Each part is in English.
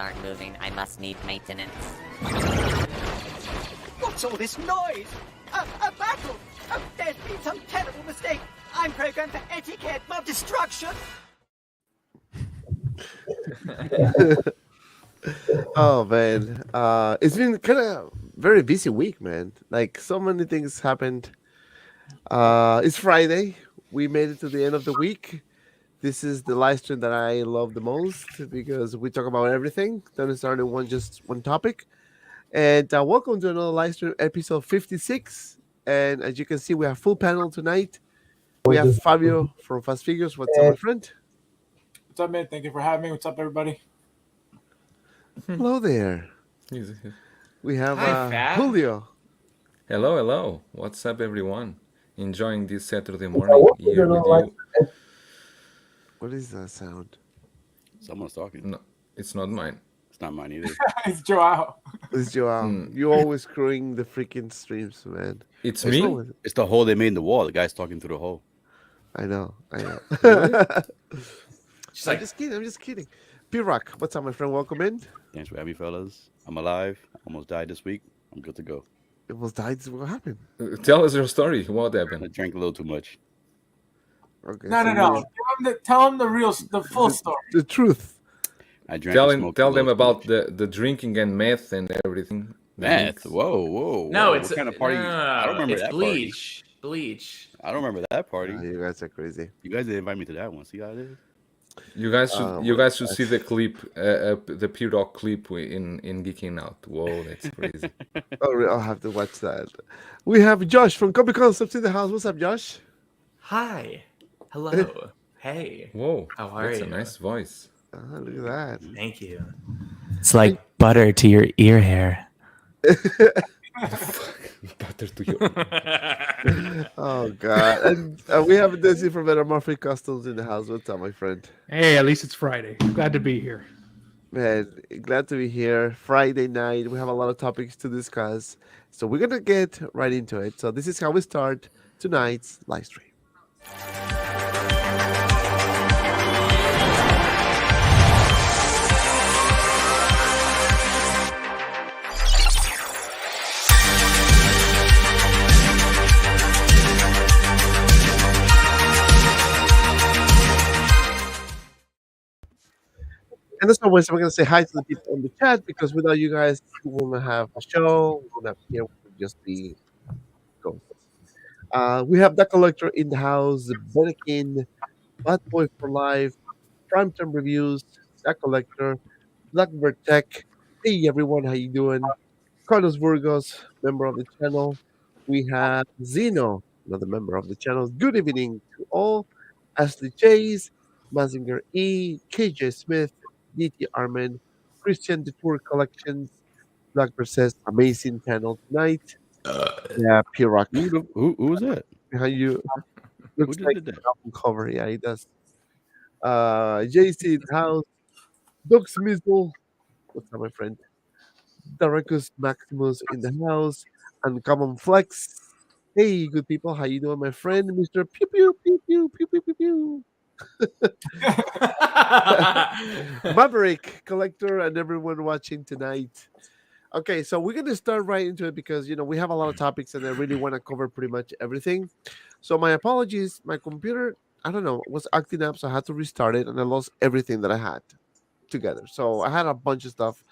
aren't moving. I must need maintenance. What's all this noise? A battle! There's been some terrible mistake. I'm programmed for etiquette, not destruction. Oh man, it's been kind of very busy week, man. Like so many things happened. It's Friday. We made it to the end of the week. This is the live stream that I love the most because we talk about everything. Don't start in one topic. And welcome to another live stream, episode 56. And as you can see, we have full panel tonight. We have Fabio from Fast Figures. What's up, my friend? What's up, man? Thank you for having me. What's up, everybody? Hello there. We have Julio. Hello, hello. What's up, everyone? Enjoying this Saturday morning here with you. What is that sound? Someone's talking. No, it's not mine. It's not mine either. It's Joao. It's Joao. You always screwing the freaking streams, man. It's me? It's the hole they made in the wall. The guy's talking through the hole. I know. Really? I'm just kidding. P-Rock, what's up, my friend? Welcome in. Thanks for having me, fellas. I'm alive. Almost died this week. I'm good to go. It almost died. What happened? Tell us your story. What I happened? drank a little too much. Okay. No. Tell him the full story. The truth. I drank. Tell them about the drinking and meth and everything. Meth. Whoa. No, what it's kind of party? I don't remember it's that bleach. Bleach. party. I don't remember that party. You guys are crazy. You guys didn't invite me to that one. See how it is? You guys should see the clip, the P-Rock clip in Geeking Out. Whoa, that's crazy. I'll have to watch that. We have Josh from Comic Concepts in the house. What's up, Josh? Hi. Hello. Hey. Whoa, How are that's you? a nice voice. Look at that. Thank you. It's like butter to your ear hair. Butter to your... Oh God! And we have Desi from Metamorphic Customs in the house. What's up, my friend? Hey, at least it's Friday. Glad to be here. Man, glad to be here. Friday night. We have a lot of topics to discuss, so we're gonna get right into it. So this is how we start tonight's live stream. And as always, we're going to say hi to the people in the chat because without you guys, we wouldn't have a show. We wouldn't have here. We would just be ghosts. We have the collector in the house, Benekin, Bad Boy for Life, Primetime Reviews, the collector, Blackbird Tech. Hey everyone, how you doing? Carlos Burgos, member of the channel. We have Zeno, another member of the channel. Good evening to all. Ashley Chase, Mazinger E, KJ Smith, DT Armin, Christian Detour Collections, Blackbird says amazing panel tonight. Yeah, P-Rock. Who was that? How you looks Who like did the that? album cover? Yeah, he does. JC in the house, Doug Smizzle. What's up, my friend? Daracus Maximus in the house, and Common Flex. Hey, good people, how you doing, my friend? Mr. Pew Pew Pew Pew Pew Pew Pew Pew. Maverick, collector, and everyone watching tonight. Okay, so we're gonna start right into it because we have a lot of topics and I really want to cover pretty much everything. So my apologies, my computer, I don't know, was acting up, so I had to restart it and I lost everything that I had together. So I had a bunch of stuff.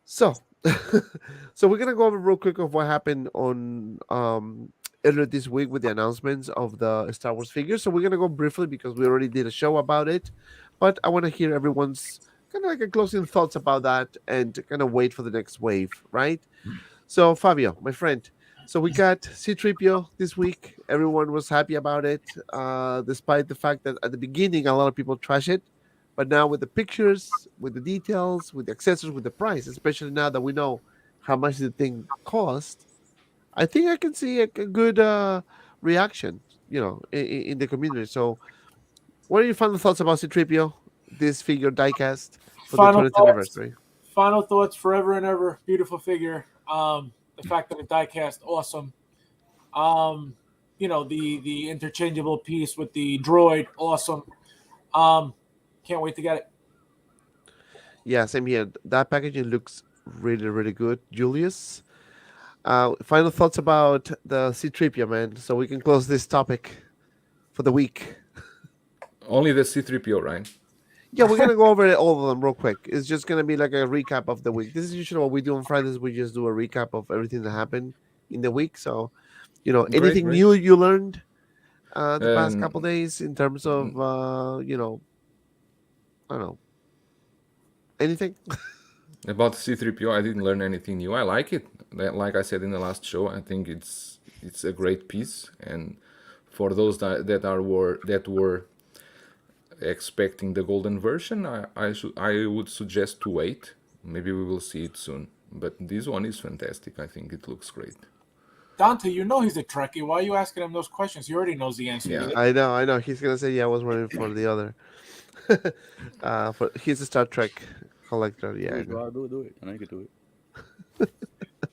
So so we're gonna go over real quick of what happened on earlier this week with the announcements of the Star Wars figures. So we're gonna go briefly because we already did a show about it, but I want to hear everyone's kind of like a closing thoughts about that and kind of wait for the next wave, right? So Fabio, my friend, so we got C-3PO this week. Everyone was happy about it, despite the fact that at the beginning a lot of people trash it, but now with the pictures, with the details, with the accessories, with the price, especially now that we know how much the thing cost, I think I can see a good reaction, in the community. So, what are your final thoughts about C-3PO, this figure diecast for Final the 20th thoughts. anniversary? Final thoughts, forever and ever. Beautiful figure. The fact that it diecast, awesome. The interchangeable piece with the droid, awesome. Can't wait to get it. Yeah, same here. That packaging looks really, really good. Julius, final thoughts about the C-3PO, man, so we can close this topic for the week. Only the C3PO, right? Yeah, we're gonna go over all of them real quick. It's just gonna be like a recap of the week. This is usually what we do on Fridays. We just do a recap of everything that happened in the week. So, anything Great. new you learned the past Um, couple days in terms of I don't know, anything. About C3PO, I didn't learn anything new. I like it. Like I said in the last show, I think it's a great piece. And for those that were expecting the golden version, I would suggest to wait. Maybe we will see it soon. But this one is fantastic. I think it looks great. Dante, you know he's a Trekkie. Why are you asking him those questions? He already knows the answer. Yeah. I know. He's gonna say, "Yeah, I was waiting for the other." He's a Star Trek collector. Yeah, I know. Do it. I know you can do it.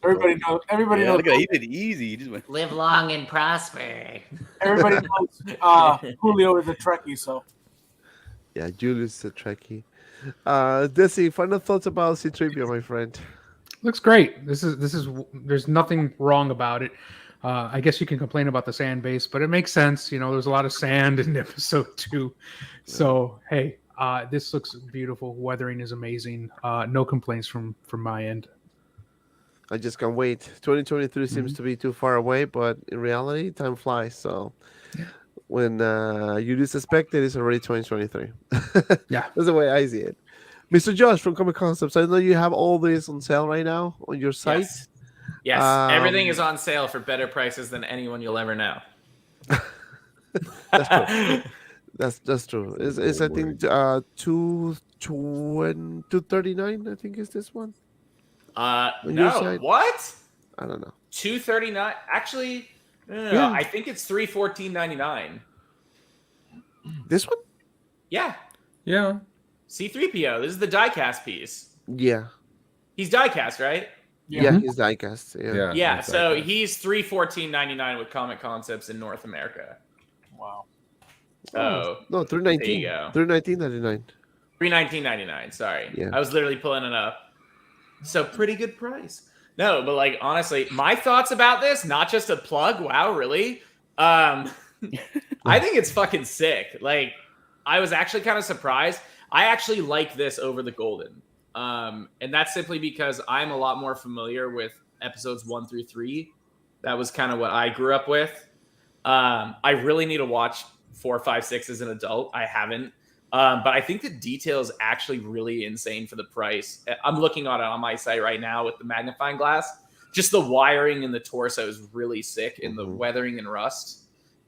Everybody knows. Everybody knows. Look at, he did it easy. He just went. Live long and prosper. Everybody knows Julio is a Trekkie. So Yeah, Julius is a Trekkie. Desi, final thoughts about C-3PO, my friend. Looks great. This is. There's nothing wrong about it. I guess you can complain about the sand base, but it makes sense. There's a lot of sand in episode 2. So hey, this looks beautiful. Weathering is amazing. No complaints from my end. I just can't wait. 2023 seems to be too far away, but in reality, time flies. So when you least expect it, it's already 2023. Yeah. That's the way I see it. Mr. Josh from Comic Concepts, I know you have all this on sale right now on your site. Yes. Everything is on sale for better prices than anyone you'll ever know. That's true. That's true. It's I think 239. I think is this one. No, what? I don't know. 239. Actually, no. Yeah. I think it's $314.99. This one? Yeah. Yeah. C3PO. This is the diecast piece. Yeah. He's diecast, right? Yeah, he's diecast. Yeah. Yeah. So he's $314.99 with Comic Concepts in North America. wow. Oh, No, there 319. you go. 319.99. $319.99. Sorry. Yeah. I was literally pulling it up. So pretty good price. No, but like honestly, my thoughts about this, not just a plug. Wow, really? I think it's fucking sick. Like, I was actually kind of surprised. I actually like this over the Golden. And that's simply because I'm a lot more familiar with episodes 1 through 3. That was kind of what I grew up with. I really need to watch 4, 5, 6 as an adult. I haven't. But I think the detail is actually really insane for the price. I'm looking at it on my site right now with the magnifying glass. Just the wiring in the torso is really sick in the weathering and rust.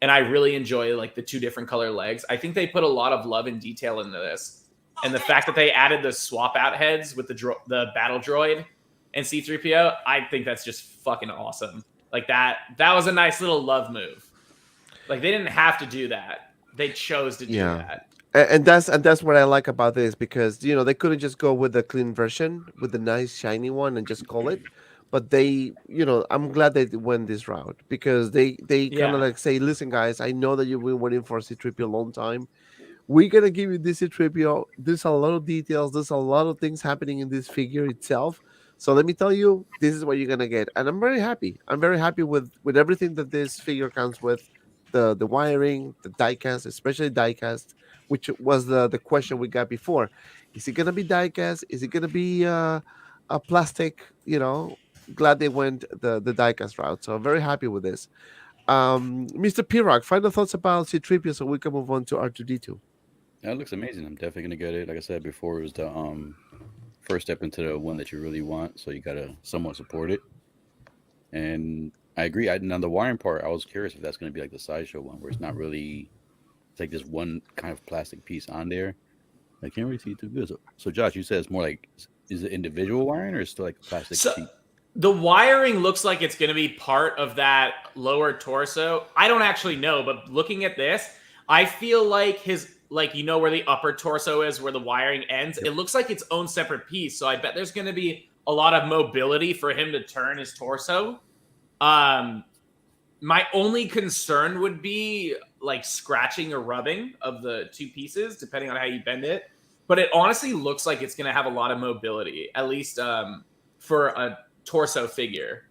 And I really enjoy like the 2 different color legs. I think they put a lot of love and detail into this. And the fact that they added the swap out heads with the battle droid and C-3PO, I think that's just fucking awesome. Like that was a nice little love move. Like they didn't have to do that. They chose to do that. And that's what I like about this, because they couldn't just go with the clean version with the nice shiny one and just call it, but they I'm glad they went this route, because they kind of like say, listen guys, I know that you've been waiting for C-3PO a long time. We're gonna give you this C-3PO. There's a lot of details. There's a lot of things happening in this figure itself. So let me tell you, this is what you're gonna get, and I'm very happy. I'm very happy with everything that this figure comes with. The wiring, the diecast, especially diecast, which was the question we got before. Is it gonna be diecast? Is it gonna be a plastic? Glad they went the diecast route. So I'm very happy with this. Mr. P-Rock, final thoughts about C-3PO so we can move on to R2-D2. That looks amazing. I'm definitely gonna get it. Like I said before, it was the first step into the one that you really want, so you gotta somewhat support it. And I agree. On the wiring part, I was curious if that's gonna be like the sideshow one, where it's not really. It's like this one kind of plastic piece on there. I can't really see it too good. So Josh, you said it's more like, is it individual wiring or is it still like plastic sheet? The wiring looks like it's going to be part of that lower torso. I don't actually know, but looking at this, I feel like where the upper torso is, where the wiring ends, it looks like its own separate piece. So I bet there's going to be a lot of mobility for him to turn his torso. My only concern would be like scratching or rubbing of the 2 pieces, depending on how you bend it. but it honestly looks like it's going to have a lot of mobility, at least for a torso figure.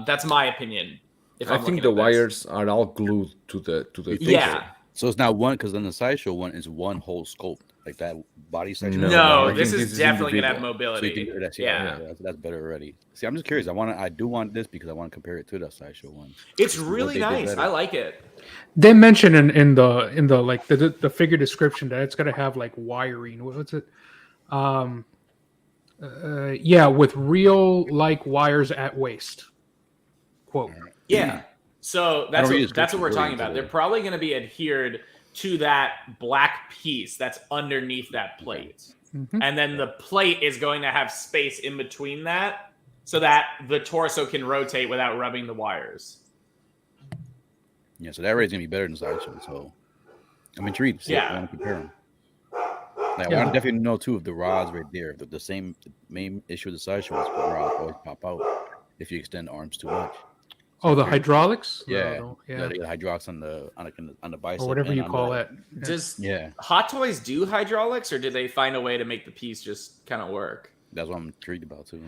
That's my opinion. If I I'm think looking the at this. wires are all glued to the Yeah. So it's not one, because then the sideshow one is one whole sculpt, like that body section. No, I this think is this is definitely gonna have individual. So you mobility. think that's, yeah, that's better already. See, I'm just curious. I do want this because I want to compare it to that sideshow one. it's See what really they did nice. better. I like it. They mention in the like the figure description that it's gonna have like wiring. What's it? Yeah, with real like wires at waist. Quote. Yeah. So that's read what, the that's what we're description talking really about. into They're it. probably going to be adhered to that black piece that's underneath that plate. And then the plate is going to have space in between that so that the torso can rotate without rubbing the wires. Yeah, so that rate's gonna be better than sideshow. So I'm intrigued. So Yeah. I want to compare them. Like, Yeah. I want to definitely know too if the rods right there, the main issue with the sideshow is the rods always pop out if you extend the arms too much. Oh, the hydraulics? Yeah, No, yeah. They got hydraulics on the bicep Or whatever and you on call the- that. Does Yeah, Hot Toys do hydraulics, or did they find a way to make the piece just kind of work? that's what I'm intrigued about too.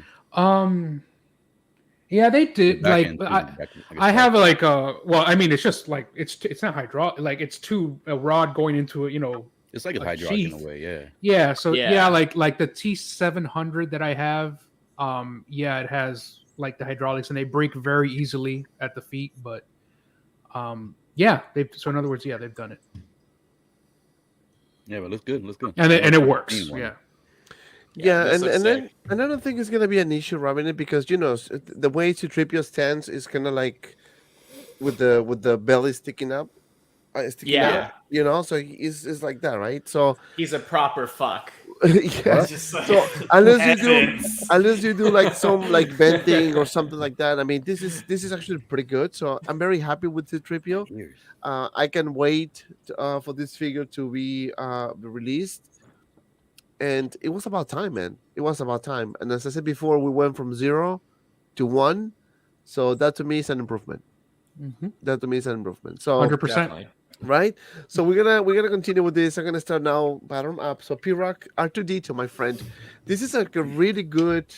Yeah, they did. Back Like end, too, I back- I have like well, I mean, it's just like it's not hydraulic. Like it's a rod going into it. It's like a a hydraulic in sheath. a way. Yeah. Yeah. So Yeah. yeah, like the T700 that I have. Yeah, it has like the hydraulics, and they break very easily at the feet. But yeah, so in other words, yeah, they've done it, Yeah, but looks good. Looks good. and it works. Clean one. Yeah. Yeah, this and looks then sick. I don't think it's gonna be an issue rubbing it because the way C-3PO stands is kind of like with the belly sticking up, Yeah. So it's like that, right? So He's a proper fuck. yeah. Just like- So unless Essence. you do like some like bending or something like that, I mean, this is actually pretty good. So I'm very happy with C-3PO. Cheers. I can wait for this figure to be released. And it was about time, man. It was about time. And as I said before, we went from 0 to 1. So that to me is an improvement. That to me is an improvement. So 100%. Definitely. right. So we're gonna continue with this. I'm gonna start now bottom up. So P-Rock R2D2, my friend. This is like a really good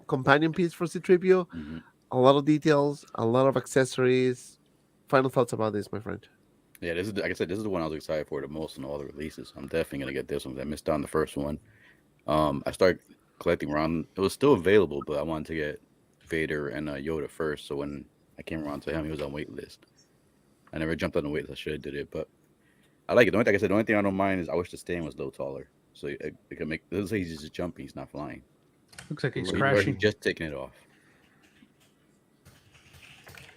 companion piece for C-3PO. A lot of details, a lot of accessories. Final thoughts about this, my friend. Yeah, this is like I said, this is the one I was excited for the most in all the releases. I'm definitely gonna get this one. I missed out on the first one. I started collecting around. It was still available, but I wanted to get Vader and Yoda first. So when I came around to him, he was on wait list. I never jumped on the wait list. I should have did it, but I like it. The only thing I don't mind is I wish the stand was a little taller, so it can make. Let's say he's just jumping, he's not flying. Looks like he's Or crashing. he's just taking it off.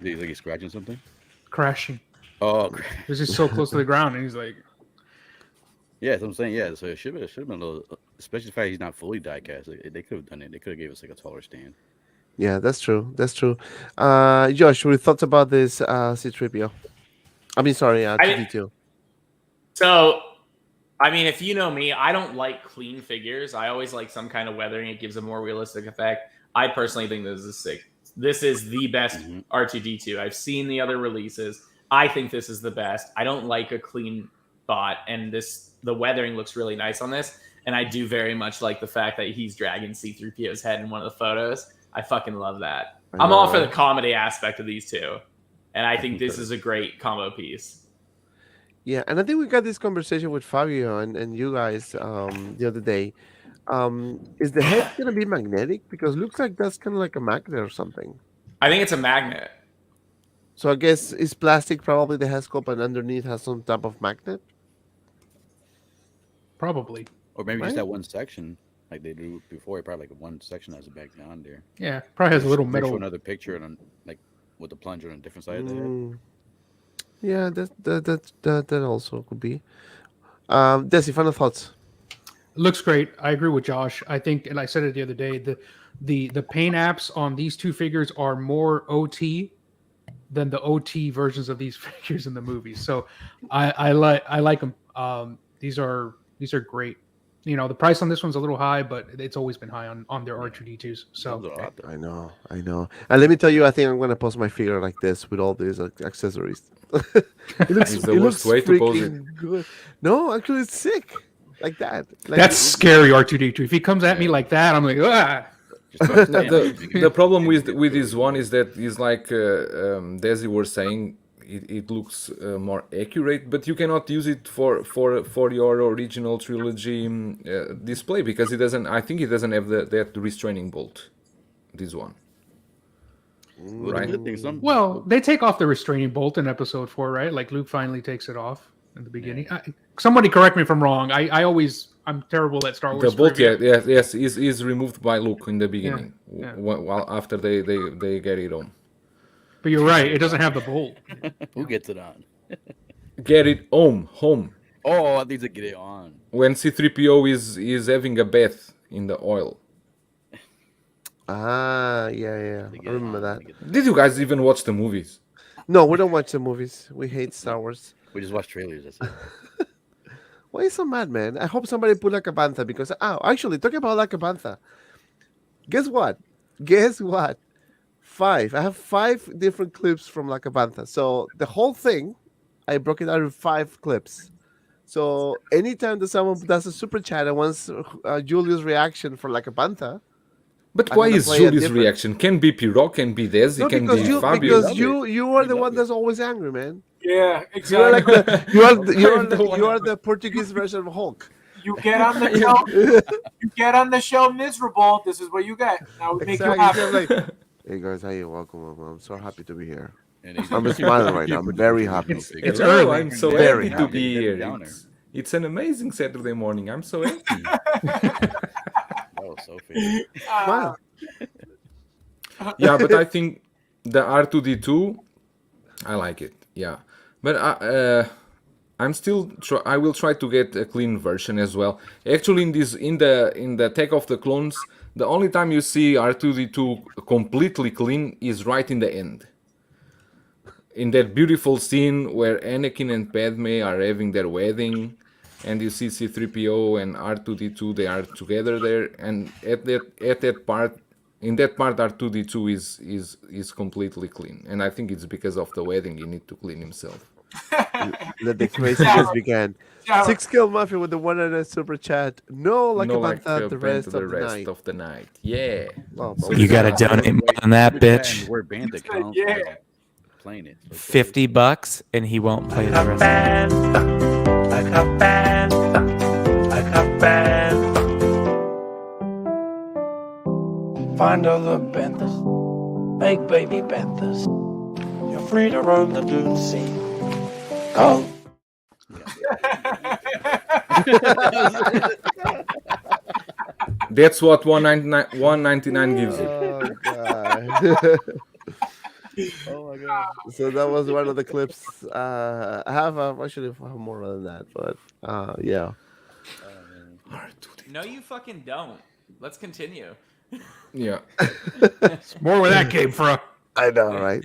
He's like he's scratching something. Crashing. Oh, This is so close to the ground, and he's like, yeah, that's what I'm saying. Yeah, so it should have been a little, especially the fact he's not fully die cast. They could have done it. They could have gave us like a taller stand. Yeah, that's true. That's true. Josh, what are your thoughts about this C-3PO? I mean, sorry, R2D2. So, I mean, if you know me, I don't like clean figures. I always like some kind of weathering. It gives a more realistic effect. I personally think this is sick. This is the best R2D2. I've seen the other releases. I think this is the best. I don't like a clean bot, and the weathering looks really nice on this. And I do very much like the fact that he's dragging C-3PO's head in one of the photos. I fucking love that. I'm all for the comedy aspect of these two. And I think this is a great combo piece. Yeah, and I think we got this conversation with Fabio and you guys the other day. Is the head gonna be magnetic? Because it looks like that's kind of like a magnet or something. I think it's a magnet. So I guess it's plastic, probably the head sculpt, and underneath has some type of magnet. probably. Or maybe just Right. that one section, like they do before. Probably like one section has a back down there. Yeah, probably has a little They show metal. another picture and like with the plunger on a different side of the head. Yeah, that also could be. Desi, final thoughts. Looks great. I agree with Josh. I think, and I said it the other day, the paint apps on these two figures are more OT than the OT versions of these figures in the movies. So I like them. These are great. You know, the price on this one's a little high, but it's always been high on their R2D2s. So Those are out there. I know. And let me tell you, I think I'm gonna post my figure like this with all these accessories. It looks, It's the worst way to pose it. freaking good. No, actually, it's sick. like that. That's scary, R2D2. If he comes at me like that, I'm like, ah. The problem with this one is that it's like Desi was saying, it looks more accurate, but you cannot use it for your original trilogy display because it doesn't. I think it doesn't have that restraining bolt. This one, right? Well, they take off the restraining bolt in Episode 4, right? Like Luke finally takes it off in the beginning. Somebody correct me if I'm wrong. I'm terrible at Star Wars. The bolt, trivia. yes, is removed by Luke in the beginning, Yeah. while after they get it on. But you're right. It doesn't have the bolt. Who gets it on? Get it home. Oh, I need to get it on. When C-3PO is having a bath in the oil. Yeah. I remember that. Did you guys even watch the movies? No, we don't watch the movies. We hate Star Wars. We just watch trailers. That's it. Why are you so mad, man? I hope somebody put like a bantha because actually talking about like a bantha. Guess what? 5. I have 5 different clips from like a bantha. So the whole thing, I broke it out in 5 clips. So anytime that someone does a super chat and wants Julius' reaction for like a bantha. But why is Julius' reaction? Can be Pirog, can be Desi, no, can be Fabio. Because you are the one that's always angry, man. Yeah, exactly. You are the Portuguese version of Hulk. You get on the show. You get on the show miserable. This is what you get. Now we make you happy. Like, hey guys, how you? Welcome. I'm so happy to be here. I'm smiling right now. I'm very happy. It's early. I'm so Very happy to be here. It's an amazing Saturday morning. I'm so happy. That was so fair. Wow. Yeah, but I think the R2D2, I like it. Yeah, but I'm still I will try to get a clean version as well. Actually, in the Attack of the Clones, the only time you see R2D2 completely clean is right in the end. In that beautiful scene where Anakin and Padme are having their wedding, and you see C-3PO and R2D2, they are together there, and in that part R2D2 is completely clean, and I think it's because of the wedding he need to clean himself. Let the craziness begin. 6 Kill Mafia with the 100 super chat. No, like the rest of the night. Yeah. Well, You gotta donate more than that, bitch. We're bandit counts. Yeah. Playing it. $50 and he won't play the rest. Find other panthers, make baby panthers. You're free to roam the dune sea. Go. That's what 199 gives you. Oh god. Oh my god. So that was one of the clips. I have actually more than that, but yeah. No, you fucking don't. Let's continue. Yeah. More where that came from. I know, right?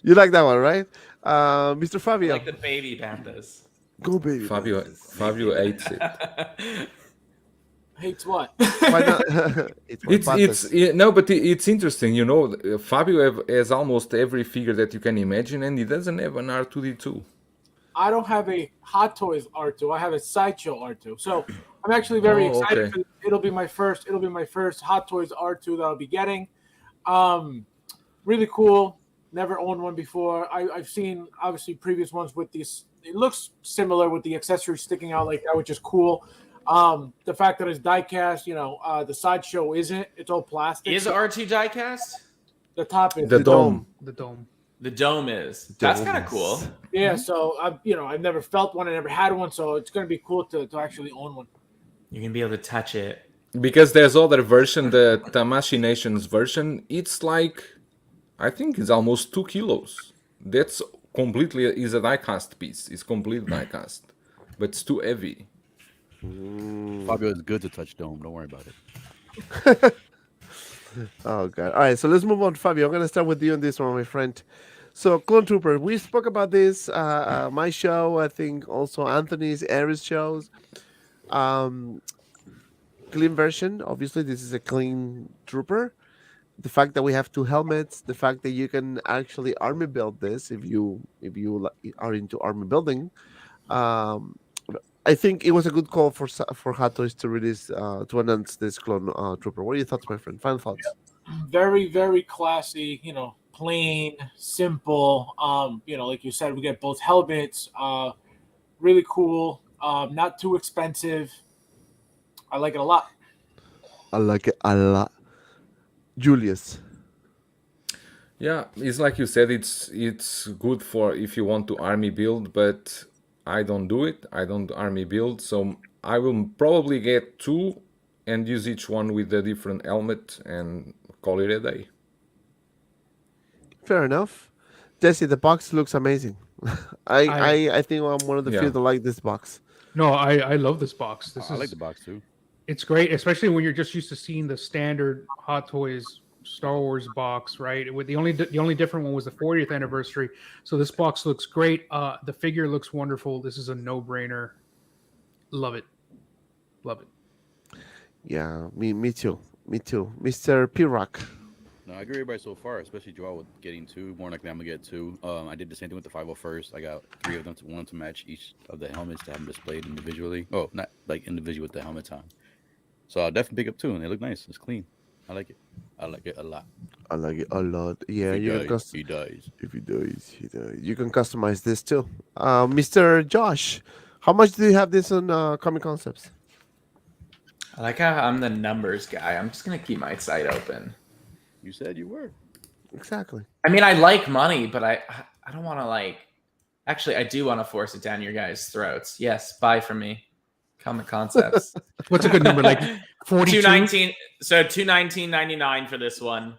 You like that one, right? Mr. Fabio. Like the baby pandas. Go baby. Fabio hates it. Hates what? Why not? But it's interesting, you know. Fabio has almost every figure that you can imagine, and he doesn't have an R2D2. I don't have a Hot Toys R2. I have a Sideshow R2. So I'm actually very excited. Okay. It'll be my first Hot Toys R2 that I'll be getting. Really cool. Never owned one before. I've seen obviously previous ones with these. It looks similar with the accessories sticking out like that, which is cool. The fact that it's die-cast, the Sideshow isn't. It's all plastic. Is R2 die-cast? The top is The dome. The dome. The dome is. That's kind of cool. Yeah, so I've never felt one. I never had one, so it's gonna be cool to actually own one. You're gonna be able to touch it. Because there's other version, the Tamashii Nations version. It's like, I think it's almost 2 kilos. That's completely is a die-cast piece. It's complete die-cast, but it's too heavy. Fabio is good to touch dome. Don't worry about it. Oh god. All right, so let's move on, Fabio. I'm gonna start with you on this one, my friend. So Clone Trooper, we spoke about this. My show, I think also Anthony's Aries shows. Clean version. Obviously, this is a clean trooper. The fact that we have 2 helmets, the fact that you can actually army build this if you are into army building. I think it was a good call for Hot Toys to release to announce this clone trooper. What are your thoughts, my friend? Final thoughts. Very, very classy. Plain, simple. Like you said, we get both helmets. Really cool. Not too expensive. I like it a lot. I like it a lot. Julius. Yeah, it's like you said, it's good for if you want to army build, but I don't do it. I don't army build, so I will probably get 2 and use each one with a different helmet and call it a day. Fair enough. Jesse, the box looks amazing. I think I'm one of the few that like this box. No, I love this box. I like the box too. It's great, especially when you're just used to seeing the standard Hot Toys Star Wars box, right? With the only different one was the 40th anniversary. So this box looks great. The figure looks wonderful. This is a no-brainer. Love it. Love it. Yeah, me too. Me too. Mr. P-Rock. No, I agree with everybody so far, especially Joel with getting 2. More likely I'm gonna get 2. I did the same thing with the 501st. I got 3 of them, one to match each of the helmets to have them displayed individually. Oh, not like individually with the helmets on. So I'll definitely pick up 2, and they look nice. It's clean. I like it. I like it a lot. I like it a lot. Yeah, If he you dies, can he dies. If he dies, he dies. You can customize this too. Mr. Josh, how much do you have this on Comic Concepts? I like how I'm the numbers guy. I'm just gonna keep my site open. You said you were. Exactly. I mean, I like money, but I don't want to like. Actually, I do want to force it down your guys' throats. Yes, buy from me. Comic Concepts. What's a good number? Like 42? 219. So 219.99 for this one.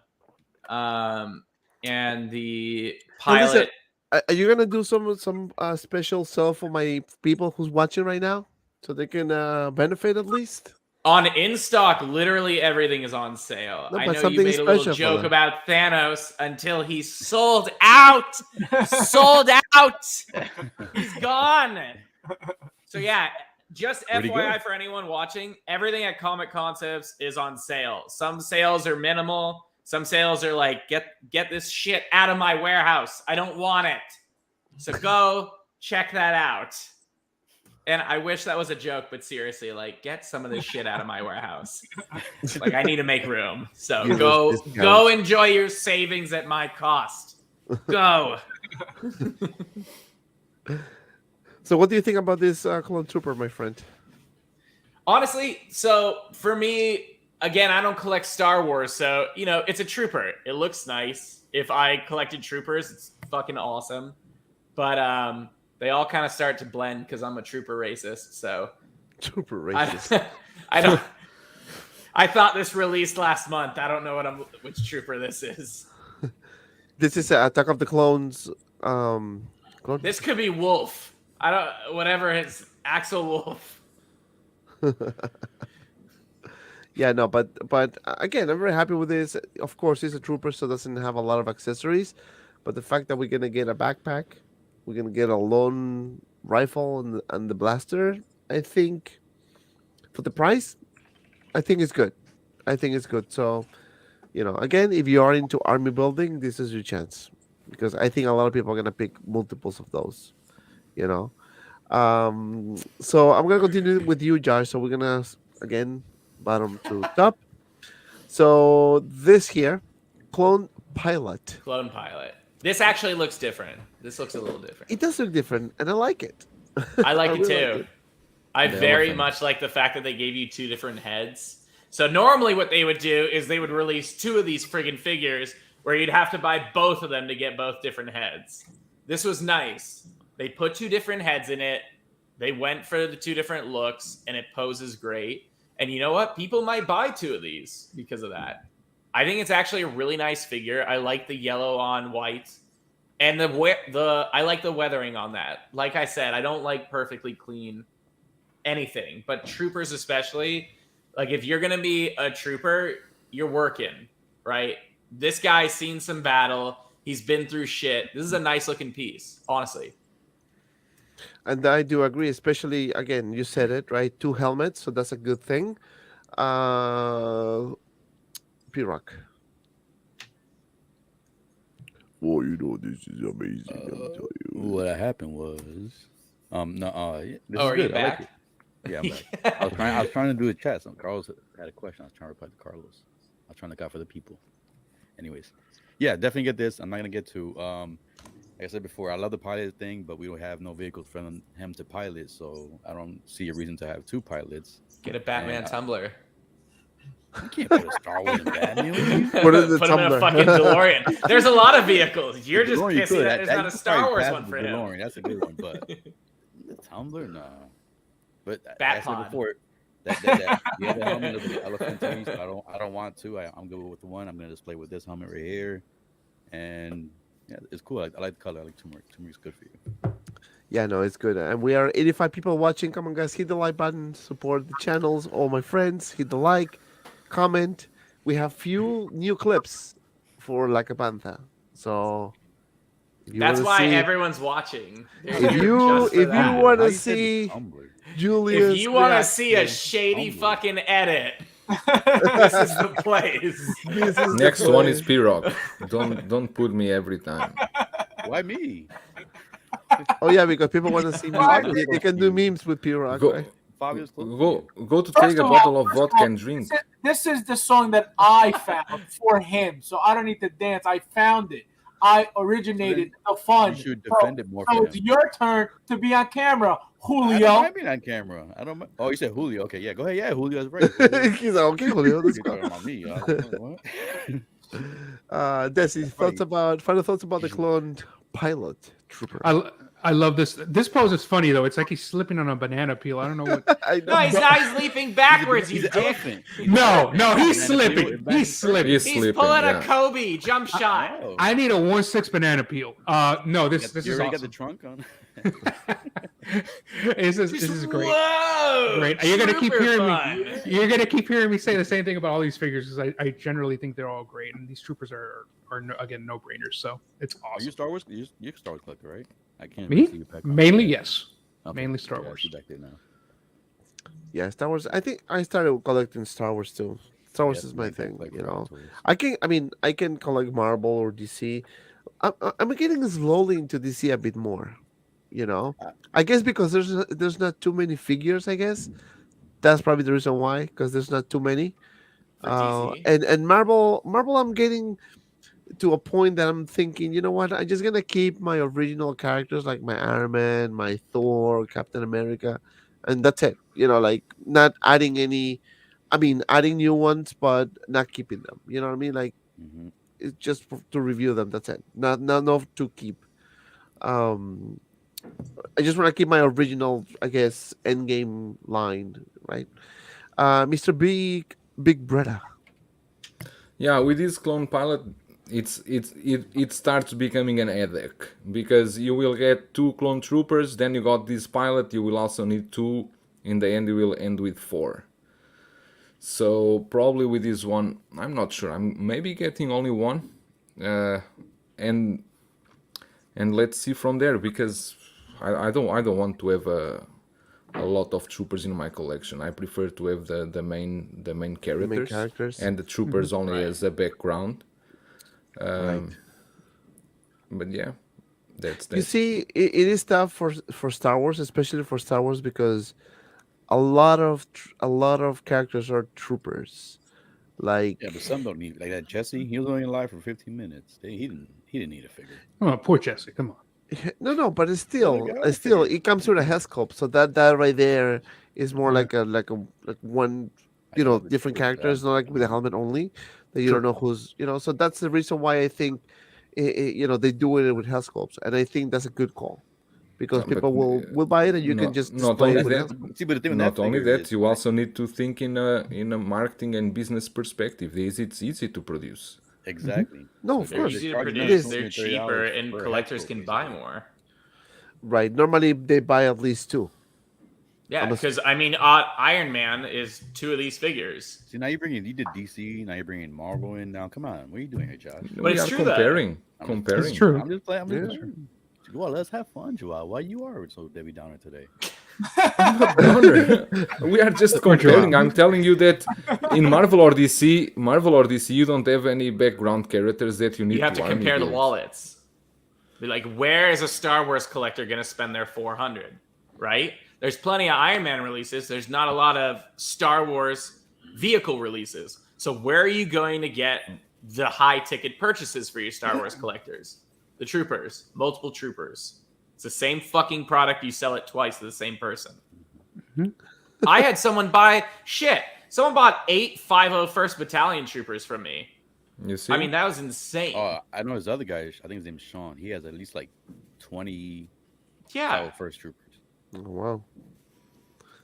And the pilot. Are you gonna do some special sale for my people who's watching right now, so they can benefit at least? On in stock, literally everything is on sale. No, I but know you something made a little special for joke them. about Thanos until he's sold out. Sold out. He's gone. So yeah, just Where'd he go? FYI for anyone watching, everything at Comic Concepts is on sale. Some sales are minimal. Some sales are like, get this shit out of my warehouse. I don't want it. So go check that out. And I wish that was a joke, but seriously, like, get some of this shit out of my warehouse. Like, I need to make room. So Give us go discounts. enjoy your savings at my cost. Go. So, what do you think about this clone trooper, my friend? Honestly, so for me, again, I don't collect Star Wars, so it's a trooper. It looks nice. If I collected troopers, it's fucking awesome. But they all kind of start to blend because I'm a trooper racist. So Trooper racist. I don't. I thought this released last month. I don't know which trooper this is. This is Attack of the Clones. Clone. This could be Wolf. I don't. Whatever his Axel Wolf. Yeah, no, but again, I'm very happy with this. Of course, he's a trooper, so doesn't have a lot of accessories. But the fact that we're gonna get a backpack, we're gonna get a lone rifle and the blaster, I think, for the price, I think it's good. I think it's good. So, again, if you are into army building, this is your chance, because I think a lot of people are gonna pick multiples of those. So I'm gonna continue with you, Josh. So we're gonna again bottom to top. So this here, clone pilot. Clone pilot. This actually looks different. This looks a little different. It does look different, and I like it. I like it really too. like it. I The very elephant. much like the fact that they gave you 2 different heads. So normally what they would do is they would release 2 of these friggin' figures where you'd have to buy both of them to get both different heads. This was nice. They put 2 different heads in it. They went for the 2 different looks, and it poses great. And you know what? People might buy 2 of these because of that. I think it's actually a really nice figure. I like the yellow on white. And I like the weathering on that. Like I said, I don't like perfectly clean anything, but troopers especially. Like if you're gonna be a trooper, you're working, right? This guy's seen some battle. He's been through shit. This is a nice looking piece, honestly. And I do agree, especially again, you said it right. 2 helmets, so that's a good thing. P-Rock. Oh, this is amazing. Let me tell you. What happened was, this Oh, is are you good. I like back? it. Yeah, I'm back. I was trying to do a chat. So Carlos had a question. I was trying to reply to Carlos. I was trying to look out for the people. Anyways, yeah, definitely get this. I'm not gonna get to. Like I said before, I love the pilot thing, but we don't have no vehicles for him to pilot, so I don't see a reason to have 2 pilots. Get a Batman tumbler. You can't put a Star Wars in Batman. Put it in the Put him in a tumbler. fucking DeLorean. There's a lot of vehicles. You're just DeLorean, you pissing could. that there's not a you could Star probably Wars pass one the for him. DeLorean. That's a good one, but the tumbler, no. But Bat like I said pod. before, that the other helmet is the elephant to me, so I don't want to. I'm good with the one. I'm gonna just play with this helmet right here, and yeah, it's cool. I like the color. I like turmeric. Turmeric's good for you. Yeah, no, it's good. And we are 85 people watching. Come on, guys, hit the like button, support the channels. All my friends, hit the like, comment. We have few new clips for Like a Panther. So if you That's wanna why see, everyone's watching. They're if here you just for if that. you want How to you said the see tumbler? Julius, If you want to see a reaction, shady Tumbler. fucking edit, this is the place. this is the Next one play. is P-Rock. Don't put me every time. Why me? Oh yeah, because people want to see me. Why? They can do memes with P-Rock, Go, right? Fabio's close. go to First take a of bottle all- of first of vodka all, and drink. This is the song that I found for him, so I don't need to dance. I found it. I originated the fun. You should defend it more So for it's him. your turn to be on camera, I don't Julio. mind being on camera. I don't. Oh, you said Julio. Okay, yeah, go ahead. Yeah, Julio's right. Julio. He's like, okay, Julio, let's You're go. talking about me. I don't know what? Desi, funny. final thoughts about the cloned pilot trooper. I love this. This pose is funny though. It's like he's slipping on a banana peel. I don't know what. I know. No, he's leaping backwards, He's you an dick. elephant. No, he's Banana slipping. peel and He's slipping. He's He's sleeping. pulling Yeah. a Kobe jump shot. Oh. I need a 1/6 banana peel. No, this You is already got awesome. the trunk on. This is great. Whoa! Great. You're gonna keep Super hearing fun. me. You're gonna keep hearing me say the same thing about all these figures because I generally think they're all great, and these troopers are again no brainers. So it's Are you awesome. Star Wars? You're a Star Wars collector, right? I can't Me? see you back on. Mainly yes. Okay. Mainly Star Yeah, I Wars. see back there now. Yeah, Star Wars. I think I started collecting Star Wars too. Star Wars Yeah, is my I thing, collect you Star know. Wars. I can collect Marvel or DC. I'm getting slowly into DC a bit more, you know. I guess because there's not too many figures. I guess that's probably the reason why. Because there's not too many. For DC. And Marvel, I'm getting to a point that I'm thinking, you know what? I'm just gonna keep my original characters like my Iron Man, my Thor, Captain America, and that's it. You know, like not adding any. I mean, adding new ones, but not keeping them. You know what I mean? Like Mhm. it's just to review them. That's it. Not to keep. I just want to keep my original, I guess, endgame line, right? Mr. BIGBREDA. Yeah, with this clone pilot, it starts becoming an headache because you will get 2 clone troopers, then you got this pilot, you will also need 2. In the end, you will end with 4. So probably with this one, I'm not sure. I'm maybe getting only 1, and let's see from there because I don't want to have a lot of troopers in my collection. I prefer to have the main characters, and the troopers only as a background. But yeah, that's You see, it is tough for Star Wars, especially for Star Wars, because a lot of characters are troopers. Like Yeah, but some don't need like that. Jesse, he was only alive for 15 minutes. He didn't need a figure. Oh, poor Jesse. Come on. no, but it's Oh my still God. it comes with a head sculpt, so that right there is more like one, I love it different too, character. yeah. It's not like with a helmet only that you don't know who's, So that's the reason why I think they do it with head sculpts, and I think that's a good call because But, people will buy it and you can just not display only it with that, head sculpt. See, but the thing with not that only figure that, is, you also need to think in a marketing and business perspective. It's easy to produce. exactly. No, of They're course. easy to charging produce. us They're $20 cheaper, and for a collectors head can sculpt, buy basically. more. Right. Normally they buy at least 2. Yeah, Almost- because I mean, Iron Man is 2 of these figures. See, now you did DC. Now you're bringing Marvel in. Now, come on, what are you doing here, Josh? But it's we are true, though. comparing. It's true. I'm just playing. Well, let's have fun, Joel. Why you are so Debbie Downer today? We are just comparing. I'm telling you that in Marvel or DC, you don't have any background characters that you need You have to army compare the build. wallets. Be like, where is a Star Wars collector going to spend their 400? Right? There's plenty of Iron Man releases. There's not a lot of Star Wars vehicle releases. So where are you going to get the high ticket purchases for your Star Wars collectors? The troopers, multiple troopers. It's the same fucking product. You sell it twice to the same person. I had someone buy Someone bought 8 501st Battalion troopers from me. You see? I mean, that was insane. I know his other guy. I think his name is Sean. He has at least like 20 first troopers. Oh, wow.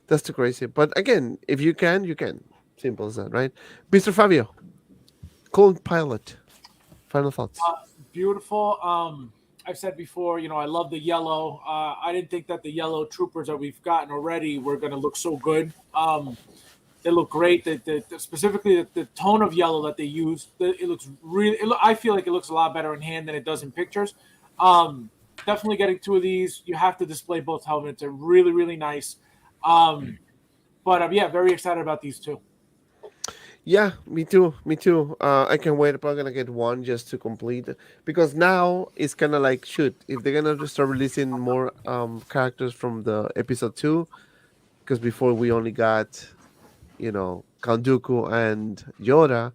That's too crazy. But again, if you can, you can. Simple as that, right? Mr. Fabio, Cold Pilot. Final thoughts. Beautiful. I've said before, you know, I love the yellow. I didn't think that the yellow troopers that we've gotten already were going to look so good. They look great. Specifically, the tone of yellow that they use, it looks really. I feel like it looks a lot better in hand than it does in pictures. Definitely getting 2 of these. You have to display both helmets. They're really, really nice. But yeah, very excited about these 2. Yeah, me too. Me too. I can wait. I'm probably gonna get 1 just to complete, because now it's kind of like, shoot, if they're gonna just start releasing more characters from the episode 2, because before we only got, you know, Count Dooku and Yoda,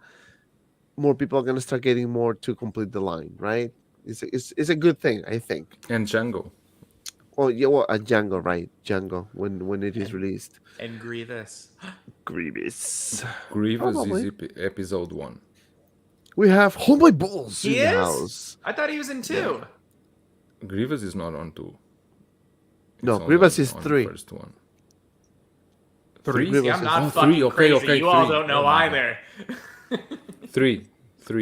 more people are gonna start getting more to complete the line, right? It's a good thing, I think. And Django. Well, yeah, Django, right? Django when it is released. And Grievous. Grievous. Grievous Probably. is episode 1. We have Homeboy Bulls He in the is? house. I thought he was in 2. Grievous is not on 2. No, It's Grievous on- is on 3. The first one. 3. Grievous See, I'm is- not Oh, fucking 3, okay, crazy. okay, you all 3. don't know Oh my either. 3,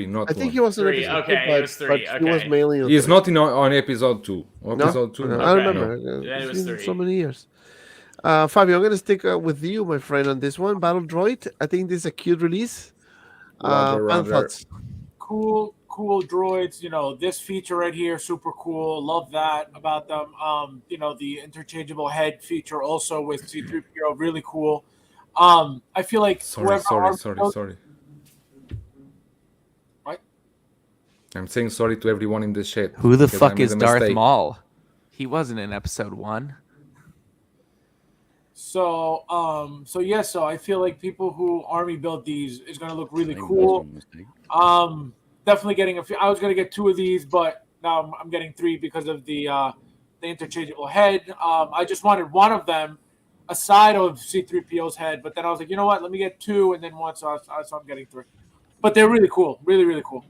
not I think 1. he was in 3, episode okay, 2, it was 3, but he was okay. mainly on He's 3. not on episode 2. Episode 2. I no. remember. Yeah, it was It's been 3. so many years. Fabio, I'm gonna stick with you, my friend, on this one. Battle Droid. I think this is a cute release. Roger, Final Roger. thoughts. Cool droids. You know, this feature right here, super cool. Love that about them. You know, the interchangeable head feature also with C-3PO, really cool. I feel like Sorry. What? I'm saying sorry to everyone in the chat. Who the because I fuck made is a Darth mistake. Maul? He wasn't in episode 1. So I feel like people who army build these is going to look really I think cool. that's one mistake. Definitely getting a few. I was going to get 2 of these, but now I'm getting 3 because of the interchangeable head. I just wanted 1 of them aside of C-3PO's head, but then I was like, you know what? Let me get 2 and then 1, so I'm getting 3. But they're really cool, really, really cool.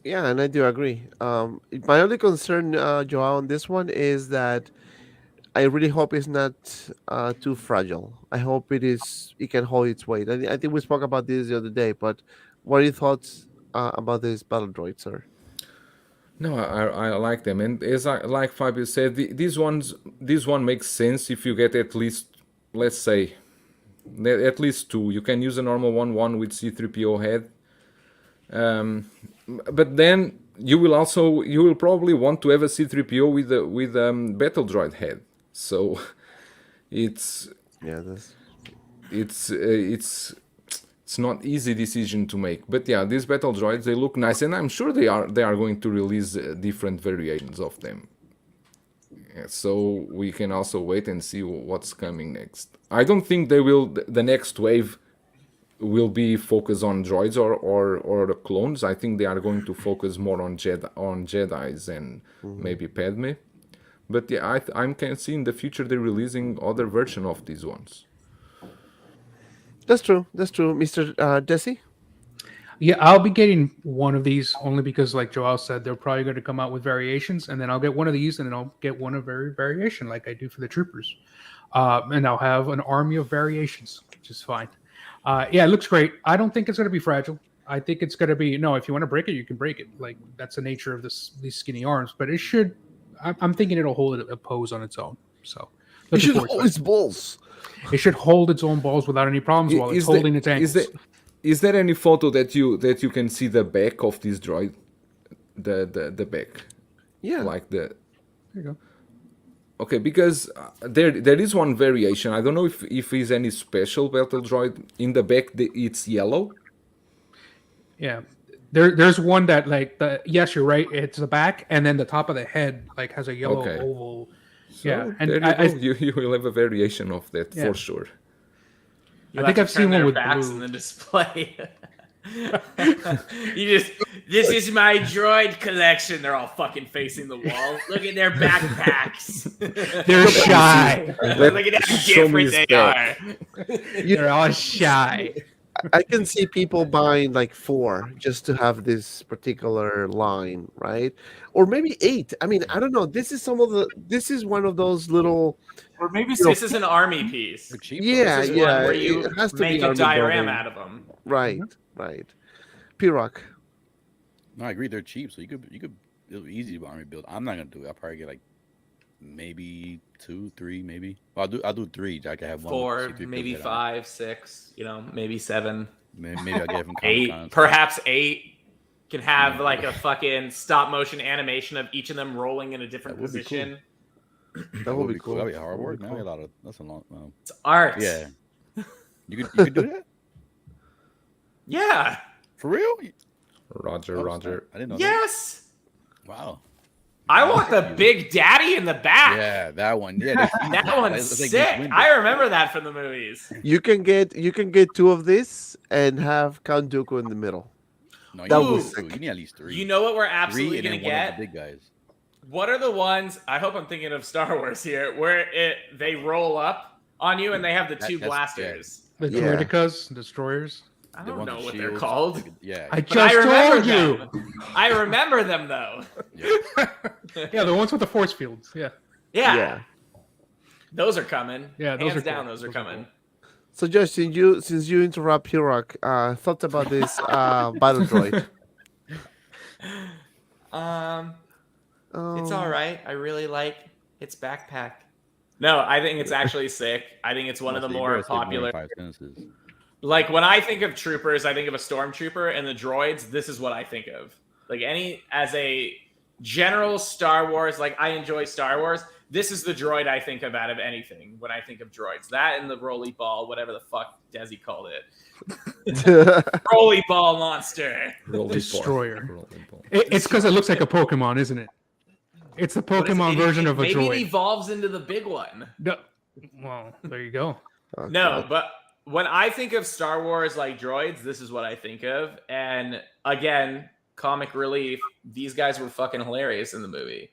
Yeah, and I do agree. My only concern, Joao, on this one is that I really hope it's not too fragile. I hope it can hold its weight. I think we spoke about this the other day, but what are your thoughts about this battle droid, sir? No, I like them, and as like Fabio said, this one makes sense if you get at least, let's say, at least 2. You can use a normal one with C-3PO head, but then you will probably want to have a C-3PO with battle droid head. So it's not easy decision to make. But yeah, these battle droids, they look nice, and I'm sure they are going to release different variations of them. Yeah, so we can also wait and see what's coming next. I don't think they will. The next wave will be focused on droids or the clones. I think they are going to focus more on Jedis and maybe Padme. But yeah, I can see in the future they're releasing other version of these ones. That's true. Mr. Desi? Yeah, I'll be getting 1 of these only because, like Joel said, they're probably going to come out with variations, and then I'll get 1 of these, and then I'll get 1 of every variation, like I do for the troopers, and I'll have an army of variations, which is fine. Yeah, it looks great. I don't think it's going to be fragile. I think it's going to be if you want to break it, you can break it. Like that's the nature of these skinny arms, but it should. I'm thinking it'll hold a pose on its own. So it should hold its balls. It should hold its own balls without any problems while it's holding its ankles. Is there any photo that you can see the back of this droid? The back. Yeah. Like the. There you go. Okay, because there is one variation. I don't know if is any special battle droid in the back. It's yellow. Yeah, there's one that yes, you're right. It's the back, and then the top of the head has a yellow oval. Yeah, So and there I you will have a variation of that Yeah. for sure. You I think have I've to turn seen one their with backs blue. in the display. This is my droid collection. They're all fucking facing the wall. Look at their backpacks. They're shy. Look at how Show me different his they are. They're all shy. I can see people buying like 4 just to have this particular line, right? Or maybe 8. I mean, I don't know. This is one of those little, Or maybe You know, This is an army piece. They're cheap. yeah, This is yeah. one where you it has to make be a army diorama building. out of them. Right, right. P-Rock. No, I agree. They're cheap, so you could it'll be easy to army build. I'm not gonna do it. I'll probably get like maybe 2, 3, maybe. Well, I'll do 3. I can have one. with 4, C-3PO maybe head on it. 5, 6. You know, maybe 7, Maybe I'll get it from 8. Comic-Con. Perhaps 8 can have like a fucking stop motion animation of each of them rolling in a different That would be cool. position. That would be cool. That'd be hard That would work. be Now cool. a lot of that's a long. It's art. Yeah, you could do that Yeah. for real. Roger, Oh, Roger. I didn't know. Yes. That. Wow. I want the Big Daddy in the back. Yeah, that one. Yeah, That one's It's like sick. Mace Windu. I remember that from the movies. You can get 2 of this and have Count Dooku in the middle. No, That you was need sick. You need at least 3. You know what we're 3 absolutely and gonna then one of get? the big guys. What are the ones? I hope I'm thinking of Star Wars here, where they roll up on you and they have the 2 That's- blasters. The Yeah. droidicas, destroyers. I The don't ones know with what they're shields. called. Yeah. I But I just remember told you. them. I remember them though. Yeah, the ones with the force fields. Yeah. Yeah. Those are coming. Yeah, those Hands are down, cool. those are Those are coming. So, Josh, since you interrupt P-Rock, thoughts about this battle droid? It's all right. I really like its backpack. No, I think it's actually sick. I think it's one of the You more better say than popular. 5 sentences. Like when I think of troopers, I think of a stormtrooper, and the droids. This is what I think of. Like as a general Star Wars. Like I enjoy Star Wars. This is the droid I think of out of anything when I think of droids. That and the roly ball, whatever the fuck Desi called it. Roly ball monster. Roll Destroyer. Roll ball. It's because it looks like a Pokemon, isn't it? It's a But it's- Pokemon it- version of a maybe it droid. evolves into the big one. No. Well, there you go. No, but when I think of Star Wars like droids, this is what I think of. And again, comic relief. These guys were fucking hilarious in the movie.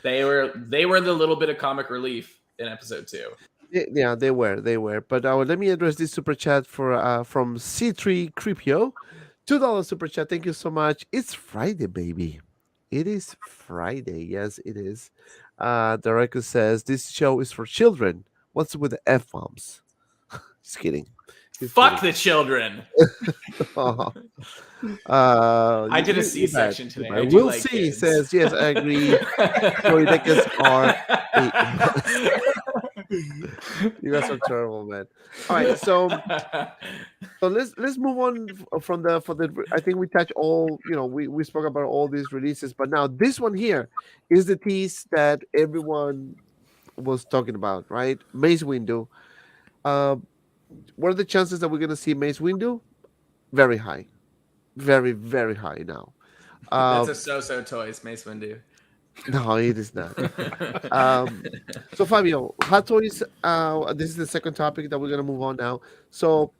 They were the little bit of comic relief in episode 2. Yeah, they were. But let me address this super chat from C3 Creepio, $2 super chat. Thank you so much. It's Friday, baby. It is Friday. Yes, it is. Director says this show is for children. What's with the F bombs? Just kidding. Just Fuck kidding. the children. I did a C-section today. I do We'll like see. kids. Says yes, I agree. Droidekas are. You guys are terrible, man. All right, so let's move on from the. I think we touched all. We spoke about all these releases, but now this one here is the tease that everyone was talking about, right? Mace Windu. What are the chances that we're gonna see Mace Windu? Very high, very very high now. That's a So-So Toys, Mace Windu. No, it is not. So Fabio, Hot Toys. This is the second topic that we're gonna move on now. So,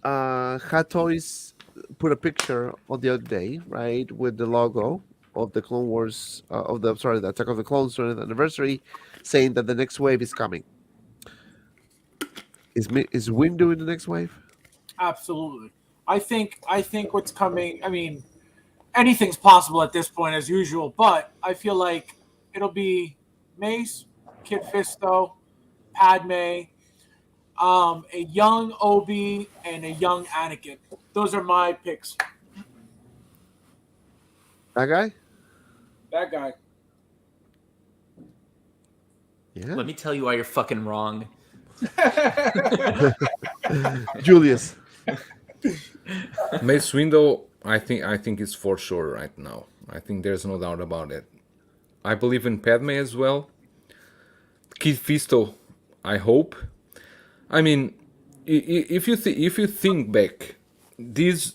Hot Toys put a picture on the other day, right, with the logo of the Clone Wars, the Attack of the Clones 20th anniversary, saying that the next wave is coming. Is Windu in the next wave? Absolutely. I think what's coming. I mean, anything's possible at this point, as usual. But I feel like it'll be Mace, Kid Fisto, Padme, a young Obi, and a young Anakin. Those are my picks. That guy? That guy. Yeah. Let me tell you why you're fucking wrong. Julius. Mace Windu, I think it's for sure right now. I think there's no doubt about it. I believe in Padme as well. Kid Fisto, I hope. I mean, if you think back, this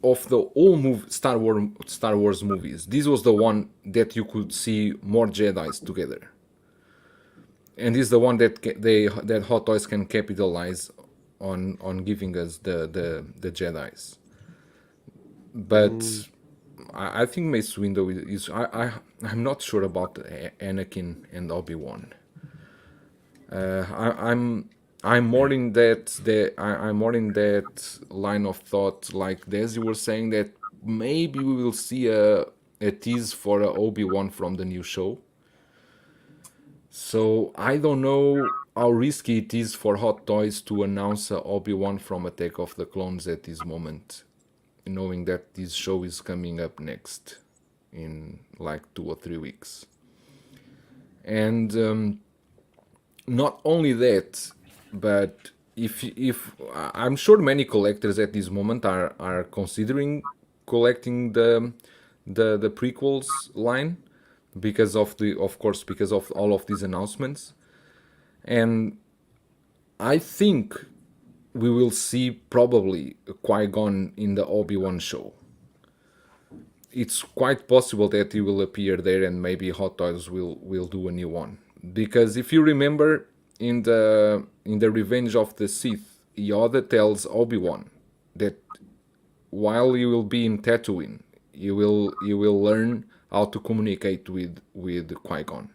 of the all Star Wars movies, this was the one that you could see more Jedi's together. and is the one that that Hot Toys can capitalize on giving us the Jedi's. But I think Mace Windu is I'm not sure about Anakin and Obi-Wan. I'm more in I'm more in that line of thought, like Desi was saying, that maybe we will see a tease for Obi-Wan from the new show. So I don't know how risky it is for Hot Toys to announce Obi-Wan from Attack of the Clones at this moment, knowing that this show is coming up next in like 2 or 3 weeks. And not only that, but if I'm sure many collectors at this moment are considering collecting the prequels line because of because of all of these announcements. And I think we will see probably Qui-Gon in the Obi-Wan show. It's quite possible that he will appear there, and maybe Hot Toys will do a new one. Because if you remember, in the Revenge of the Sith, Yoda tells Obi-Wan that while you will be in Tatooine, you will learn how to communicate with Qui-Gon.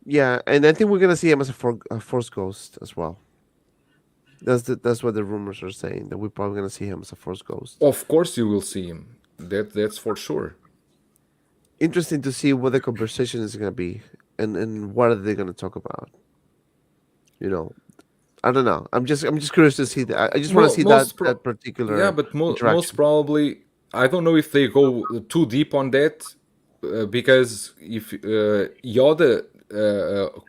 Yeah, and I think we're gonna see him as a Force ghost as well. That's what the rumors are saying, that we're probably gonna see him as a Force ghost. Of course, you will see him. That's for sure. Interesting to see what the conversation is gonna be, and what are they gonna talk about. You know, I don't know. I'm just curious to see that. I just want to see that particular. Yeah, but most probably, I don't know if they go too deep on that, because if Yoda,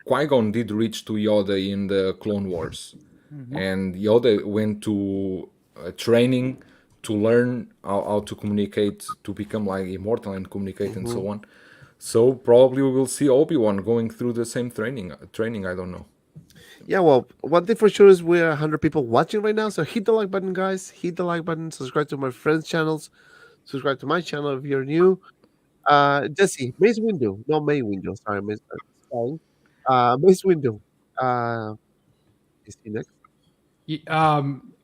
Qui-Gon did reach to Yoda in the Clone Wars, and Yoda went to training to learn how to communicate, to become like immortal and communicate and so on. So probably we will see Obi-Wan going through the same training. I don't know. Yeah, well, one thing for sure is we're 100 people watching right now, so hit the like button, guys. Hit the like button. Subscribe to my friends' channels. Subscribe to my channel if you're new. Jesse, Mace Windu. No, May Windu. Sorry, Mace. Mace Windu. Is he next?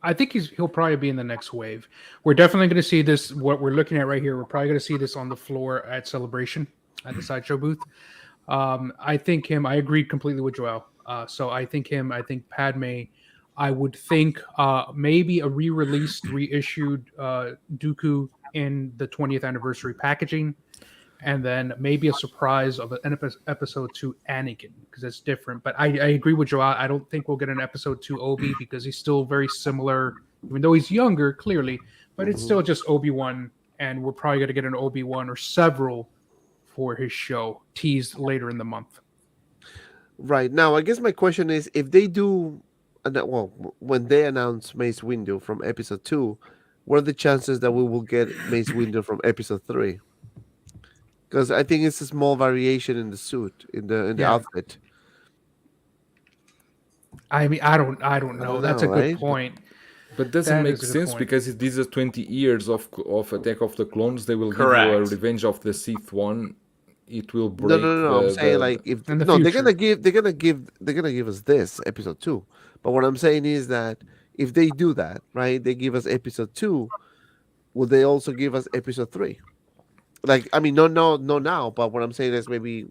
I think he'll probably be in the next wave. We're definitely going to see this. What we're looking at right here, we're probably going to see this on the floor at Celebration at the sideshow booth. I think him. I agree completely with Joel. So I think him. I think Padme. I would think maybe a re-released, reissued Dooku in the 20th anniversary packaging, and then maybe a surprise of an episode 2 Anakin, because it's different. But I agree with Joel. I don't think we'll get an episode 2 Obi, because he's still very similar, even though he's younger, clearly. But it's still just Obi-Wan, and we're probably going to get an Obi-Wan or several for his show teased later in the month. Right. Now, I guess my question is, if they do, when they announce Mace Windu from episode 2, what are the chances that we will get Mace Windu from episode 3? Because I think it's a small variation in the suit, in the outfit. I mean, I don't know. That's a good point. But doesn't make sense, because if these are 20 years of Attack of the Clones, they will give you a Revenge of the Sith one. It will break. No. I'm saying, like, if they're gonna give us this episode 2. But what I'm saying is that if they do that, right, they give us episode 2, will they also give us episode 3? Like, I mean, no now, but what I'm saying is maybe,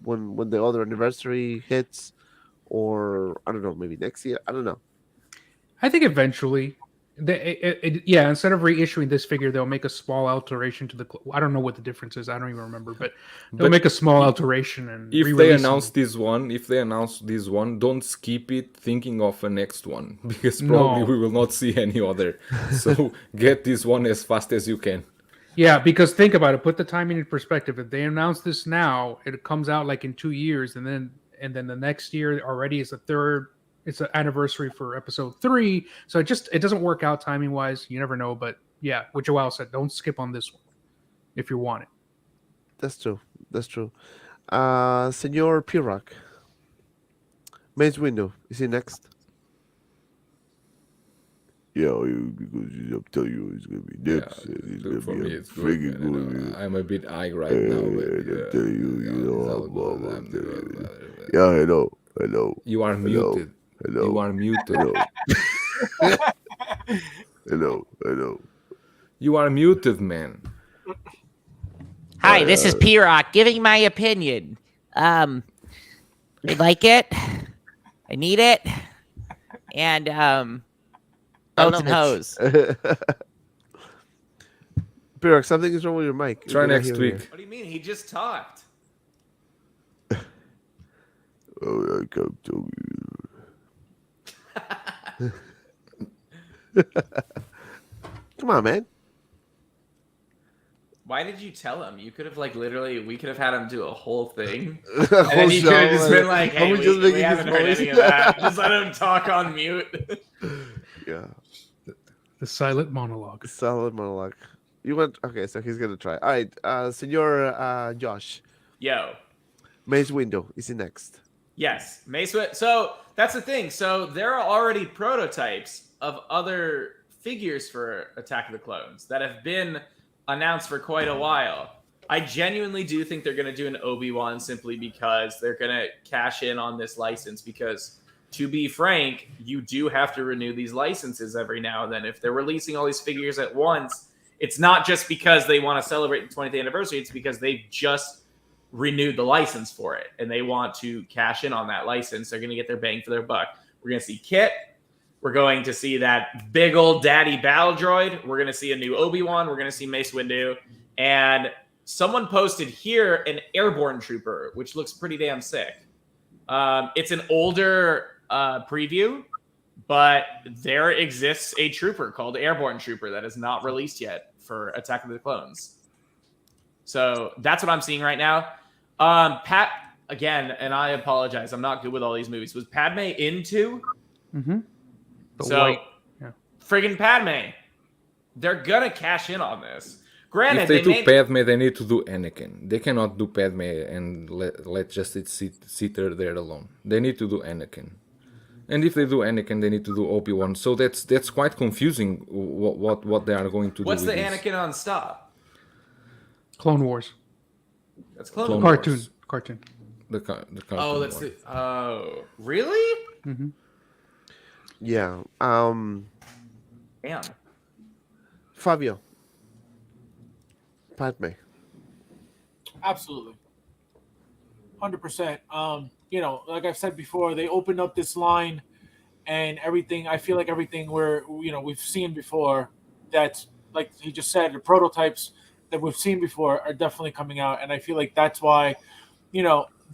when the other anniversary hits, or I don't know, maybe next year. I don't know. I think eventually, instead of reissuing this figure, they'll make a small alteration to the. I don't know what the difference is. I don't even remember, but they'll make a small alteration and. If they announce this one, don't skip it thinking of a next one, because probably we will not see any other. So get this one as fast as you can. Yeah, because think about it. Put the timing in perspective. If they announce this now, it comes out like in 2 years, and then the next year already is it's an anniversary for episode 3. So it doesn't work out timing wise. You never know. But yeah, what Joel said, don't skip on this one if you want it. That's true. Senor Pirak. Mace Windu, is he next? because I'm telling you, it's gonna be next. and it's Look, for gonna me, be a it's good. freaking Man, good. I'm a bit high right now, but I'm telling you, it's all good. I'm telling you. Yeah, I know. You are muted. Hello. You are muted. Hello. You are muted, man. Hi, this is P-Rock giving my opinion. I like it. I need it. And boats and hose. Pirok, something is wrong with your mic. Try We're not next hearing week. you. What do you mean? He just talked. Oh, I can't tell you. Come on, man. Why did you tell him? You could have literally, we could have had him do a whole thing. A And whole then you could have show, just been like, hey, I'm we, just we making haven't his heard voice. any of that. Just let him talk on mute. Yeah. The silent monologue. Solid monologue. You went okay, so he's gonna try. All right, Senor Josh. Yo. Mace Windu is he next? Yes, Mace Windu. So that's the thing. So there are already prototypes of other figures for Attack of the Clones that have been announced for quite a while. I genuinely do think they're going to do an Obi-Wan simply because they're going to cash in on this license. Because to be frank, you do have to renew these licenses every now and then. If they're releasing all these figures at once, it's not just because they want to celebrate the 20th anniversary. It's because they've just renewed the license for it and they want to cash in on that license. They're going to get their bang for their buck. We're going to see Kit. We're going to see that big old daddy battle droid. We're going to see a new Obi-Wan. We're going to see Mace Windu. And someone posted here an airborne trooper, which looks pretty damn sick. It's an older preview, but there exists a trooper called Airborne Trooper that is not released yet for Attack of the Clones. So that's what I'm seeing right now. Pat, again, and I apologize, I'm not good with all these movies. Was Padme in too? Mm-hmm. Friggin' Padme. They're gonna cash in on this. Granted, If they do Padme, they need to do Anakin. They cannot do Padme and let just it sit there alone. They need to do Anakin. And if they do Anakin, they need to do Obi-Wan. So that's quite confusing what they are going to what's do. the with Anakin on stop? Clone Wars. That's Clone Cartoon. Wars. Cartoon. The cartoon. Oh, that's the. Oh, really? Mm-hmm. Yeah. Damn. Fabio. Padme. Absolutely. 100%. You know, like I've said before, they opened up this line and everything. I feel like everything we've seen before, that's like he just said, the prototypes that we've seen before are definitely coming out. And I feel like that's why,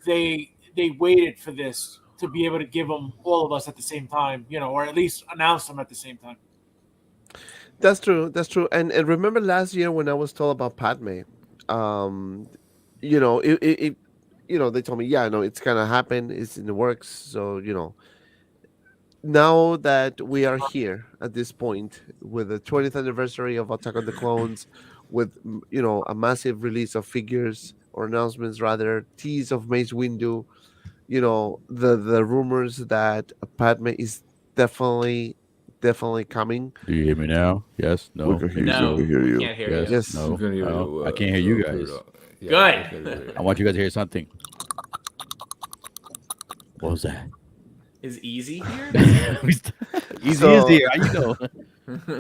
they waited for this to be able to give them all of us at the same time, or at least announce them at the same time. That's true. And remember last year when I was told about Padme, they told me, yeah, no, it's gonna happen. It's in the works. So now that we are here at this point with the 20th anniversary of Attack on the Clones, with a massive release of figures or announcements rather, tease of Mace Windu, the rumors that Padme is definitely coming. Do you hear me now? Yes. No. We can hear No, you. We can hear you. can't hear Yes. you. Yes. No. We can hear No. you, I can't hear you guys. Good. I want you guys to hear something. What was that? Is Easy here? Easy So- is here. How you know?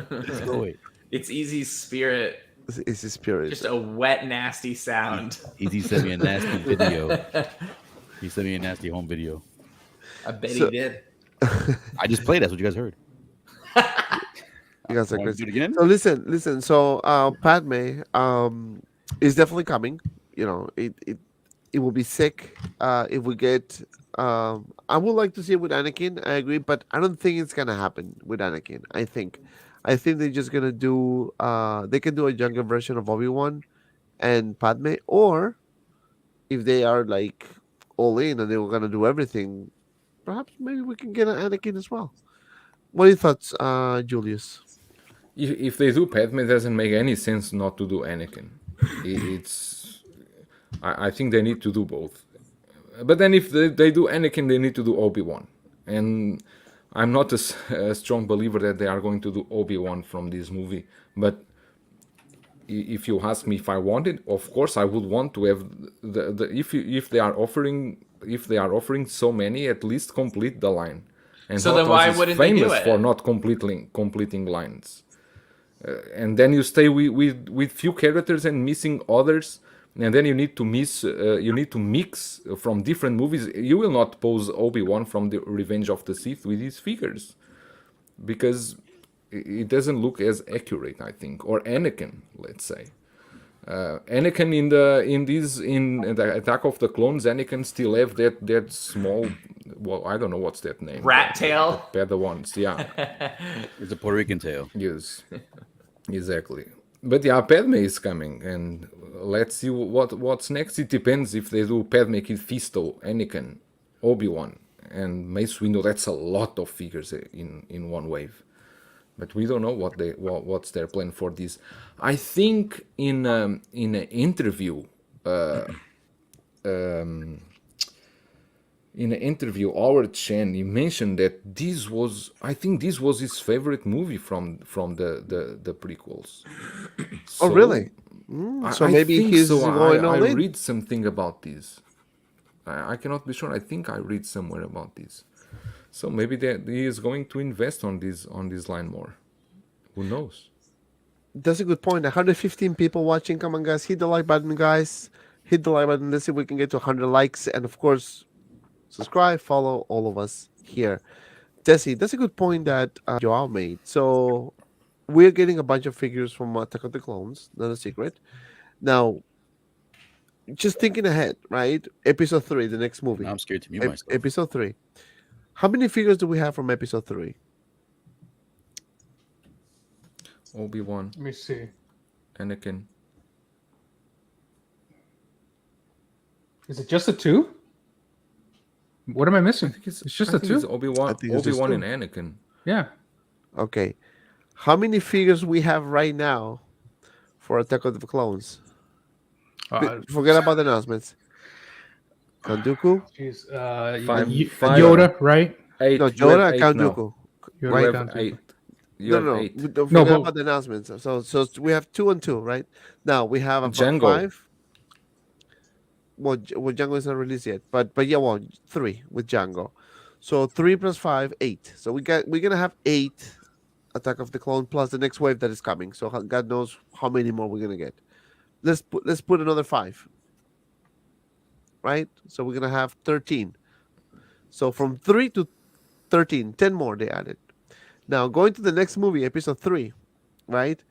Let's go away. It's Easy's spirit. It's his spirit. Just a wet, nasty sound. Easy sent me a nasty video. He sent me a nasty home video. I bet So- he did. I just played. That's what you guys heard. You guys are Want crazy. to do it again? So listen. So Padme is definitely coming. It will be sick if we get. I would like to see it with Anakin. I agree, but I don't think it's gonna happen with Anakin. I think they're just gonna do. They can do a younger version of Obi-Wan and Padme, or if they are like all in and they were gonna do everything, perhaps maybe we can get an Anakin as well. What are your thoughts, Julius? If they do Padme, it doesn't make any sense not to do Anakin. I think they need to do both. But then if they do Anakin, they need to do Obi-Wan. And I'm not a strong believer that they are going to do Obi-Wan from this movie, but if you ask me if I want it, of course I would want to have if they are offering so many, at least complete the line. And So then why wouldn't they do famous it? for not completing lines, and then you stay with few characters and missing others, and then you need to mix from different movies. You will not pose Obi-Wan from the Revenge of the Sith with these figures, because it doesn't look as accurate, I think. Or Anakin, let's say. Anakin in the Attack of the Clones, Anakin still have that small, well, I don't know what's that name. Rat tail? The Padawans, yeah. It's a Puerto Rican tail. Yes, exactly. But yeah, Padme is coming, and let's see what's next. It depends if they do Padme, Kid Fisto, Anakin, Obi-Wan, and Mace Windu. That's a lot of figures in one wave. But we don't know what's their plan for this. I think in an interview, Howard Chen, he mentioned that this was his favorite movie from the prequels. Oh, really? So maybe he's going all I in. read something about this. I cannot be sure. I think I read somewhere about this. So maybe he is going to invest on this line more. Who knows? That's a good point. 115 people watching. Come on, guys. Hit the like button, guys. Hit the like button. Let's see if we can get to 100 likes. And of course, subscribe, follow all of us here. Desi, that's a good point that Joao made. So we're getting a bunch of figures from Attack of the Clones. Not a secret. Now, just thinking ahead, right? Episode 3, the next movie. Now I'm scared to mute myself. Episode 3. How many figures do we have from episode 3? Obi-Wan, Let me see. Anakin. Is it just the 2? What am I missing? It's just the 2. It's Obi-Wan, I think it's just and two. Anakin. Yeah. Okay. How many figures we have right now for Attack of the Clones? Forget about the announcements. Count Dooku? Jeez. Five. Yoda, right? 8. No, You Yoda have and Count 8 now. Dooku. Yoda, Right. You Count have Dooku. 8. You No, have no, 8. don't No, forget but- about the announcements. So we have 2 and 2, right? Now we have about Django. 5. Well, Django is not released yet, but yeah, well, 3 with Django. So 3 plus 5, 8. So we're gonna have 8 Attack of the Clone plus the next wave that is coming. So God knows how many more we're gonna get. Let's put another 5. Right? So we're gonna have 13. So from 3 to 13, 10 more they added. Now going to the next movie, episode 3, right?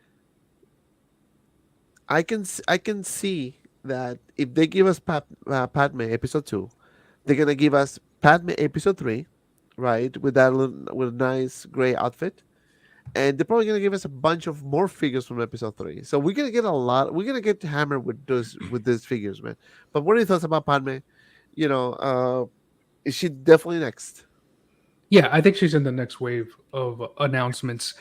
I can see that if they give us Padme episode 2, they're gonna give us Padme episode 3, right? With a nice gray outfit, and they're probably gonna give us a bunch of more figures from episode 3. So we're gonna get a lot. We're gonna get hammered with these figures, man. But what are your thoughts about Padme? Is she definitely next? Yeah, I think she's in the next wave of announcements.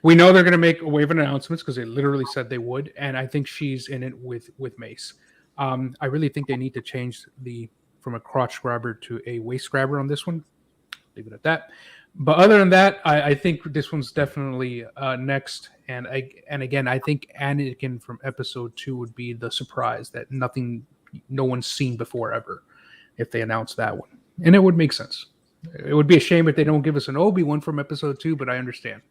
We know they're going to make a wave of announcements because they literally said they would, and I think she's in it with Mace. I really think they need to change from a crotch grabber to a waist grabber on this one. Leave it at that. But other than that, I think this one's definitely next. And again, I think Anakin from episode 2 would be the surprise that no one's seen before ever if they announce that one. And it would make sense. It would be a shame if they don't give us an Obi-Wan from episode 2, but I understand.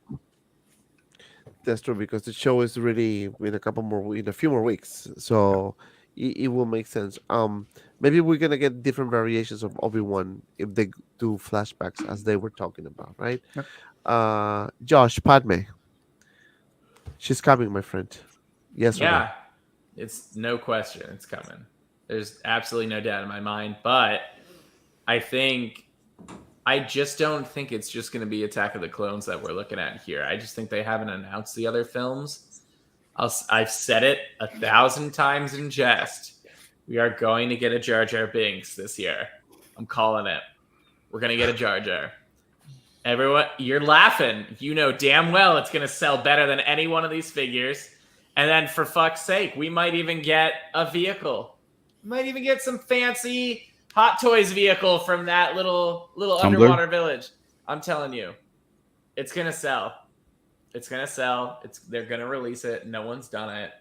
That's true, because the show is really in a few more weeks, so it will make sense. Maybe we're gonna get different variations of Obi-Wan if they do flashbacks, as they were talking about, right? Yep. Josh, Padme, she's coming, my friend. Yes. or no? Yeah, it's no question. It's coming. There's absolutely no doubt in my mind. But I just don't think it's just going to be Attack of the Clones that we're looking at here. I just think they haven't announced the other films. I've said it 1,000 times in jest. We are going to get a Jar Jar Binks this year. I'm calling it. We're going to get a Jar Jar. Everyone, you're laughing. You know damn well it's going to sell better than any one of these figures. And then for fuck's sake, we might even get a vehicle. We might even get some fancy Hot Toys vehicle from that little Tumblr? underwater village. I'm telling you, it's gonna sell. It's gonna sell. They're gonna release it. No one's done it.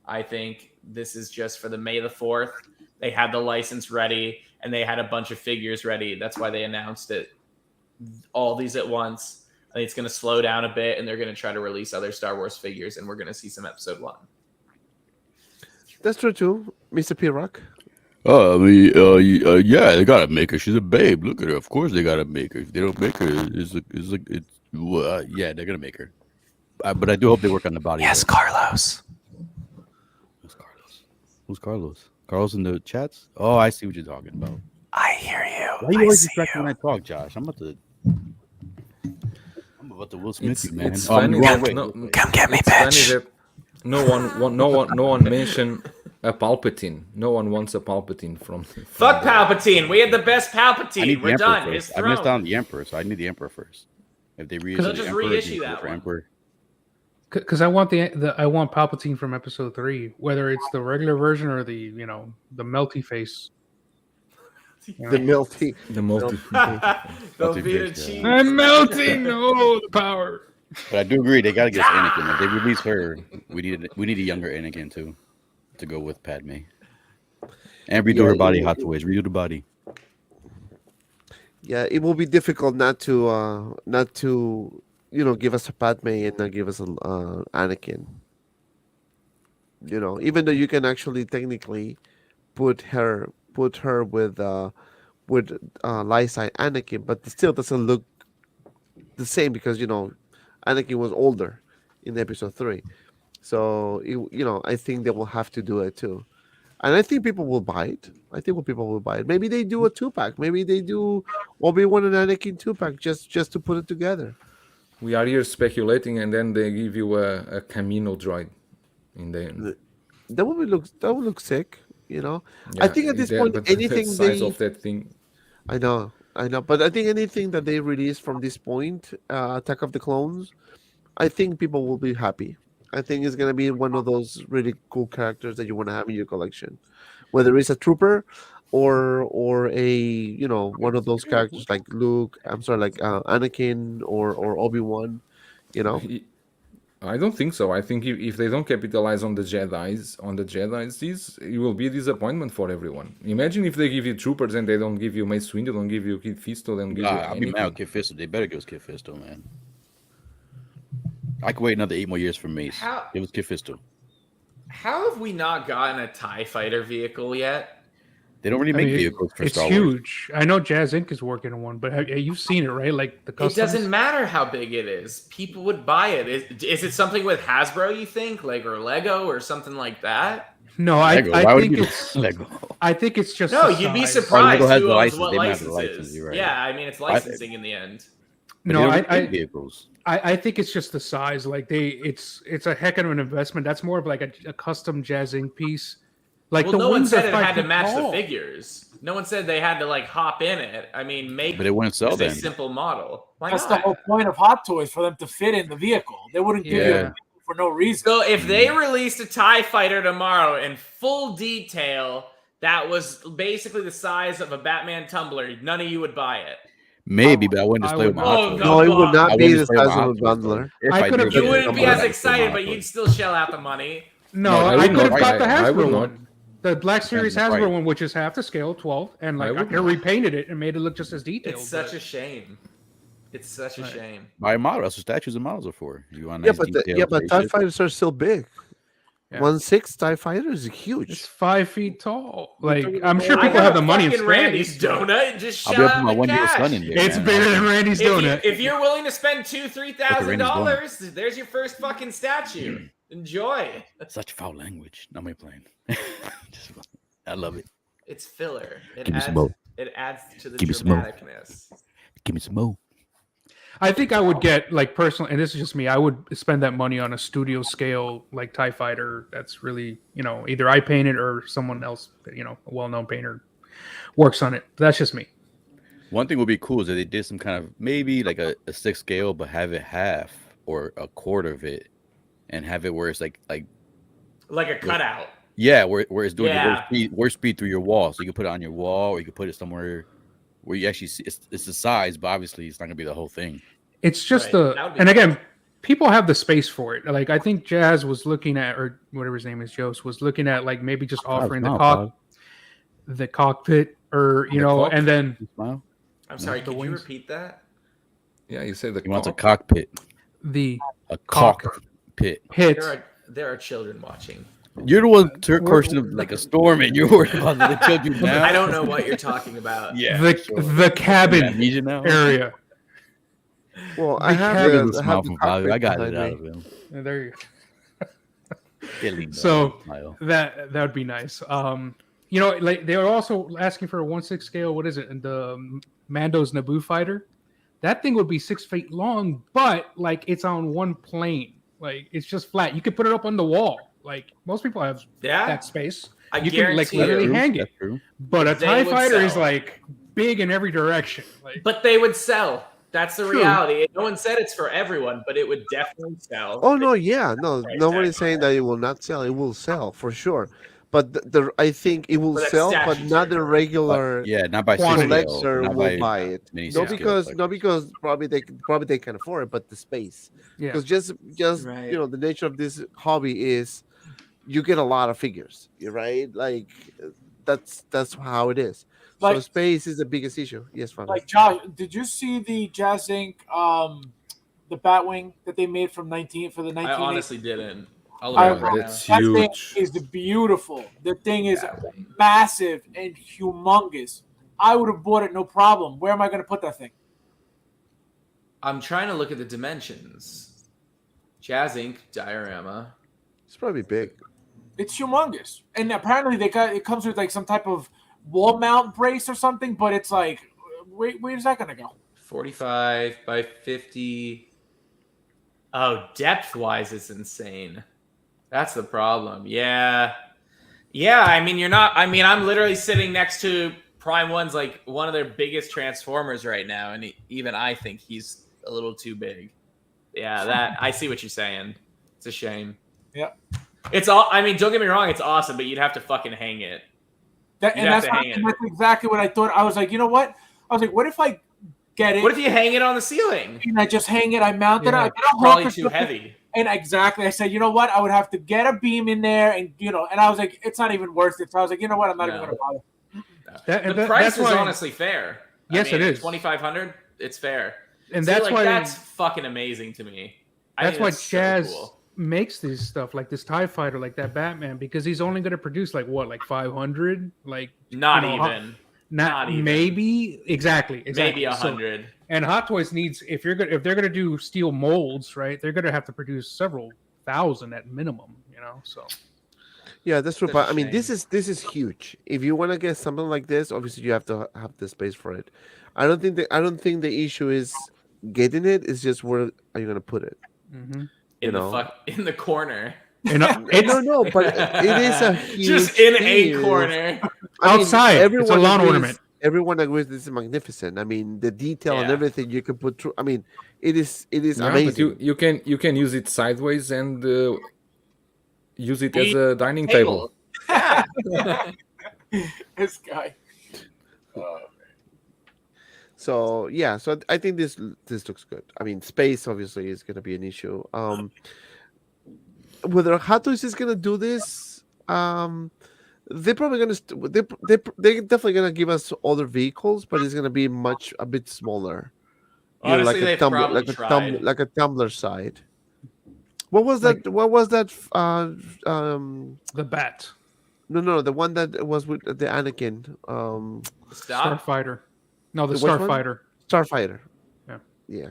I think this is just for the May the 4th. They had the license ready and they had a bunch of figures ready. That's why they announced it. All these at once. I think it's going to slow down a bit and they're going to try to release other Star Wars figures and we're going to see some episode 1. That's true too, Mr. P-Rock. Yeah, they gotta make her. She's a babe. Look at her. Of course, they gotta make her. If they don't make her, yeah, they're gonna make her. But I do hope they work on the body. Yes, Carlos. Who's Carlos? Who's Carlos? Carlos in the chats? Oh, I see what you're talking about. I hear you. Why are you always distracted when I talk, Josh? I'm about to Will Smith you, man. It's funny that come get me, bitch. bitch. No one mentioned a Palpatine. No one wants a Palpatine from Fuck Palpatine. We had the best I Palpatine. need the We're Emperor done. first. His I missed throne. on the Emperor, so I need the Emperor first. If they reissue They'll the just Emperor, reissue go that for one. Emperor. Because I want I want Palpatine from Episode 3, whether it's the regular version or the the melty face. The melty. They'll be the cheese. I'm melting. Oh, the power. But I do agree they gotta get Anakin. If they release her, we need a younger Anakin too, to go with Padme. And redo her body, Hot Toys. Redo the body. Yeah, it will be difficult not to give us a Padme and not give us an Anakin. Even though you can actually technically put her with light side Anakin, but it still doesn't look the same because Anakin was older in Episode 3. So I think they will have to do it too. And I think people will buy it. People will buy it. Maybe they do a 2-pack. Maybe they do Obi-Wan and Anakin 2-pack just to put it together. We are here speculating, and then they give you a Camino droid in the end. That would look sick. Yeah, I think at this point, anything the size of that thing. I know, but I think anything that they release from this point, Attack of the Clones, I think people will be happy. I think it's gonna be one of those really cool characters that you want to have in your collection, whether it's a trooper or a one of those characters like Luke. I'm sorry, like Anakin or Obi-Wan. I don't think so. I think if they don't capitalize on the Jedis, it will be a disappointment for everyone. Imagine if they give you troopers and they don't give you Mace Windu, don't give you Kid Fisto, don't give you I'll be anything. mad with Kid Fisto. They better give us Kid Fisto, man. I could wait another 8 more years for Mace. It was Kid Fisto. How have we not gotten a TIE fighter vehicle yet? They don't really make vehicles for Star Wars. It's huge. I know Jazz Inc. is working on one, but you've seen it, right? Like the customs. It doesn't matter how big it is. People would buy it. Is it something with Hasbro, you think? Or Lego or something like that? No, I think it's Lego. I think it's just No, you'd be surprised who owns what licenses. Right. Yeah, I mean, it's licensing in the end. No, vehicles. I think it's just the size. Like it's a heck of an investment. That's more of like a custom Jazz Inc. piece. Like no one said it are had to 5 match feet the tall. figures. No one said they had to hop in it. I mean, make But it wouldn't sell just then. a simple model. Why That's not? the whole point of Hot Toys, for them to fit in the vehicle. They wouldn't give you a vehicle for no reason. So if they released a TIE fighter tomorrow in full detail that was basically the size of a Batman tumbler, none of you would buy it. Maybe, but I wouldn't display with my Hot Toys. No, it would not I be wouldn't the display with size my of a Hot Toys, bundler. though. If I did, You wouldn't be I as would excited, display but my you'd still shell out the money. No, No, I I wouldn't. could have got the I would Hasbro not. one. The Black Series Depends on the Hasbro price. one, which is half the scale, 12, and I I would could have repainted it and made it look just as detailed. It's such a shame. It's such a shame. Buy a model. That's what statues and models are for. You want Yeah, nice but detail, TIE spaceship. fighters are still big. Yeah. 1/6 TIE fighter is huge. It's 5 feet tall. Like I'm sure people have the money and fucking spend. Randy's donut. Just I'll shell be up out to my the 1-year-old cash. son in there. It's man. bigger than Randy's donut. If you're willing to spend $2,000-$3,000, Randy's there's your first fucking statue. Enjoy. Such foul language. Not my playing. I love it. It's filler. Give me some more. It adds to the Give me some more. dramaticness. Give me some more. I think I would get personally, and this is just me. I would spend that money on a studio scale TIE fighter. That's really either I paint it or someone else, a well-known painter works on it. That's just me. One thing would be cool is that they did some kind of maybe like a 6 scale, but have it half or a quarter of it, and have it where it's like a cutout. Yeah, where it's doing Yeah. the warp speed through your wall. So you can put it on your wall, or you can put it somewhere where you actually see it's the size, but obviously it's not gonna be the whole thing. It's just Right. That would be and cool. again, people have the space for it. Like I think Jazz was looking at, or whatever his name is, Jose was looking at like maybe just offering the cockpit, or you The know, cock? and then Smile. I'm sorry, The could you wings. repeat that? Yeah, you said the He wants a cock. cockpit, the a Cock. cockpit. hit. There are children watching. You're the one cursing of like a storm, and you're worried about the children now. I don't know what you're talking about. Yeah, the cabin amnesia now. area. Well, I The have cabin Give the, him a I smile have the from Fabio. I cockpit got it behind out me. of him. There you Qué lindo, So smile. that would be nice. You know, like they were also asking for a 1/6 scale. What is it? And the Mando's Naboo fighter. That thing would be 6 feet long, but like it's on one plane. Like it's just flat. You could put it up on the wall. Like most people have Yeah, that space. I You can like guarantee literally you. hang it. That's true. But a They TIE would fighter is sell. like big in every direction. Like But they would sell. That's the True. reality. No one said it's for everyone, but it would definitely sell. Oh no, yeah, no, Right, nobody's exactly. saying that it will not sell. It will sell for sure, but I think it will But that's sell, but statute not the territory. regular But, yeah, not by Quantity. collector not will buy it. mini Not scale because collectors. probably they can afford it, but the space. yeah. Because just Right. you know, the nature of this hobby is you get a lot of figures, right? Like that's how it is. So Like- space is the biggest issue. Yes, Father. Like Josh, did you see the Jazz Inc. The Batwing that they made from 19 for the I 1980s? honestly didn't. I'll I- look right now. That's That thing huge. is beautiful. The thing is massive and humongous. I would have bought it no problem. Where am I going to put that thing? I'm trying to look at the dimensions. Jazz Inc. diorama. It's probably big. It's humongous, and apparently it comes with like some type of wall mount brace or something. But it's like, where's that going to go? 45 by 50. Oh, depth-wise, it's insane. That's the problem. Yeah. Yeah, I mean, I'm literally sitting next to Prime One's, like, one of their biggest Transformers right now, and even I think he's a little too big. Yeah, I see what you're saying. It's a shame. Yeah. It's all, I mean, don't get me wrong, it's awesome, but you'd have to fucking hang it. That's exactly what I thought. I was like, you know what? I was like, what if I get it? What if you hang it on the ceiling? And I just hang it. I mount it. Yeah. I get a hook Probably or too something. heavy. And exactly, I said, you know what? I would have to get a beam in there, and and I was like, it's not even worth it. So I was like, you know what? I'm not even No. going to bother. The price that's is why- honestly fair. Yes, it is. 2,500. It's fair, And See, that's like, why that's fucking amazing to me. I that's think why so Jazz cool. makes this stuff like this TIE fighter, like that Batman, because he's only going to produce like 500, like Not you know, even. not not even. maybe exactly Maybe So- 100. and Hot Toys needs, if they're going to do steel molds, right? They're going to have to produce several thousand at minimum, So Yeah, that's true. That's But a I mean, this shame. is huge. If you want to get something like this, obviously you have to have the space for it. I don't think the issue is getting it. It's just where are you gonna put it? mhm. You In the know. in the corner. and No, but it is a huge Just in a thing. corner. I mean, Outside, it's a everyone lawn agrees- ornament. Everyone agrees this is magnificent. I mean, the detail and Yeah. everything you can put through. I mean, it is Yeah, but amazing. you can use it sideways and use it as a dining table. Yeah. This guy. So yeah, so I think this looks good. I mean, space obviously is going to be an issue. Whether Hot Toys is going to do this, they're probably going to they're definitely going to give us other vehicles, but it's going to be a bit smaller. Honestly, they've probably tried. like a tumbler side. What was that? What was that? The Bat, No, the one that was with the Anakin. Stop. Starfighter. No, the Which one? Starfighter. Starfighter. Yeah. Yeah.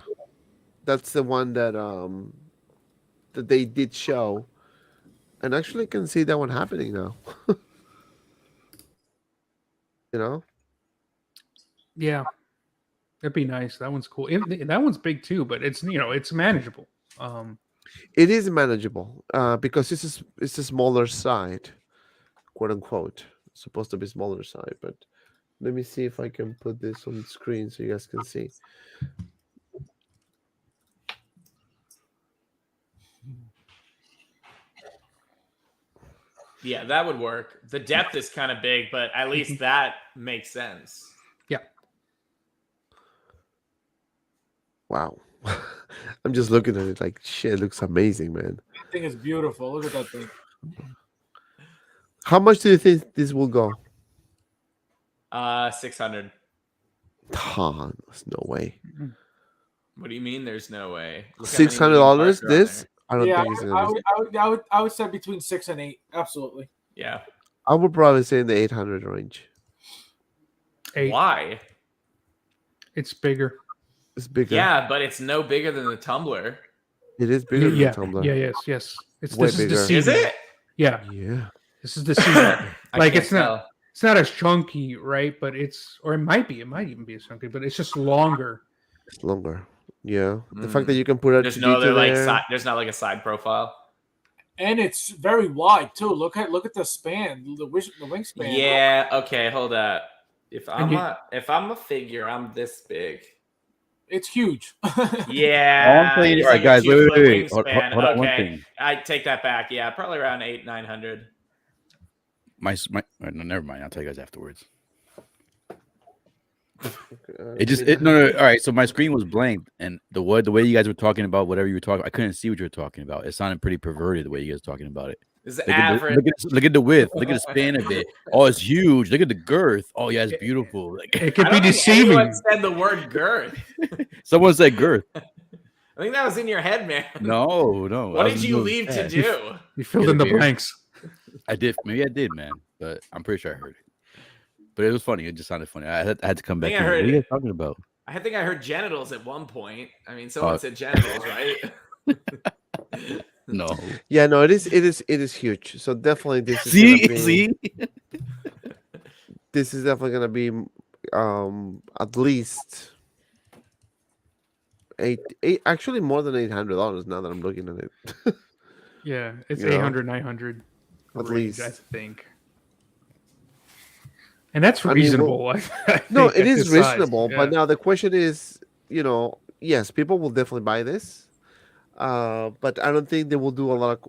That's the one that that they did show. And actually can see that one happening now. You know? Yeah, that'd be nice. That one's cool. That one's big too, but it's it's manageable. It is manageable, because it's a smaller side, quote unquote. It's supposed to be smaller side, but let me see if I can put this on screen so you guys can see. Yeah, that would work. The depth is kind of big, but at least that makes sense. Yeah. Wow. I'm just looking at it like shit. It looks amazing, man. That thing is beautiful. Look at that thing. How much do you think this will go? 600. Oh, there's no way. What do you mean? There's no way. Look how many $600. parts are on This there. I don't Yeah, think it's I gonna. I would say between 6 and 8. Absolutely. Yeah. I would probably say in the 800 range. 8. Why? It's bigger. It's bigger. Yeah, but it's no bigger than the tumbler. It is bigger Yeah, than the Tumblr. yeah, yes. It's Way this is the bigger. CD. Is it? Yeah, Yeah. this is the CD. I Like can't it's not. tell. It's not as chunky, right? But it's, or it might be. It might even be as chunky, but it's just longer. It's longer. Yeah. The fact that you can put There's RGB no other to like there. side. There's not like a side profile. And it's very wide too. Look at the span, the wingspan. Yeah. Okay. Hold up. If And I'm a figure, I'm this big. It's huge. Yeah. I'm saying- it's all right, like a guys, wait, 2-foot wait. Hold wingspan. on one Okay. thing. I take that back. Yeah, probably around 800-900. My no, never mind. I'll tell you guys afterwards. No. All right, so my screen was blank, and the way you guys were talking about whatever you were talking, I couldn't see what you were talking about. It sounded pretty perverted the way you guys were talking about it. This is Look at, average. look at the width. Look at the span of it. Oh, it's huge. Look at the girth. Oh, yeah, it's beautiful. Like, It could I be don't think deceiving. anyone said the word girth. someone said girth. I think that was in your head, man. No. What did you leave to do? You filled in the blanks. I did. Maybe I did, man. But I'm pretty sure I heard it. But it was funny. It just sounded funny. I had to come back. I think I What heard are you it. guys talking about? I think I heard genitals at one point. I mean, someone said genitals, right? No. Yeah, no, it is huge. So definitely this is See? this is definitely gonna be at least eight actually more than $800 now that I'm looking at it. Yeah, it's You know, 800, 900 at range, I least. think. And that's I mean, reasonable. well, I No, think, it at is this size. reasonable, Yeah. but now the question is, yes, people will definitely buy this, but I don't think they will do a lot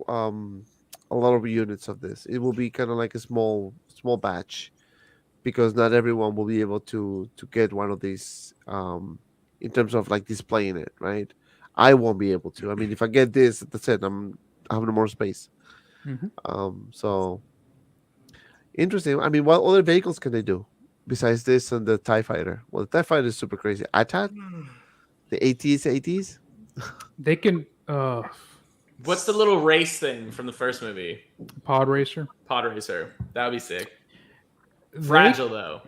of units of this. It will be kind of like a small batch, because not everyone will be able to get one of these in terms of like displaying it, right? I won't be able to. I mean, if I get this, that's it. I have no more space. Mhm. So interesting. I mean, what other vehicles can they do besides this and the TIE Fighter? Well, the TIE Fighter is super crazy. AT-AT? The ATs? They can What's the little race thing from the first movie? pod racer. Pod racer. That would be sick. Fragile though.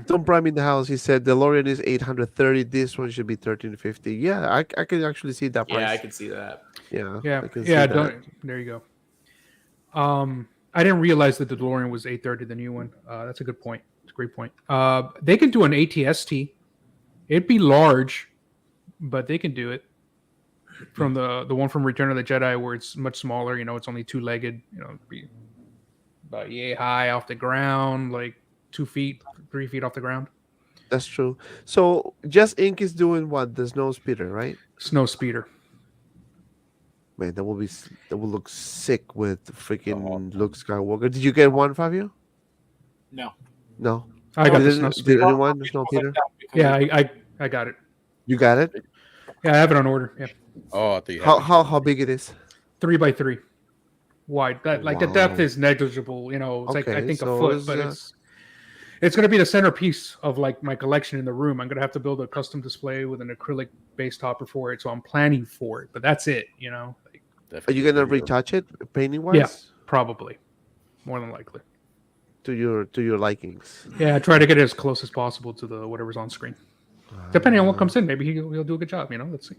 Tom Prime in the house. He said DeLorean is 830. This one should be 1350. Yeah, I can actually see that price. Yeah, I could see that. Yeah, Yeah, I can see yeah. that. There you go. I didn't realize that the DeLorean was 830, the new one. That's a good point. It's a great point. They can do an ATST. It'd be large, but they can do it. From the one from Return of the Jedi, where it's much smaller. It's only 2-legged. It'd be about yay high off the ground, like 2 feet, 3 feet off the ground. That's true. So Just Inc. is doing what? The Snow Speeder, right? Snow speeder. Man, that will look sick with freaking Luke Skywalker. Did you get one, Fabio? No. No. I got the Did Snow did speeder. anyone the Snow Speeder? Yeah, I got it. You got it? Yeah, I have it on order. Yeah, Oh, I think you had How big it is? 3x3 wide. That the depth Wow. is negligible. It's like I Okay, think so a foot, it's, but it's going to be the centerpiece of like my collection in the room. I'm going to have to build a custom display with an acrylic base topper for it, so I'm planning for it. But that's it. Are you gonna retouch it painting wise? Yeah, probably, more than likely. To your likings. Yeah, I try to get it as close as possible to the whatever's on screen. Depending on what comes in, maybe he'll do a good job. Let's see.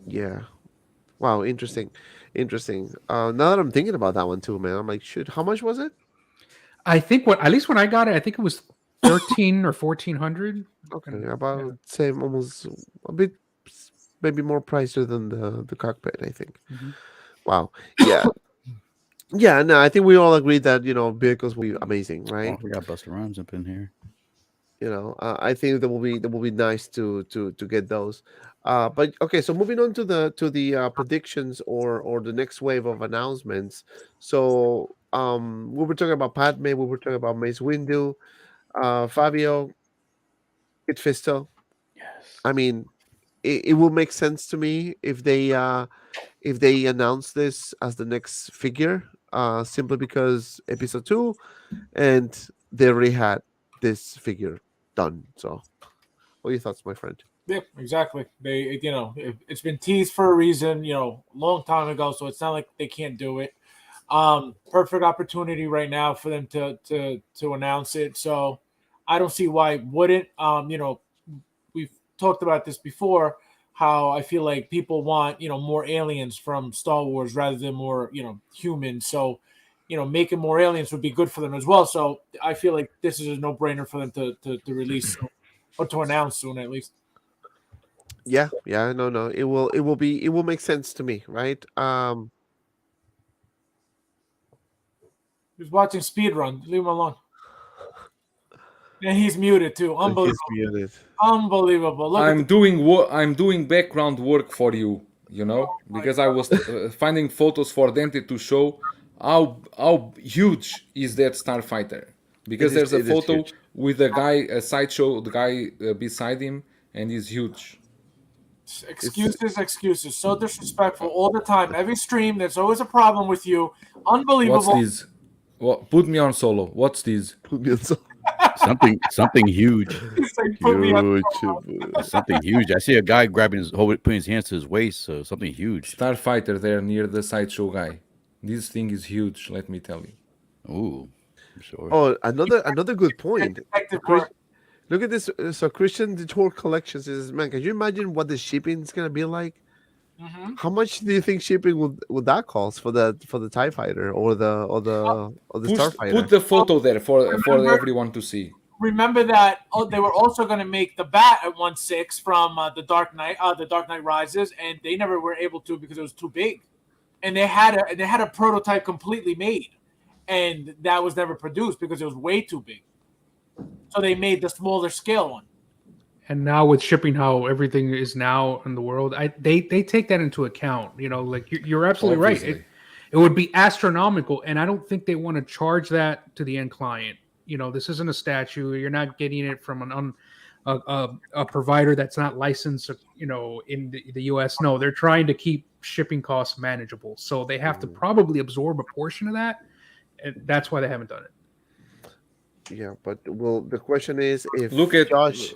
Yeah. Wow, interesting. Now that I'm thinking about that one too, man, I'm like, shoot, how much was it? I think at least when I got it, I think it was 13 or 1400. Okay, about same, almost a bit, maybe more pricier than the cockpit, I think. Mhm. Wow. Yeah. Yeah, no, I think we all agree that vehicles will be amazing, Oh, right? I forgot Buster Rhymes up in here. I think that will be nice to get those. But okay, so moving on to the predictions or the next wave of announcements. So we were talking about Padme, we were talking about Mace Windu, Fabio, Kit Fisto, I mean, it will make sense to me if they announce this as the next figure, simply because episode 2, and they already had this figure done. So, what are your thoughts, my friend? Yeah, exactly. They, it's been teased for a reason, a long time ago. So it's not like they can't do it. Perfect opportunity right now for them to announce it. So I don't see why it wouldn't. We've talked about this before. How I feel like people want more aliens from Star Wars rather than more humans. So making more aliens would be good for them as well. So I feel like this is a no-brainer for them to release or to announce soon at least. Yeah, no, it will make sense to me, right? He's watching speedrun. Leave him alone. And he's muted too. Unbelievable. He's muted. Unbelievable. Look I'm doing background work for you, because I was finding photos for Dante to show how huge is that starfighter. Because there's a photo with a guy, a sideshow, the guy beside him, and he's huge. Excuses. So disrespectful all the time. Every stream, there's always a problem with you. Unbelievable. What's this? What? Put me on solo. What's this? Put me on solo. Something huge. Huge. Something huge. I see a guy putting his hands to his waist. So something huge. Starfighter there near the sideshow guy. This thing is huge. Let me tell you. Ooh, I'm sure. Oh, another good point. Look at this. So Christian Detour Collections is, man, can you imagine what the shipping is gonna be like? Mm-hmm. How much do you think shipping would that cost for the TIE fighter or the Starfighter? Put the photo there for everyone to see. Remember that they were also going to make the bat at 1/6 from the Dark Knight Rises, and they never were able to because it was too big, and they had a prototype completely made, and that was never produced because it was way too big. So they made the smaller scale one. And now with shipping, how everything is now in the world, they take that into account. Like you're absolutely Obviously. right. It would be astronomical, and I don't think they want to charge that to the end client. This isn't a statue. You're not getting it from a provider that's not licensed. In the U.S. No, they're trying to keep shipping costs manageable, so they have to probably absorb a portion of that, and that's why they haven't done it. Yeah, but the question is if Look at Josh.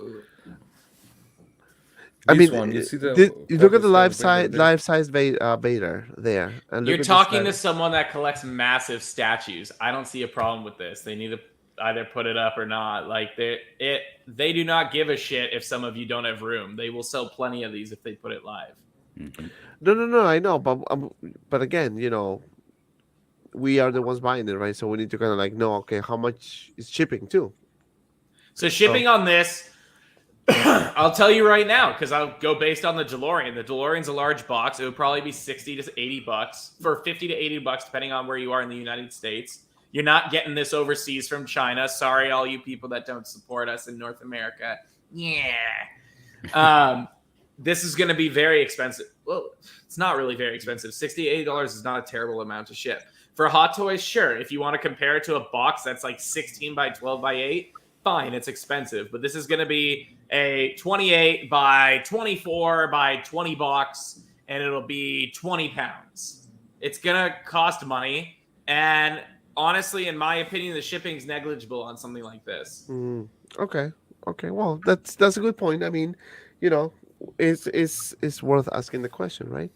You look at the life size Vader there. And you're talking to someone that collects massive statues. I don't see a problem with this. They need to either put it up or not. Like they do not give a shit if some of you don't have room. They will sell plenty of these if they put it live. Mm-hmm. No, I know, but again, we are the ones buying it, right? So we need to kind of know, okay, how much is shipping too? So shipping on this, I'll tell you right now, because I'll go based on the DeLorean. The DeLorean's a large box. It would probably be $60 to $80 for $50 to $80, depending on where you are in the United States. You're not getting this overseas from China. Sorry, all you people that don't support us in North America. Yeah. This is going to be very expensive. Well, it's not really very expensive. $60 to $80 is not a terrible amount to ship. For Hot Toys, sure. If you want to compare it to a box that's like 16 by 12 by 8, fine, it's expensive. But this is going to be a 28 by 24 by 20 box, and it'll be 20 pounds. It's going to cost money. And honestly, in my opinion, the shipping's negligible on something like this. Okay. Well, that's a good point. I mean, it's worth asking the question, right?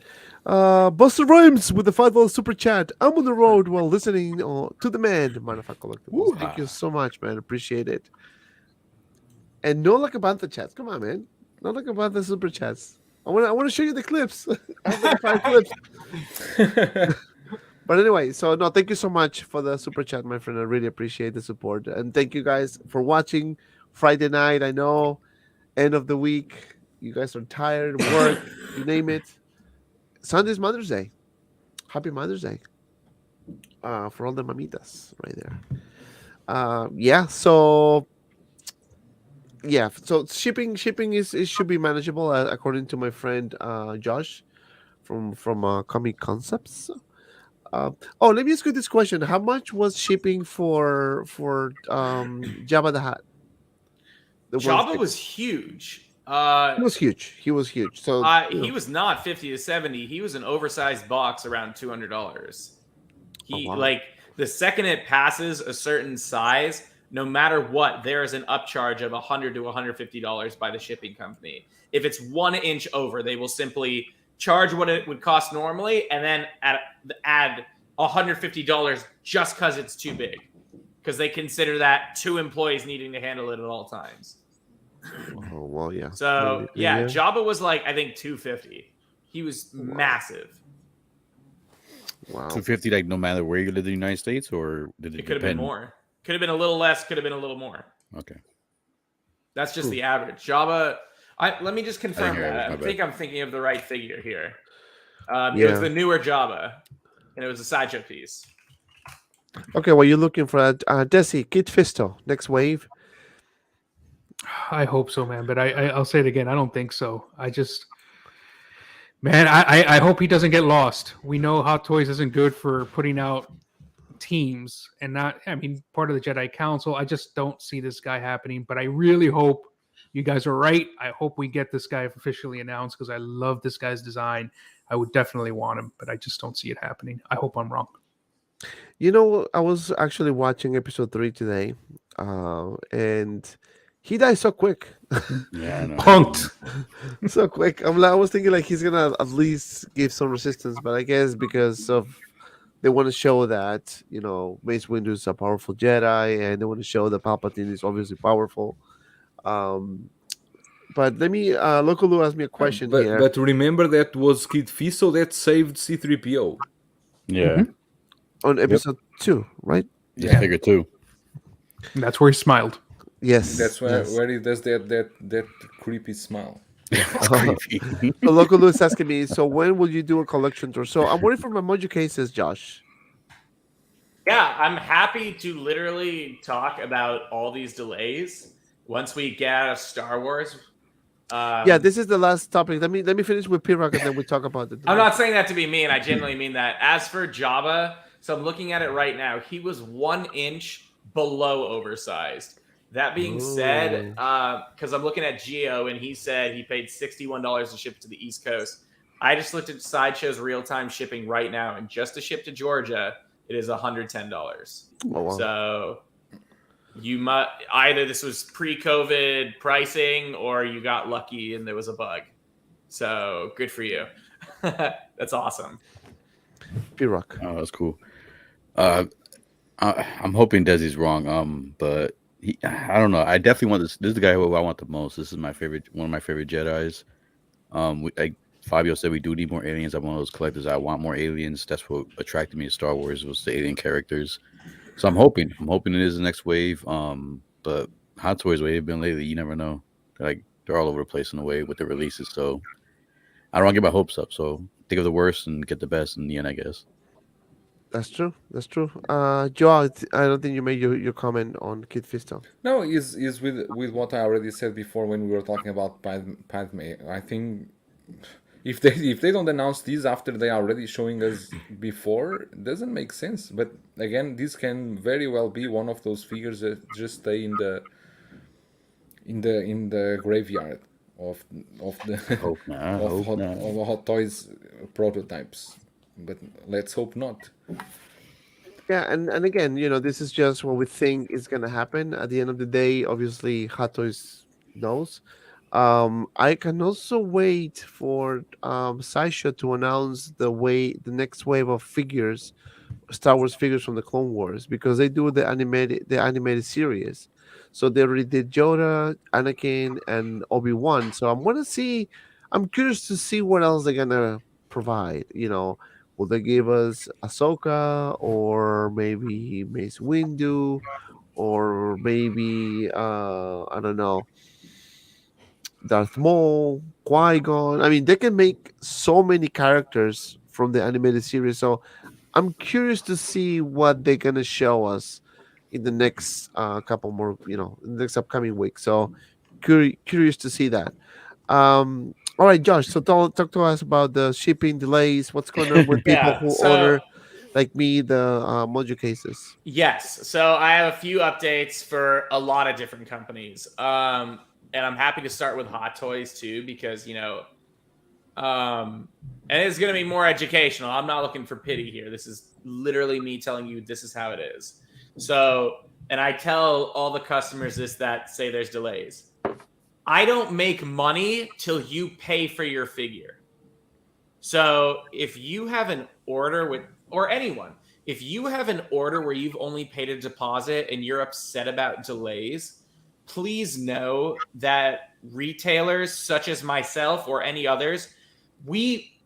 Buster Rhymes with the $5 super chat. I'm on the road while listening to the man, Manafat Collectibles. Thank you so much, man. Appreciate it. And no like about the chats. Come on, man. No like about the super chats. I want to show you the clips. I have like 5 clips. But anyway, so no, thank you so much for the super chat, my friend. I really appreciate the support. And thank you guys for watching Friday night. I know, end of the week. You guys are tired, work, you name it. Sunday's Mother's Day. Happy Mother's Day. For all the mamitas right there. So shipping should be manageable according to my friend Josh from Comic Concepts. Let me ask you this question: how much was shipping for Jabba the Hutt? Jabba was huge. He was huge. He was huge. So He was not 50 to 70. He was an oversized box around $200. He like the second it passes a certain size, no matter what, there is an upcharge of $100 to $150 by the shipping company. If it's 1 inch over, they will simply charge what it would cost normally and then add $150 just because it's too big, because they consider that 2 employees needing to handle it at all times. Oh well, yeah. So yeah, Jabba was like, I think 250. He was massive. Wow. 250, like no matter where you live in the United States, or did It could have been more. Could have been a little less. Could have been a little more. Okay. That's just the average. Jabba. Let me just confirm that. I bad. think I'm thinking of the right figure here. It was the newer Jabba, and it was a sideshow piece. Okay, well, you're looking for Desi, Kid Fisto, next wave. I hope so, man. But I'll say it again. I don't think so. Man, I hope he doesn't get lost. We know Hot Toys isn't good for putting out teams and not, I mean, part of the Jedi Council. I just don't see this guy happening. But I really hope you guys are right. I hope we get this guy officially announced because I love this guy's design. I would definitely want him, but I just don't see it happening. I hope I'm wrong. You know, I was actually watching episode 3 today, and he died so quick. Yeah, I know. Punked. So quick. I was thinking like he's gonna at least give some resistance, but I guess because of they want to show that, you know, Mace Windu is a powerful Jedi, and they want to show that Palpatine is obviously powerful. But let me Loco Lu asked me a question here. But remember that was Kid Fisto that saved C-3PO. Yeah. On episode 2, right? Yeah, figure 2. That's where he smiled. Yes. That's where he does that creepy smile. Creepy. So Loco Lu is asking me, so when will you do a collection tour? So I'm waiting for my Mojo cases, Josh. Yeah, I'm happy to literally talk about all these delays once we get out of Star Wars. Yeah, this is the last topic. Let me finish with P-Rock and then we talk about it. I'm not saying that to be mean. I genuinely mean that. As for Jabba, so I'm looking at it right now. He was 1 inch below oversized. That being said, because I'm looking at Geo and he said he paid $61 to ship to the East Coast. I just looked at Sideshow's real-time shipping right now, and just to ship to Georgia, it is $110. Oh, wow. So you might either this was pre-COVID pricing or you got lucky and there was a bug. So good for you. That's awesome. P-Rock. Oh, that's cool. I'm hoping Desi's wrong. But I don't know. I definitely want this. This is the guy who I want the most. This is my favorite. One of my favorite Jedis. Like Fabio said, we do need more aliens. I'm one of those collectors. I want more aliens. That's what attracted me to Star Wars was the alien characters. So I'm hoping it is the next wave. But Hot Toys, the way they've been lately, you never know. They're all over the place in a way with the releases. So I don't want to get my hopes up. So think of the worst and get the best in the end, I guess. That's true. That's true. Joe, I don't think you made your comment on Kid Fisto. No, is with what I already said before when we were talking about Padme. I think if they don't announce these after they are already showing us before, it doesn't make sense. But again, this can very well be one of those figures that just stay in the graveyard of the Hot Toys prototypes. But let's hope not. Yeah, and again, you know, this is just what we think is gonna happen. At the end of the day, obviously, Hot Toys knows. I can also wait for Sideshow to announce the next wave of figures, Star Wars figures from the Clone Wars, because they do the animated series. So they already did Yoda, Anakin, and Obi-Wan. So I'm curious to see what else they're gonna provide. You know, will they give us Ahsoka, or maybe Mace Windu, or maybe I don't know, Darth Maul, Qui-Gon? I mean, they can make so many characters from the animated series. So I'm curious to see what they're gonna show us in the next couple more, you know, in the next upcoming week. So curious to see that. All right, Josh. So talk to us about the shipping delays. What's going on with people who order, like me, the Mojo cases? Yes. So I have a few updates for a lot of different companies. and I'm happy to start with Hot Toys too, because and it's going to be more educational. I'm not looking for pity here. This is literally me telling you this is how it is. So, and I tell all the customers that say there's delays. I don't make money till you pay for your figure. So if you have an order with, or anyone, if you have an order where you've only paid a deposit and you're upset about delays, please know that retailers such as myself or any others,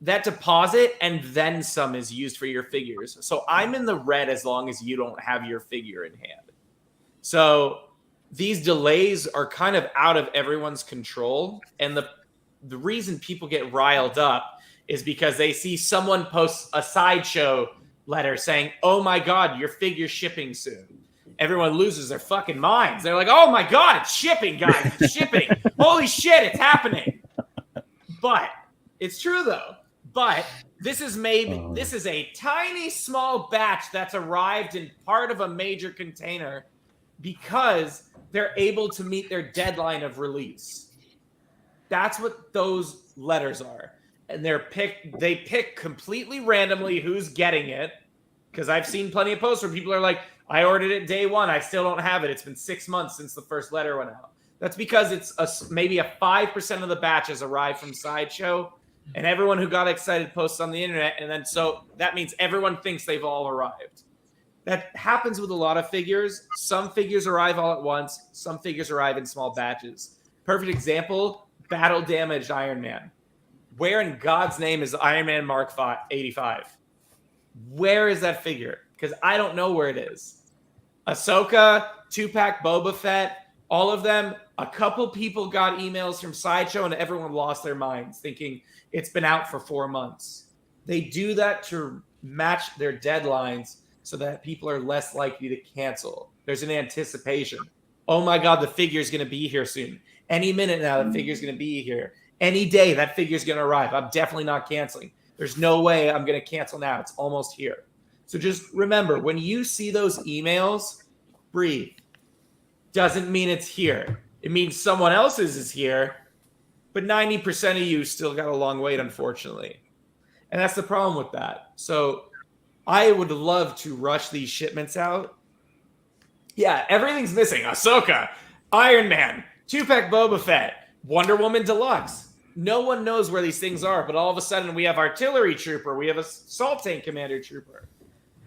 that deposit and then some is used for your figures. So I'm in the red as long as you don't have your figure in hand. So these delays are kind of out of everyone's control. And the reason people get riled up is because they see someone post a Sideshow letter saying, oh my God, your figure's shipping soon. Everyone loses their fucking minds. They're like, oh my God, it's shipping, guys. It's shipping. Holy shit, it's happening. But it's true though. But this is a tiny small batch that's arrived in part of a major container because they're able to meet their deadline of release. That's what those letters are. And they pick completely randomly who's getting it. Because I've seen plenty of posts where people are like, I ordered it day one. I still don't have it. It's been 6 months since the first letter went out. That's because it's maybe a 5% of the batches arrived from Sideshow. And everyone who got excited posts on the internet. And then so that means everyone thinks they've all arrived. That happens with a lot of figures. Some figures arrive all at once. Some figures arrive in small batches. Perfect example, battle damaged Iron Man. Where in God's name is Iron Man Mark 85? Where is that figure? Because I don't know where it is. Ahsoka, 2-pack Boba Fett, all of them, a couple people got emails from Sideshow and everyone lost their minds thinking it's been out for 4 months. They do that to match their deadlines so that people are less likely to cancel. There's an anticipation. Oh my God, the figure's going to be here soon. Any minute now, the figure's going to be here. Any day, that figure's going to arrive. I'm definitely not canceling. There's no way I'm going to cancel now. It's almost here. So just remember, when you see those emails, breathe. Doesn't mean it's here. It means someone else's is here, but 90% of you still got a long wait, unfortunately. And that's the problem with that. So I would love to rush these shipments out. Yeah, everything's missing. Ahsoka, Iron Man, 2-pack Boba Fett, Wonder Woman Deluxe. No one knows where these things are, but all of a sudden we have Artillery Trooper, we have a Salt Tank Commander Trooper.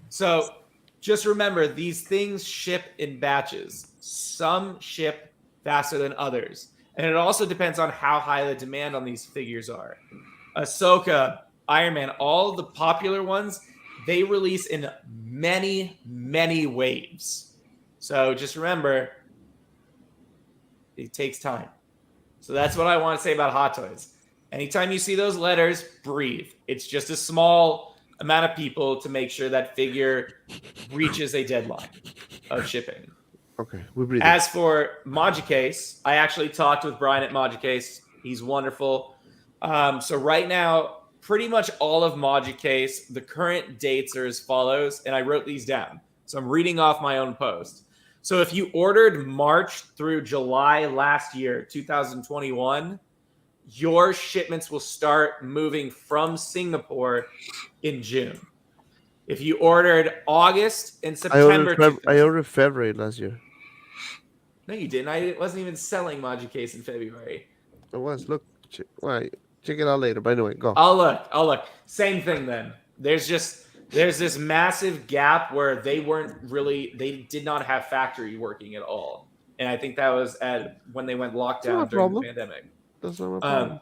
So just remember, these things ship in batches. Some ship faster than others. And it also depends on how high the demand on these figures are. Ahsoka, Iron Man, all the popular ones, they release in many, many waves. So just remember, it takes time. So that's what I want to say about Hot Toys. Anytime you see those letters, breathe. It's just a small amount of people to make sure that figure reaches a deadline of shipping. Okay, we breathe. As for Magicase, I actually talked with Brian at Magicase. He's wonderful. So right now, pretty much all of Magicase, the current dates are as follows, and I wrote these down. So I'm reading off my own post. So if you ordered March through July last year, 2021, your shipments will start moving from Singapore in June. If you ordered August and September... I ordered February last year. No, you didn't. I wasn't even selling Magicase in February. It was. Look. Check it out later. But anyway, go. I'll look. Same thing then. There's this massive gap where they did not have factory working at all. And I think that was when they went lockdown during the pandemic. That's not a problem.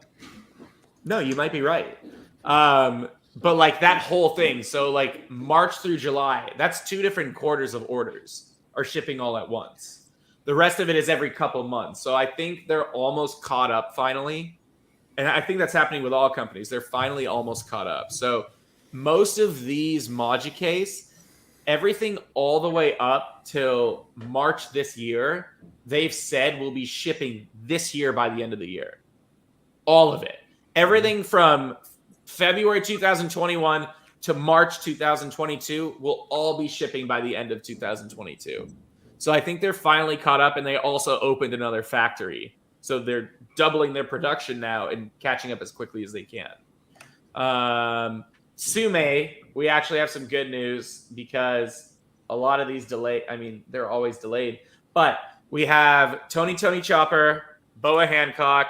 No, you might be right. But like that whole thing. So like March through July, that's 2 different quarters of orders are shipping all at once. The rest of it is every couple months. So I think they're almost caught up finally. And I think that's happening with all companies. They're finally almost caught up. So most of these Magicase, everything all the way up till March this year, they've said will be shipping this year by the end of the year. All of it. Everything from February 2021 to March 2022 will all be shipping by the end of 2022. So I think they're finally caught up, and they also opened another factory. So they're doubling their production now and catching up as quickly as they can. Sume, we actually have some good news because a lot of these they're always delayed. But we have Tony Chopper, Boa Hancock,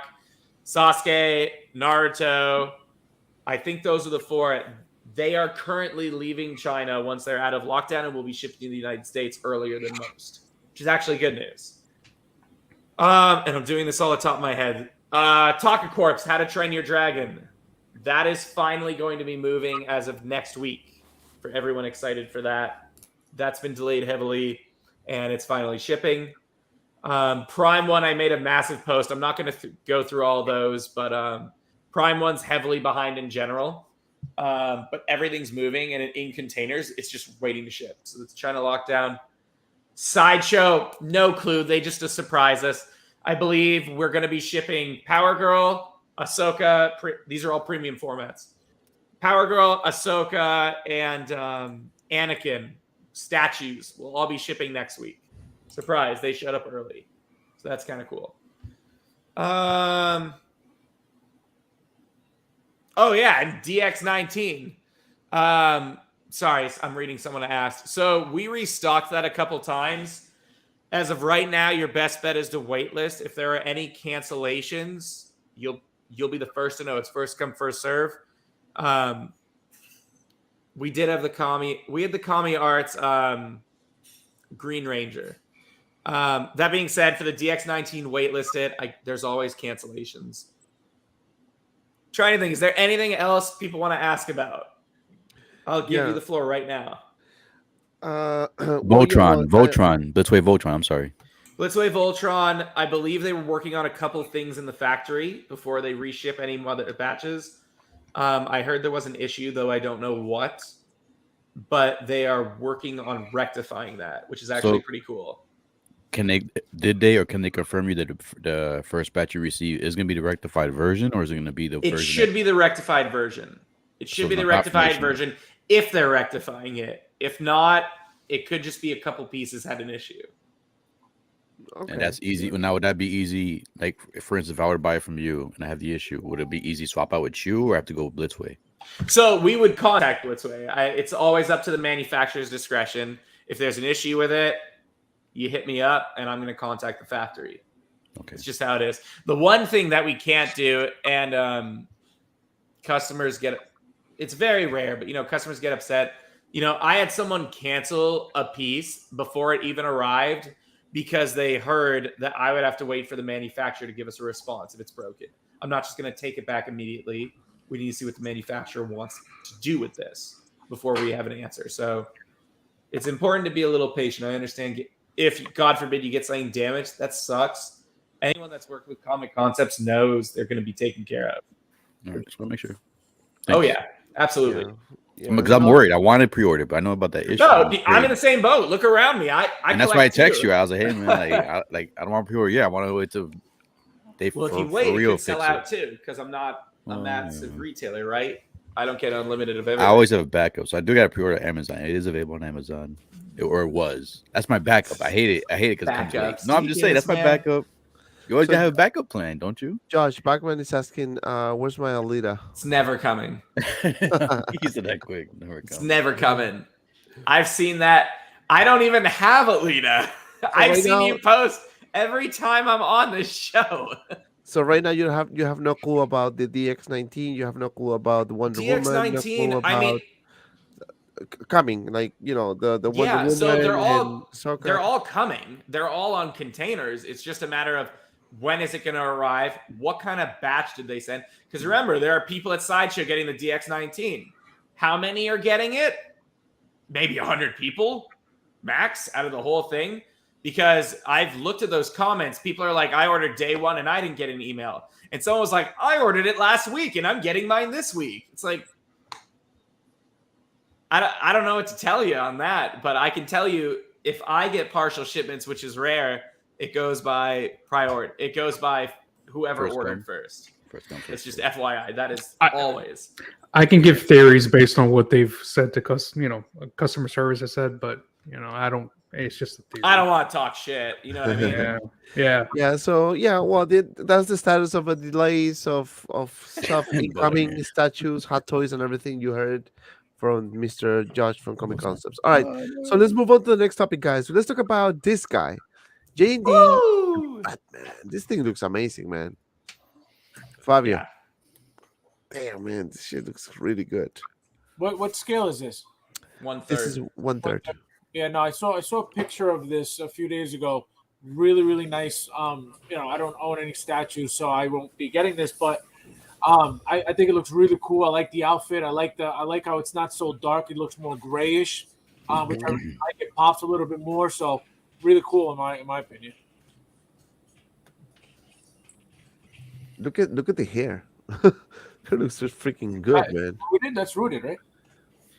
Sasuke, Naruto. I think those are the 4. They are currently leaving China once they're out of lockdown and will be shipped to the United States earlier than most, which is actually good news. And I'm doing this all the top of my head. Taka Corpse, How to Train Your Dragon. That is finally going to be moving as of next week. For everyone excited for that. That's been delayed heavily, and it's finally shipping. Prime 1, I made a massive post. I'm not going to go through all those, but Prime 1's heavily behind in general. But everything's moving, and in containers, it's just waiting to ship. So it's China lockdown. Sideshow, no clue. They just to surprise us. I believe we're going to be shipping Power Girl, Ahsoka. These are all premium formats. Power Girl, Ahsoka, and Anakin statues will all be shipping next week. Surprise, they showed up early. So that's kind of cool. Oh, yeah, and DX19. Sorry, I'm reading someone asked. So we restocked that a couple times. As of right now, your best bet is to waitlist. If there are any cancellations, you'll be the first to know. It's first come, first serve. We did have the Kami. We had the Kami Arts Green Ranger. That being said, for the DX19 waitlisted, there's always cancellations. Trying to think, is there anything else people want to ask about? I'll give you the floor right now. Voltron, Blitzway Voltron. I'm sorry. Blitzway Voltron. I believe they were working on a couple things in the factory before they reship any other batches. I heard there was an issue, though I don't know what. But they are working on rectifying that, which is actually pretty cool. Can they confirm you that the first batch you receive is going to be the rectified version, or is it going to be the version? It should be the rectified version. It should be the rectified version if they're rectifying it. If not, it could just be a couple pieces had an issue. Okay. And that's easy. Now, would that be easy? Like, for instance, if I were to buy it from you and I have the issue, would it be easy swap out with you, or have to go Blitzway? So we would contact Blitzway. It's always up to the manufacturer's discretion. If there's an issue with it, you hit me up, and I'm going to contact the factory. Okay. It's just how it is. The one thing that we can't do, and customers get it's very rare, but customers get upset. I had someone cancel a piece before it even arrived because they heard that I would have to wait for the manufacturer to give us a response if it's broken. I'm not just going to take it back immediately. We need to see what the manufacturer wants to do with this before we have an answer. So it's important to be a little patient. I understand if, God forbid, you get something damaged, that sucks. Anyone that's worked with Comic Concepts knows they're going to be taken care of. All right, just want to make sure. Thanks. Oh, yeah, absolutely. Yeah. Because I'm worried. I wanted pre-order, but I know about that issue. No, I'm in the same boat. Look around me. And that's why I text you. I was like, hey, man, I don't want pre-order. Yeah, I want to wait till they if you wait, it could sell out too, because I'm not a massive retailer, right? I don't get unlimited of everything. I always have a backup, so I do got to pre-order Amazon. It is available on Amazon, or it was. That's my backup. I hate it. Because it comes late. No, I'm just saying that's my backup. You always gotta have a backup plan, don't you? Josh Bachman is asking, "Where's my Alita?" It's never coming. He said that quick. It's never coming. I've seen that. I don't even have Alita. I've seen you post every time I'm on this show. So right now you have no clue about the DX19. You have no clue about the Wonder Woman. DX19. No I mean, coming, like the Wonder Woman. So they're all coming. They're all on containers. It's just a matter of when is it going to arrive? What kind of batch did they send? Because remember, there are people at Sideshow getting the DX19. How many are getting it? Maybe 100 people max out of the whole thing. Because I've looked at those comments. People are like, I ordered day one and I didn't get an email. And someone was like, I ordered it last week and I'm getting mine this week. It's like, I don't know what to tell you on that. But I can tell you, if I get partial shipments, which is rare, it goes by priority. It goes by whoever ordered first. It's just FYI. That is always. I can give theories based on what they've said to customer service has said, but I don't. It's just a theory. I don't want to talk shit. You know what I mean? Yeah. Yeah. So yeah, well, that's the status of the delays of stuff incoming statues, hot toys, and everything you heard from Mr. Josh from Comic Concepts. All right, so let's move on to the next topic, guys. Let's talk about this guy, J&D Batman. This thing looks amazing, man. Fabio. Yeah. Damn, man, this shit looks really good. What scale is this? 1/3. This is 1/3. Yeah, no, I saw a picture of this a few days ago. Really nice. I don't own any statues, so I won't be getting this, but I think it looks really cool. I like the outfit. I like how it's not so dark. It looks more grayish, which I really like. It pops a little bit more, so really cool in my opinion. Look at the hair. It looks just freaking good, man. That's rooted, right?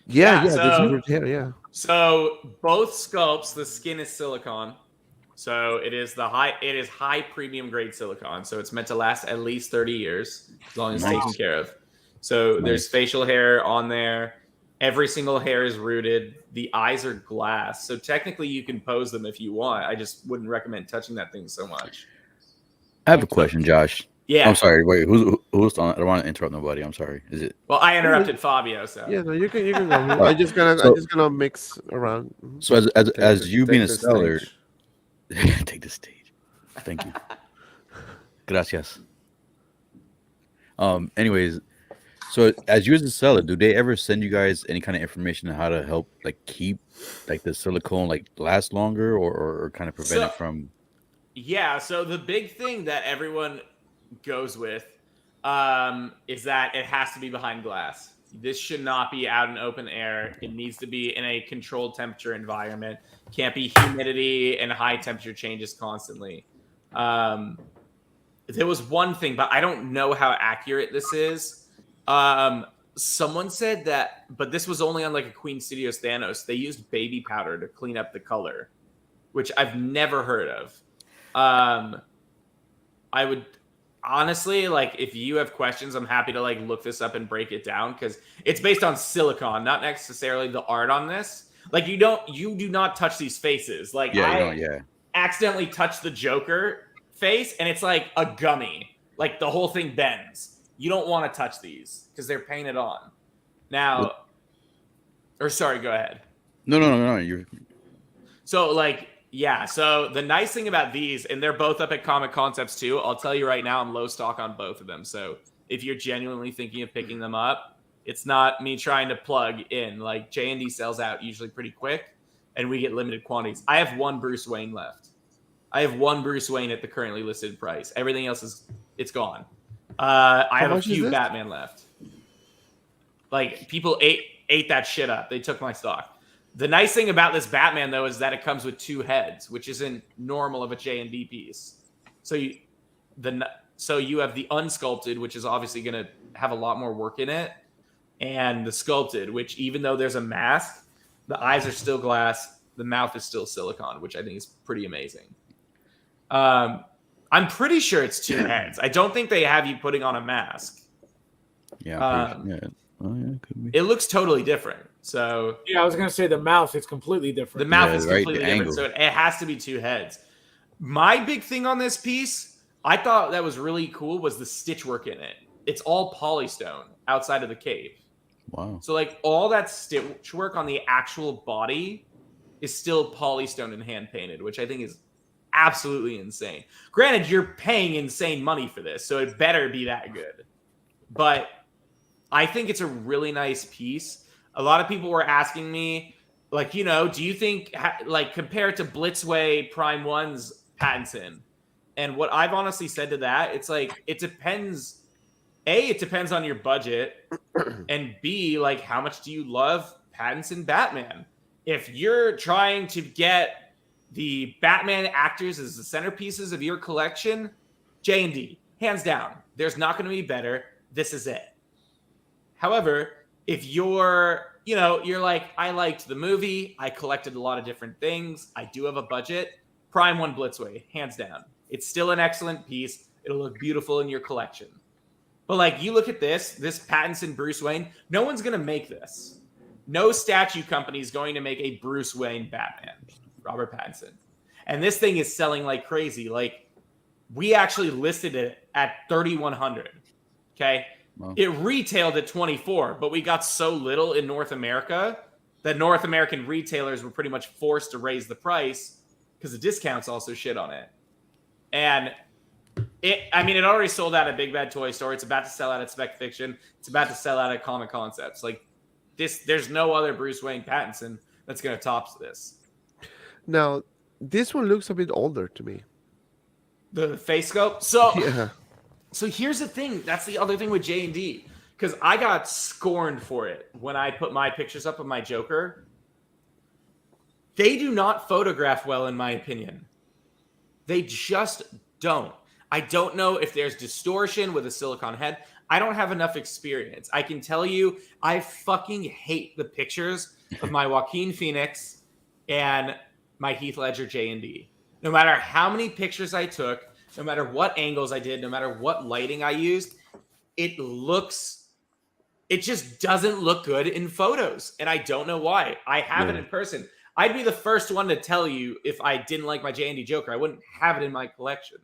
Yeah, so- this is good hair, yeah. So both sculpts, the skin is silicone. So it is high premium grade silicone. So it's meant to last at least 30 years, as long as it's taken care of. So there's facial hair on there. Every single hair is rooted. The eyes are glass. So technically you can pose them if you want. I just wouldn't recommend touching that thing so much. I have a question, Josh. Yeah. I'm sorry. Wait, who's on? I don't want to interrupt nobody. I'm sorry. Is it? Well, I interrupted Fabio, so Yeah, no, you can go. I'm just gonna mix around. So as you being a the seller, stage. take the stage. Thank you. Gracias. Anyways, so as you as a seller, do they ever send you guys any kind of information on how to help keep the silicone last longer or kind of prevent it from? Yeah, so the big thing that everyone goes with is that it has to be behind glass. This should not be out in open air. It needs to be in a controlled temperature environment. Can't be humidity and high temperature changes constantly. There was one thing, but I don't know how accurate this is. Someone said that, but this was only on a Queen Studios Thanos. They used baby powder to clean up the color, which I've never heard of. I would honestly, if you have questions, I'm happy to look this up and break it down, because it's based on silicone, not necessarily the art on this. You do not touch these faces. I accidentally touched the Joker face and it's like a gummy. The whole thing bends. You don't want to touch these because they're painted on. Now, sorry, go ahead. No. You're So the nice thing about these, and they're both up at Comic Concepts too, I'll tell you right now, I'm low stock on both of them. So if you're genuinely thinking of picking them up, it's not me trying to plug in. J&D sells out usually pretty quick, and we get limited quantities. I have one Bruce Wayne left. I have one Bruce Wayne at the currently listed price. Everything else it's gone. I have a few Batman left. People ate that shit up. They took my stock. The nice thing about this Batman, though, is that it comes with 2 heads, which isn't normal of a J&D piece. So you have the unsculpted, which is obviously going to have a lot more work in it, and the sculpted, which even though there's a mask, the eyes are still glass, the mouth is still silicone, which I think is pretty amazing. I'm pretty sure it's 2 heads. I don't think they have you putting on a mask. Yeah. Could be. It looks totally different. So I was gonna say the mouth is completely different. The mouth is completely different, so it has to be 2 heads. My big thing on this piece, I thought that was really cool, was the stitch work in it. It's all polystone outside of the cape. Wow. So all that stitch work on the actual body is still polystone and hand painted, which I think is absolutely insane. Granted, you're paying insane money for this, so it better be that good. But I think it's a really nice piece. A lot of people were asking me, do you think, compared to Blitzway Prime 1's Pattinson? And what I've honestly said to that, it's it depends. A, it depends on your budget. And B, how much do you love Pattinson Batman? If you're trying to get the Batman actors as the centerpieces of your collection, J&D, hands down. There's not going to be better. This is it. However, if you're I liked the movie, I collected a lot of different things, I do have a budget, Prime 1 Blitzway, hands down. It's still an excellent piece. It'll look beautiful in your collection. But you look at this Pattinson Bruce Wayne, no one's going to make this. no statue company is going to make a Bruce Wayne Batman, Robert Pattinson. And this thing is selling like crazy. Like, we actually listed it at 3,100. Okay. Wow. It retailed at 24, but we got so little in North America that North American retailers were pretty much forced to raise the price because the discounts also shit on it. And it already sold out at Big Bad Toy Store. It's about to sell out at Spec Fiction. It's about to sell out at Comic Concepts. Like, there's no other Bruce Wayne Pattinson that's going to top this. Now, this one looks a bit older to me. The face sculpt? So, Yeah. So here's the thing. That's the other thing with J&D. Because I got scorned for it when I put my pictures up of my Joker. They do not photograph well, in my opinion. They just don't. I don't know if there's distortion with a silicone head. I don't have enough experience. I can tell you, I fucking hate the pictures of my Joaquin Phoenix and my Heath Ledger J&D. No matter how many pictures I took, no matter what angles I did, no matter what lighting I used, it just doesn't look good in photos. And I don't know why. I have it in person. I'd be the first one to tell you if I didn't like my J&D Joker. I wouldn't have it in my collection.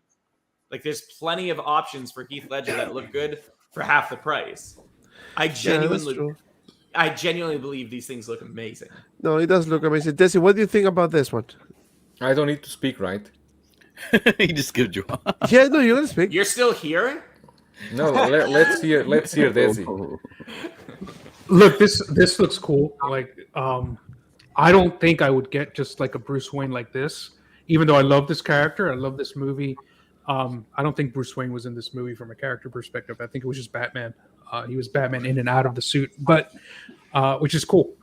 Like, there's plenty of options for Heath Ledger that look good for half the price. I genuinely believe these things look amazing. No, it does look amazing. Desi, what do you think about this one? I don't need to speak, right? He just skipped you. Yeah, no, you're gonna speak. You're still here? No, let's hear Desi. Look, this looks cool. Like, I don't think I would get just like a Bruce Wayne like this, even though I love this character. I love this movie. I don't think Bruce Wayne was in this movie from a character perspective. I think it was just Batman. He was Batman in and out of the suit, but which is cool.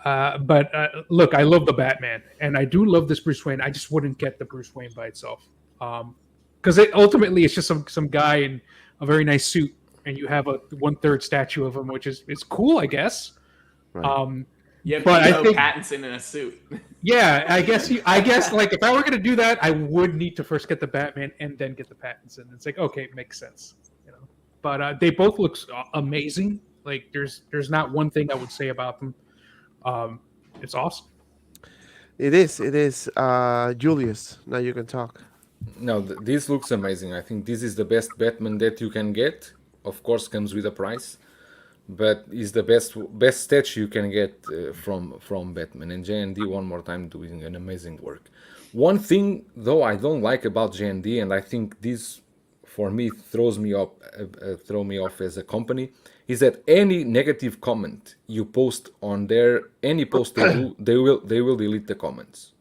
But look, I love the Batman, and I do love this Bruce Wayne. I just wouldn't get the Bruce Wayne by itself, because ultimately it's just some guy in a very nice suit, and you have a 1/3 statue of him, which is cool, I guess. Right. Yeah, but I think Pattinson in a suit. Yeah, I guess like if I were gonna do that, I would need to first get the Batman and then get the Pattinson. It's like, okay, it makes sense, you know. But they both look amazing. Like there's not one thing I would say about them. It's awesome. It is. Julius, now you can talk. No, this looks amazing. I think this is the best Batman that you can get. Of course, comes with a price, but is the best statue you can get from Batman. And J&D one more time doing an amazing work. One thing though I don't like about J&D, and I think this for me throw me off as a company, is that any negative comment you post on any post they do, they will delete the comments.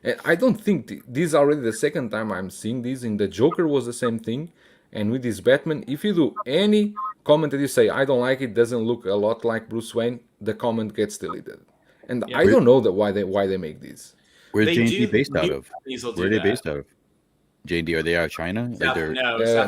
And I don't think this is already the second time I'm seeing this. In the Joker was the same thing, and with this Batman, if you do any comment that you say I don't like it, doesn't look a lot like Bruce Wayne, the comment gets deleted. And I don't know why they make this. Where's J&D based out of? Where are they based out of? J&D, are they out of China? South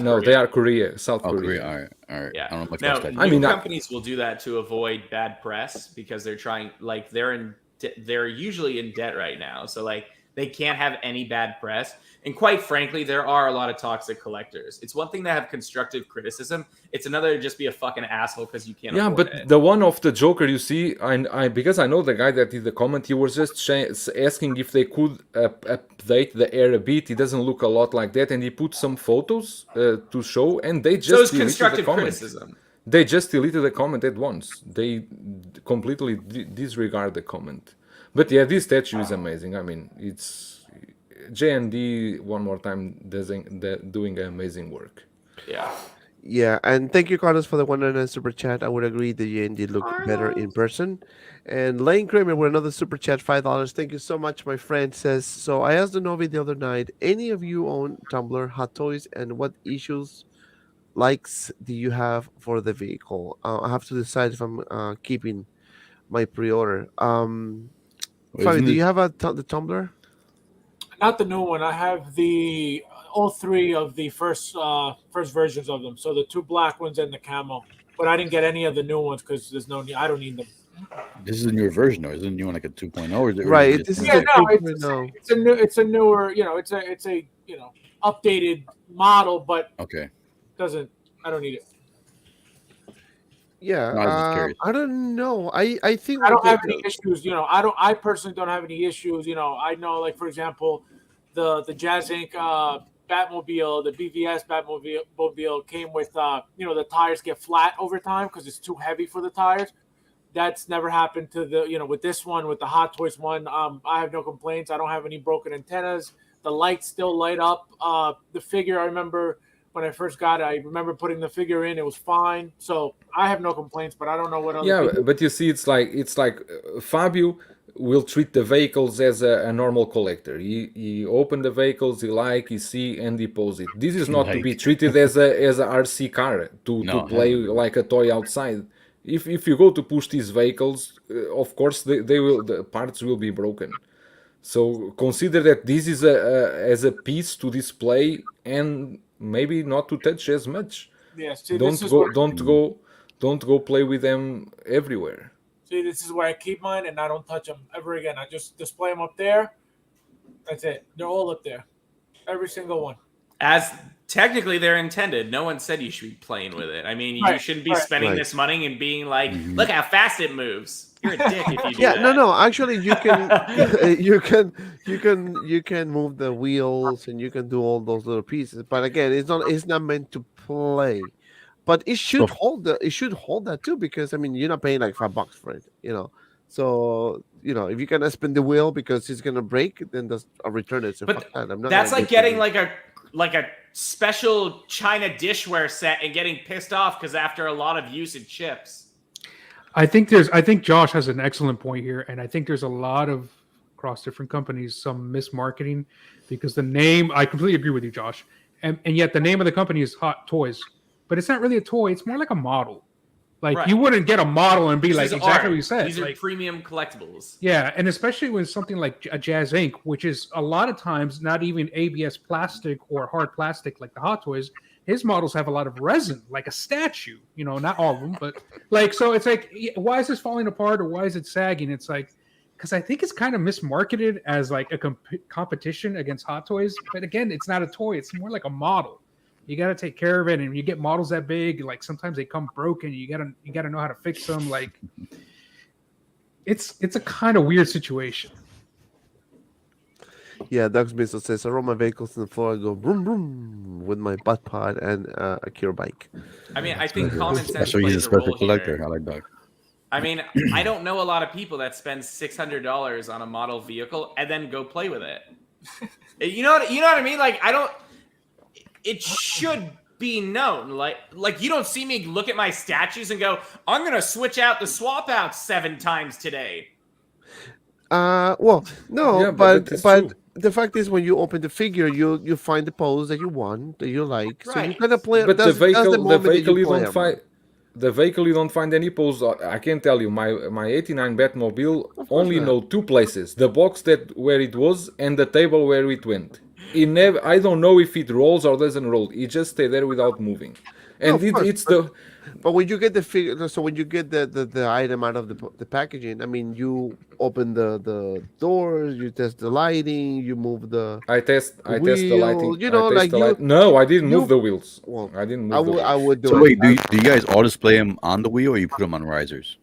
No, they are South Korea. Korea. All right. Yeah. I don't know much No, about that. I mean, companies will do that to avoid bad press because they're trying. Like they're usually in debt right now, so like they can't have any bad press. And quite frankly, there are a lot of toxic collectors. It's one thing to have constructive criticism. It's another to just be a fucking asshole because you can't. Yeah, but the one of the Joker, you see, I because I know the guy that did the comment. He was just asking if they could update the air a bit. It doesn't look a lot like that, and he put some photos to show, and they just so it's deleted constructive the comment. criticism. They just deleted the comment at once. They completely disregard the comment. But yeah, this statue is amazing. I mean, it's J&D one more time doing amazing work. Yeah, and thank you, Carlos, for the 199 super chat. I would agree that J&D look better in person. And Lane Kramer with another super chat, $5. Thank you so much, my friend. Says, so I asked the Novi the other night, any of you own Tumblr, Hot Toys, and what likes do you have for the vehicle? I have to decide if I'm keeping my pre-order. Fabi, do you have the Tumblr? Not the new one. I have all three of the first versions of them. So the two black ones and the camo. But I didn't get any of the new ones because there's no need. I don't need them. This is a newer version, or isn't the new one like a 2.0? Or is it right. This is it's a newer. It's a updated model, but okay. I don't need it. Yeah, No, I was just curious. I don't know. I think I don't the- have any issues. I personally don't have any issues. I know, like, for example, the Jazz Inc. Batmobile, the BVS Batmobile came with the tires get flat over time because it's too heavy for the tires. That's never happened to with this one, with the Hot Toys one. I have no complaints. I don't have any broken antennas. The lights still light up. The figure, I remember when I first got it, I remember putting the figure in. It was fine. So I have no complaints, but I don't know what other people... but you see, it's like Fabio will treat the vehicles as a normal collector. He open the vehicles, he see and depose it. This is not to be treated as a RC car to play like a toy outside. If you go to push these vehicles, of course the parts will be broken. So consider that this is as a piece to display and maybe not to touch as much. Yeah, see, don't go play with them everywhere. See, this is where I keep mine, and I don't touch them ever again. I just display them up there. That's it. They're all up there. Every single one. As technically they're intended. No one said you should be playing with it. I mean, you shouldn't be spending this money and being like, look how fast it moves. You're a dick if you do that. No. Actually, you can you can move the wheels and you can do all those little pieces. But again, it's not meant to play. But it should hold that too, because I mean you're not paying like $5 for it, So if you're gonna spin the wheel because it's gonna break, then I'll return it. So but I'm not that's like getting like a special China dishware set and getting pissed off because after a lot of use it chips. I think Josh has an excellent point here, and I think there's a lot of across different companies some mismarketing because the name. I completely agree with you, Josh, and yet the name of the company is Hot Toys. But it's not really a toy. It's more like a model. Like you wouldn't get a model and be like exactly what you said. These are premium collectibles. Yeah, and especially with something like a Jazz Inc., which is a lot of times not even ABS plastic or hard plastic like the Hot Toys. His models have a lot of resin, like a statue. Not all of them, but so it's like, why is this falling apart or why is it sagging? It's like, because I think it's kind of mismarketed as like a competition against Hot Toys. But again, it's not a toy. It's more like a model. You got to take care of it, and you get models that big. Like sometimes they come broken. You gotta know how to fix them. Like it's a kind of weird situation. Yeah, Doug's Missile says I roll my vehicles in the floor and go vroom vroom with my butt pod and a Cure bike. I mean, I think common sense. So he's a special role collector. here. I like Doug. I mean, I don't know a lot of people that spend $600 on a model vehicle and then go play with it. You know what I mean? Like it should be known. Like you don't see me look at my statues and go, I'm gonna switch out the swap outs 7 times today. Well, no, Yeah, but true. the fact is, when you open the figure, you find the pose that you want, that you like. So you Right. kind of play. But that's the vehicle you play don't find. The vehicle you don't find any pose. I can tell you, my 89 Batmobile only not. know 2 places: the box where it was and the table where it went. I don't know if it rolls or doesn't roll. It just stay there without moving. And But when you get the figure, so when you get the item out of the packaging, I mean, you open the doors, you test the lighting, you move the. I test the lighting. wheel, No, I didn't move the wheels. Well, I didn't move the wheels. I would do So it. wait, do you guys all display them on the wheel, or you put them on risers?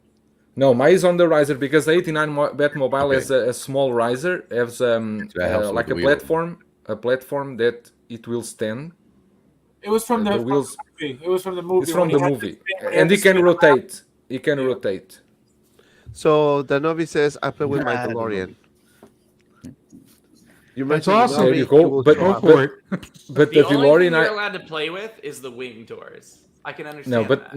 No, mine is on the riser because the 89 Batmobile has a small riser, has that helps with like the a wheel. platform that it will stand. It was from the wheels. movie. It was from the movie. It's from when the he had movie, to spin- and he it can had to spin rotate. It can rotate. So Danovi says, I play with my DeLorean. You That's mentioned awesome. There you go. But Go for it. but The the only thing DeLorean, you're allowed to play with is the wing doors. I can understand that.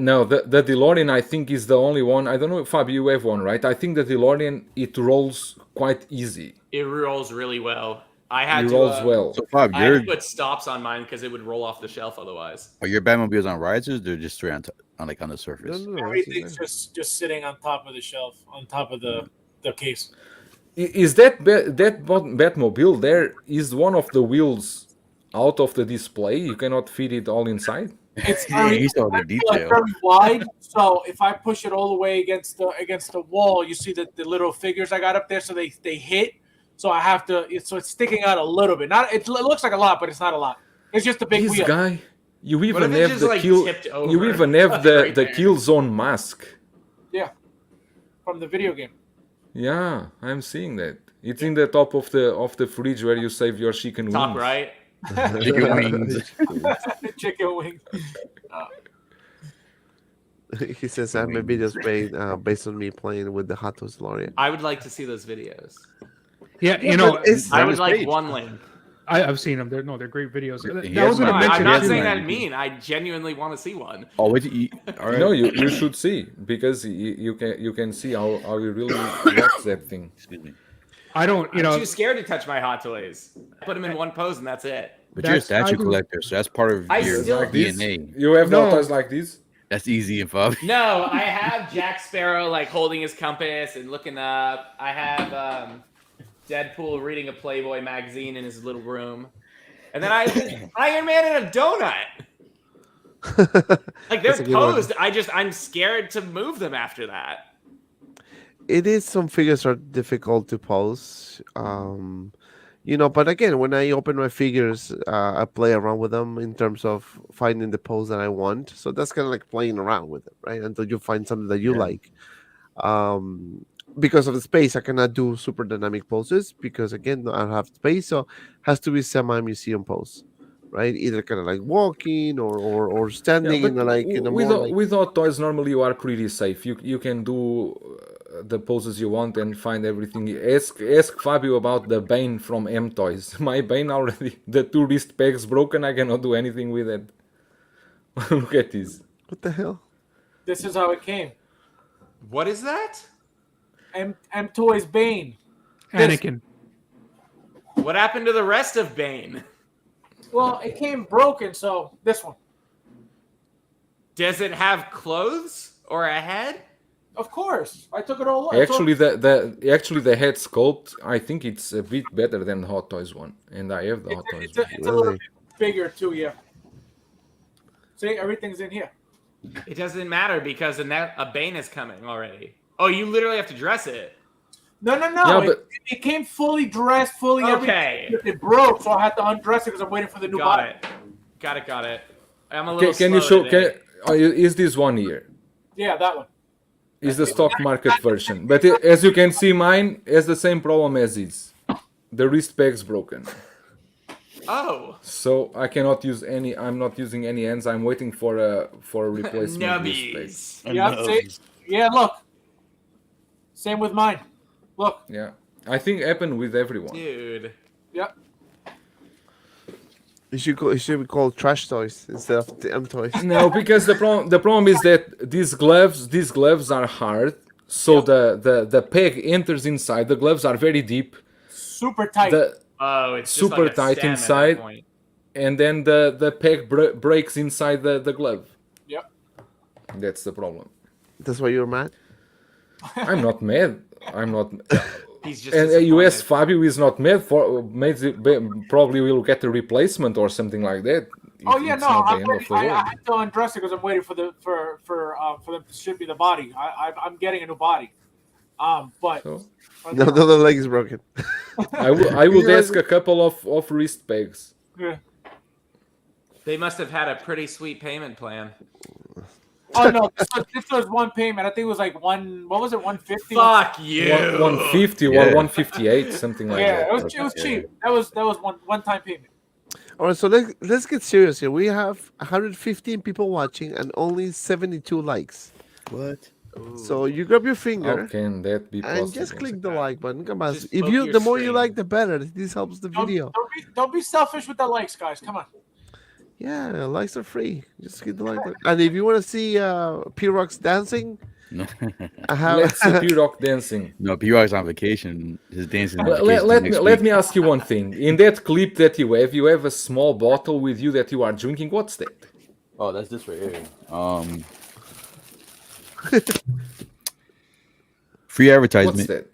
the DeLorean I think is the only one. I don't know if Fabio you have one, right? I think the DeLorean it rolls quite easy. It rolls really well. I had It to rolls well. So Fab, I had to put stops on mine because it would roll off the shelf otherwise. are your Batmobiles on risers? They're just straight on the surface. Everything's just sitting on top of the shelf, on top of the case. Is that Batmobile there? Is one of the wheels out of the display? You cannot fit it all inside. It's Yeah, he saw the like detail. very wide. So if I push it all the way against the wall, you see the little figures I got up there, so they hit. So I have to. So it's sticking out a little bit. It looks like a lot, but it's not a lot. It's just a big This wheel. guy You What even if it have just, the like, kill. tipped over? You even have the Right there. kill zone mask. Yeah, from the video game. Yeah, I'm seeing that. It's in the top of the fridge where you save your chicken Top wings. right. Chicken wings. Chicken wings. He says I made videos based on me playing with the Hot Toys Delorean. I would like to see those videos. Yeah, Yeah, you know, but it's- I would his like page. one link. I've seen them. They're great videos. He I has was going to one. No, mention I'm not too, saying man. that mean. I genuinely want to see one. Oh, wait. All right. No, you should see because you can see how you really watch that thing. Excuse me. I don't, you I'm know, too scared to touch my Hot Toys. Put them in one pose and that's it. But you're a That's- I statue do- collector, so that's part of I your still- Like this? DNA. You have No. toys like this? That's easy and fun. No, I have Jack Sparrow like holding his compass and looking up. I have Deadpool reading a Playboy magazine in his little room. And then I have Iron Man in a donut. Like they're That's a good one. posed. I'm scared to move them after that. It is, some figures are difficult to pose. You know, but again, when I open my figures, I play around with them in terms of finding the pose that I want. So that's kind of like playing around with it, right? Until you find something that you like. Because of the space, I cannot do super dynamic poses because again, I don't have space, so it has to be semi-museum pose, right? Either kind of like walking or standing in a with, more like, with Hot Toys, normally you are pretty safe. You can do the poses you want and find everything. Ask Fabio about the Bane from M Toys. My Bane already, the two wrist pegs broken. I cannot do anything with it. Look at this. what the hell? This is how it came. What is that? M Toys Bane. Anakin. What happened to the rest of Bane? Well, it came broken, so this one. Does it have clothes or a head? Of course, I took it all. Actually, the head sculpt, I think it's a bit better than the Hot Toys one, and I have the Hot Toys one. It's a little bit bigger too, yeah. See, everything's in here. It doesn't matter because a Bane is coming already. Oh, you literally have to dress it. No. Yeah, but- It came fully dressed, fully Okay. everything. It broke, so I had to undress it because I'm waiting for the new Got body. it. Got it. I'm a little Can you slow show? today. Is this one here? Yeah, that one. Is the stock market version, but as you can see, mine has the same problem as his. The wrist peg's broken, Oh. so I cannot use any. I'm not using any ends. I'm waiting for a replacement wrist peg. Nubbies. Yeah, see? Yeah, look. Same with mine. Look. Yeah, I think happened with everyone. Dude. Yep. It should be called Trash Toys instead of the M Toys. No, because the problem is that these gloves are hard, so the peg enters inside. The gloves are very deep. Super tight. Oh, it's just Super like a tight stem at that inside. point. And then the peg breaks inside the glove. Yep. That's the problem. That's why you're mad? I'm not mad. I'm not. He's just And disappointed. US Fabio is not mad for. Probably will get a replacement or something like that. Oh yeah, It's no, not the I'm end waiting, of the I world. had to undress it because I'm waiting for them to ship me the body. I'm getting a new body. But So, No, the other leg is broken. I would ask a couple of wrist pegs. yeah. They must have had a pretty sweet payment plan. Oh no, this was one payment. I think it was like one. What was it? 150. Fuck you. 150 or Yeah. 158, something like Yeah, that. it was cheap. That was one time payment. All right, so let's get serious here. We have 115 people watching and only 72 likes. What? So you grab your finger How can that be possible? and just click the like button. Come on, Just if poke you your the more you screen. like, the better. This helps the video. Don't be selfish with the likes, guys. Come on. Yeah, likes are free. Just hit the like button. And if you want to see P-Rock's dancing, No, I have. Let's see P-Rock dancing. no. P-Rock's on vacation. His dancing. on Let, vacation let, next me, let week. me ask you one thing. In that clip that you have a small bottle with you that you are drinking. What's that? Oh, that's this right here. Free What's advertisement. that?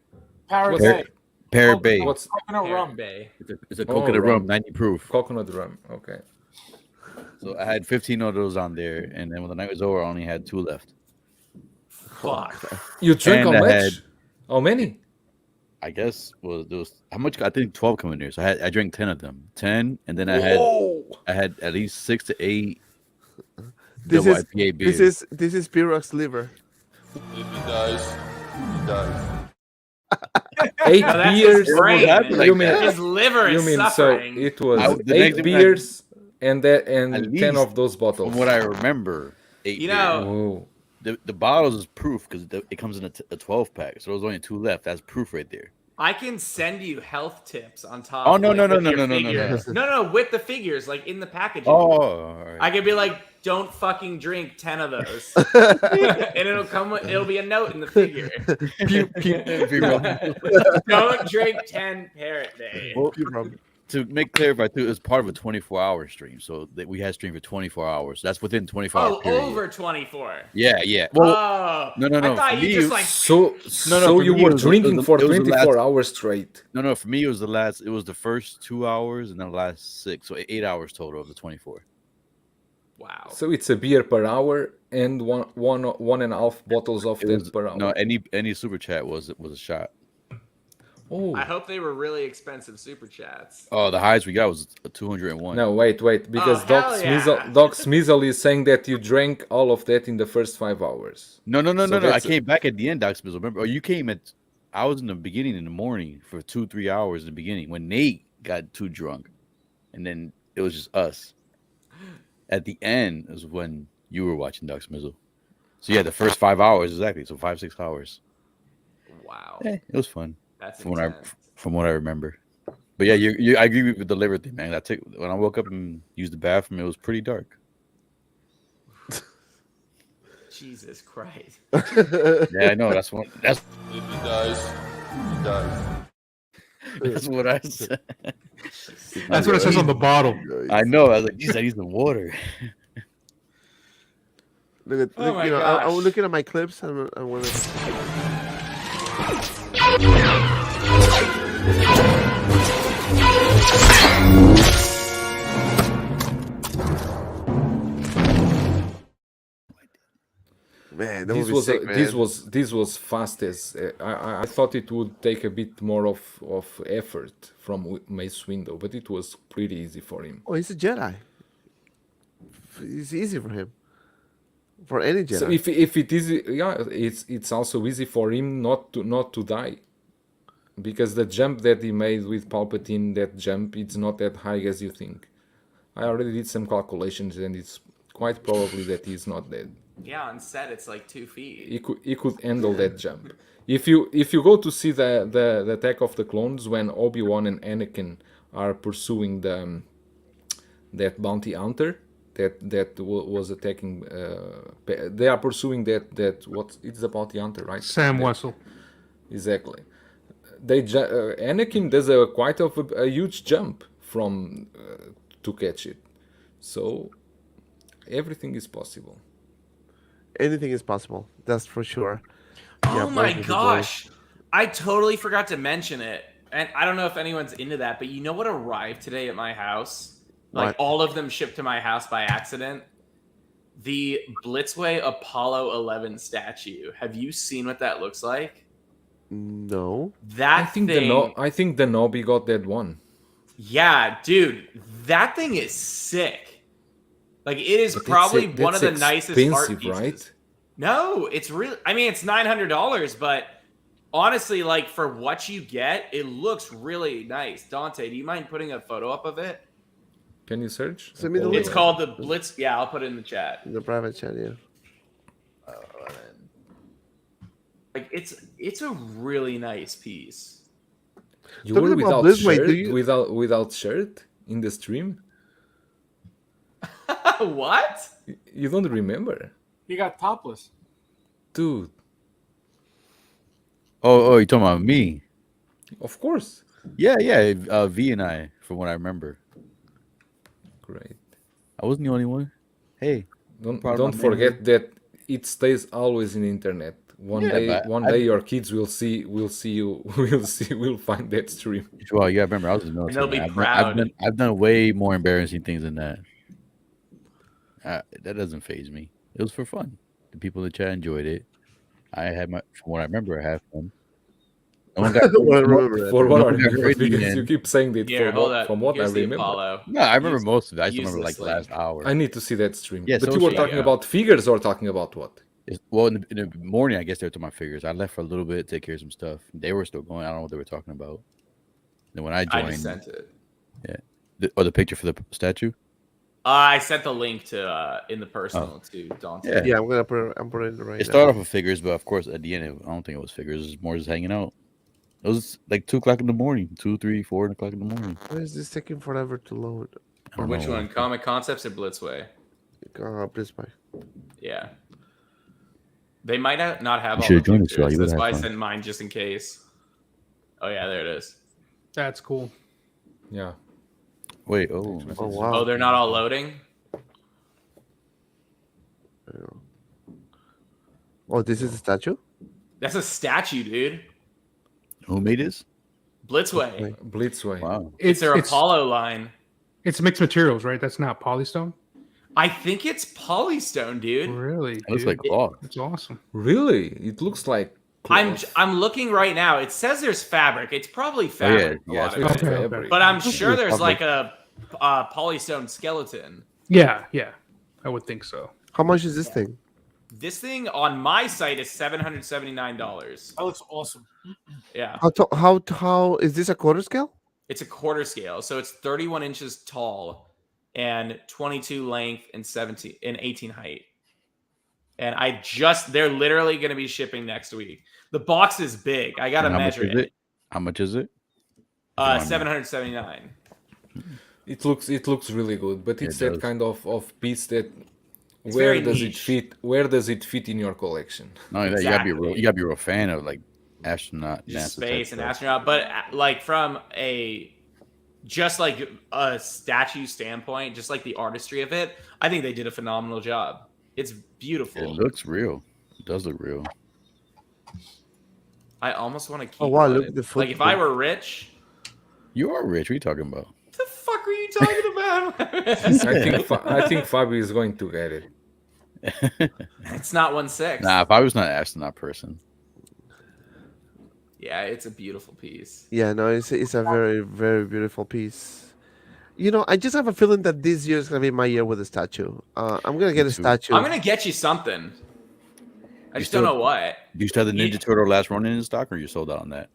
Parasite. Parrot Bay. What's Coconut rum. Bay. It's a coconut rum. rum, 90 proof. coconut rum? Okay. So I had 15 of those on there, and then when the night was over, I only had 2 left. Fuck. You drank And how I much? had- How many? I guess there was how much? I think 12 coming there. So I drank 10 of them. 10, and then I had at least 6 to 8 This Double is IPA beer. this is P-Rock's liver. If he dies, he dies. 8 No, that's beers. his brain. You mean His liver you is mean suffering. so? It was The next 8 thing beers and At 10 least, of those bottles. From what I remember, 8 You beers. know, Whoa. The bottles is proof because it comes in a 12 pack. So there's only 2 left. That's proof right there. I can send you health tips on top. Oh, no, like, no, no, with no, your no, no, no, figures. No, with the figures, like in the packaging. Oh, all right. I could be like, don't fucking drink 10 of those, and it'll be a note in the figure. Don't drink 10 Parrot Day. Well, to make clarify too, it's part of a 24-hour stream, so that we had stream for 24 hours. That's within 24 hours. Oh, period. over 24. Yeah. Well, Oh, no. I thought For you me, just like. So for you me, were it was drinking for it was the 24 last- hours straight. No. For me, it was the first 2 hours and then the last 6, so 8 hours total of the 24. Wow. So it's a beer per hour and one and a half bottles of that per hour. No, any super chat was a shot. Oh. I hope they were really expensive super chats. Oh, the highest we got was a 201. No, wait, because Oh, Doc hell yeah. Smizzle is saying that you drank all of that in the first 5 hours. No. So I that's- came back at the end, Doc Smizzle. Remember? Oh, you came at. I was in the beginning in the morning for 2-3 hours in the beginning when Nate got too drunk, and then it was just us. At the end is when you were watching Doc Smizzle. So yeah, the first 5 hours exactly. So 5-6 hours. Wow. It was fun. That's From what I remember. But yeah, I agree with the liver thing, man. When I woke up and used the bathroom, it was pretty dark. Jesus Christ. Yeah, I know. That's If he dies, he dies. That's what I said. That's what it says on the bottle. I know. I was like, geez, I need some water. Look, Oh my I'm gosh. looking at my clips and I want to. Man, that This would be was sick, man. this was fast as I thought it would take a bit more of effort from Mace Windu, but it was pretty easy for him. Oh, he's a Jedi. It's easy for him. For any Jedi. So if it is, yeah, it's also easy for him not to die, because the jump that he made with Palpatine, that jump, it's not that high as you think. I already did some calculations, and it's quite probably that he's not dead. Yeah, on set it's like 2 feet. He could handle that jump. If you go to see the Attack of the Clones, when Obi-Wan and Anakin are pursuing that bounty hunter that was attacking, they are pursuing that it's the bounty hunter, right? Sam Wessel. Exactly. Anakin does quite a huge jump from to catch it, so everything is possible. Anything is possible. That's for sure. Oh Yeah, my both of the gosh. I totally forgot to mention it. And I don't know if anyone's into that, but you know what arrived today at my house? Like What? all of them shipped to my house by accident. The Blitzway Apollo 11 statue. Have you seen what that looks like? No. That I think thing. the Nobby got that one. Yeah, dude, that thing is sick. Like it is But probably that's one of the nicest art expensive, pieces. right? No, it's really. I mean, it's $900, but honestly, like for what you get, it looks really nice. Dante, do you mind putting a photo up of it? Can you search? Send me the It's link. called the Blitz. Yeah, I'll put it in the chat. In the private chat, yeah. Like it's a really nice piece. You Talking were about without Blitzway, shirt, do you- without shirt in the stream. What? You don't remember, He got topless. dude? Oh, you're talking about me? Of course. Yeah. V and I, from what I remember. Great. I wasn't the only one. Hey, Don't Proud of my forget that it stays always in the internet. One Yeah, but day your kids will see you will find that stream. well, yeah, I remember I was in the military. they'll be man. proud. I've done way more embarrassing things than that. That doesn't faze me. It was for fun. The people in the chat enjoyed it. From what I remember, I had fun. No one got Well, remember For that. what No are one got you? hurt in the Because you end. keep saying that. Here, hold up. From what I Here's the remember. Apollo. No, I remember Use- most of it. I just use remember this like the last link. hour. I need to see that stream. Yeah, but so you were should talking I. about figures or talking about what? Well, in the morning, I guess they were talking about figures. I left for a little bit, take care of some stuff. They were still going. I don't know what they were talking about. Then when I I joined, just sent it. the picture for the statue. I sent the link to in the personal to Dante. Yeah. Yeah, I'm putting it right It now. started off with figures, but of course, at the end, I don't think it was figures. It was more just hanging out. It was like 2 o'clock in the morning, 2, 3, 4 o'clock in the morning. Why is this taking forever to load? I don't Which know. one? Comic Concepts or Blitzway? Blitzway. Yeah. They might not have You all should've the joined us, pictures. Phil. You That's would've why I had fun. sent mine just in case. Oh yeah, there it is. That's cool. Yeah. Wait, Oh wow. Oh, they're not all loading? Oh, this is a statue? That's a statue, dude. who made this? Blitzway. Blitzway. Wow. It's their Apollo line. It's mixed materials, right? That's not polystone. I think it's polystone, dude. Really? It looks dude? like cloth. It's awesome. Really? It looks like. cloth. I'm looking right now. It says there's fabric. It's probably fabric. Oh, yeah, a it's lot of it. fabric. But I'm It's sure there's fabric. like a polystone skeleton. Yeah, I would think so. How much is this thing? This thing on my site is $779. That looks awesome. Yeah, How is this a quarter scale? it's a quarter scale, so it's 31 inches tall and 22 length and 18 height. And they're literally going to be shipping next week. The box is big. I got to And how much measure is it. How much is it? 779. It looks really good, but it's It that does. kind of piece that It's where very does it niche. fit? Where does it fit in your collection? No, you gotta be a real. You gotta be a real fan of like astronaut, Just NASA type space and stuff. astronaut, but like from just like a statue standpoint, just like the artistry of it, I think they did a phenomenal job. It's beautiful. It looks real. It does look real. I almost want to keep. Oh, wow, one. look at the Like if I footprint. were rich, You are rich. What are you talking about? what the fuck are you talking about? I think Fabio is going to get it. It's not 1/6. Nah, if I was not an astronaut person, Yeah, it's a beautiful piece. Yeah, no, it's a very, very beautiful piece. You know, I just have a feeling that this year is gonna be my year with a statue. I'm gonna get a too. statue. I'm gonna get you something. I just don't still- know what. do you still have the Ninja Turtle last Ronin in stock, or you sold out on that?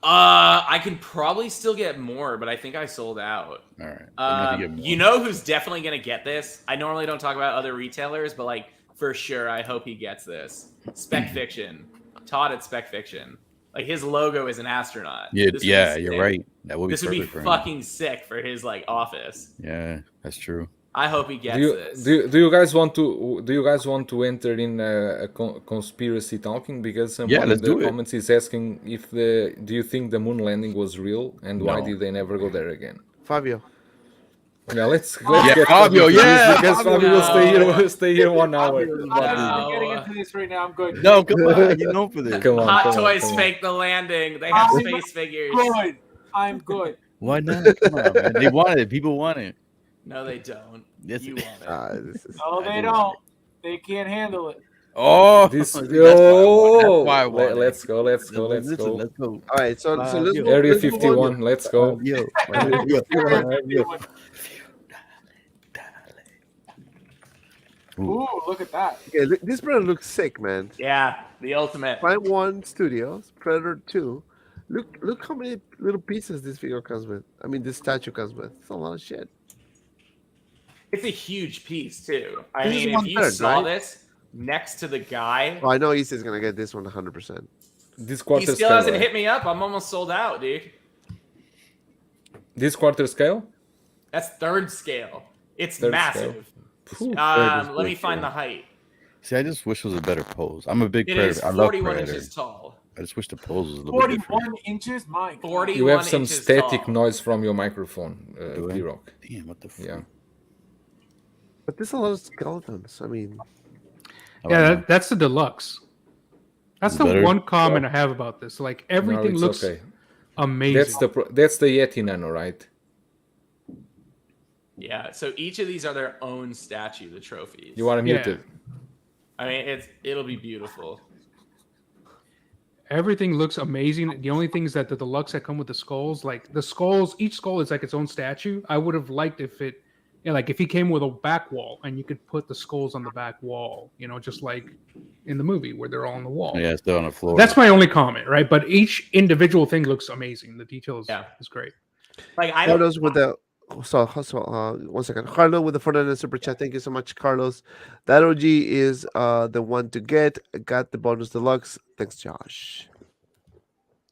I can probably still get more, but I think I sold out. All right. I'm gonna have to get more. You know who's definitely gonna get this? I normally don't talk about other retailers, but like for sure, I hope he gets this. Spec Fiction, Todd at Spec Fiction. Like his logo is an astronaut. Yeah, This would be yeah, sick. you're right. That would be This would be perfect for him. fucking sick for his like office. Yeah, that's true. I hope he gets Do you, this. do you guys want to enter in a conspiracy talking? Because someone Yeah, in let's the do it. comments is asking if do you think the moon landing was real and why No. did they never go there again? Fabio. Yeah, let's Yeah, get Fabio, into this yeah, because Fabio. Fabio will stay here 1 hour. I'm getting into this right now. I'm good. No, come on. You know for this. Come on, Hot come on, Toys come on. fake the landing. They have I'm space figures. Good. I'm good. Why not? Come on, man. They want it. People want it. No, they don't. Yes, You it- want it. This is, No, they don't. They can't handle it. Oh, This, that's why I want it. let's go. Listen, Go. Let's go. all right, so let's Fabio. go. Area let's move on. 51. Let's go. Fabio. Ooh, look at that. Okay, this brother looks sick, man. Yeah, the ultimate. Prime 1 Studios, Predator 2. Look how many little pieces this figure comes with. I mean, this statue comes with. It's a lot of shit. It's a huge piece too. I This is mean, if you 1/3, saw right? this next to the guy, Oh, I know East is gonna get this one 100%. This he quarter still scale. hasn't right? hit me up. I'm almost sold out, dude. This quarter scale. That's third scale. It's Third massive. Phew. Let me find the height. See, I just wish it was a better pose. I'm a big It Predator. is I love 41 Predator. inches tall. I just wish the pose was a little bit 41 different. inches? My God. 41 You have some inches static tall. noise from your microphone, Do I? P-Rock. Damn, what the fuck? Yeah. But there's a lot of skeletons. I mean, Yeah, that's the deluxe. That's Is the better? one comment I have about this. Like everything it's looks okay. amazing. That's the Yeti Nano, right? Yeah, so each of these are their own statue, the trophies. You want to mute Yeah. it? I mean, it'll be beautiful. Everything looks amazing. The only things that the deluxe that come with the skulls, like the skulls, each skull is like its own statue. I would have liked if it, like if he came with a back wall and you could put the skulls on the back wall, just like in the movie where they're all on the wall. Yeah, it's still on the floor. That's my only comment, right? But each individual thing looks amazing. The detail is great. Like Carlos with the 1 second. Carlos with the $4 super chat. Thank you so much, Carlos. That OG is the one to get. Got the bonus deluxe. Thanks, Josh.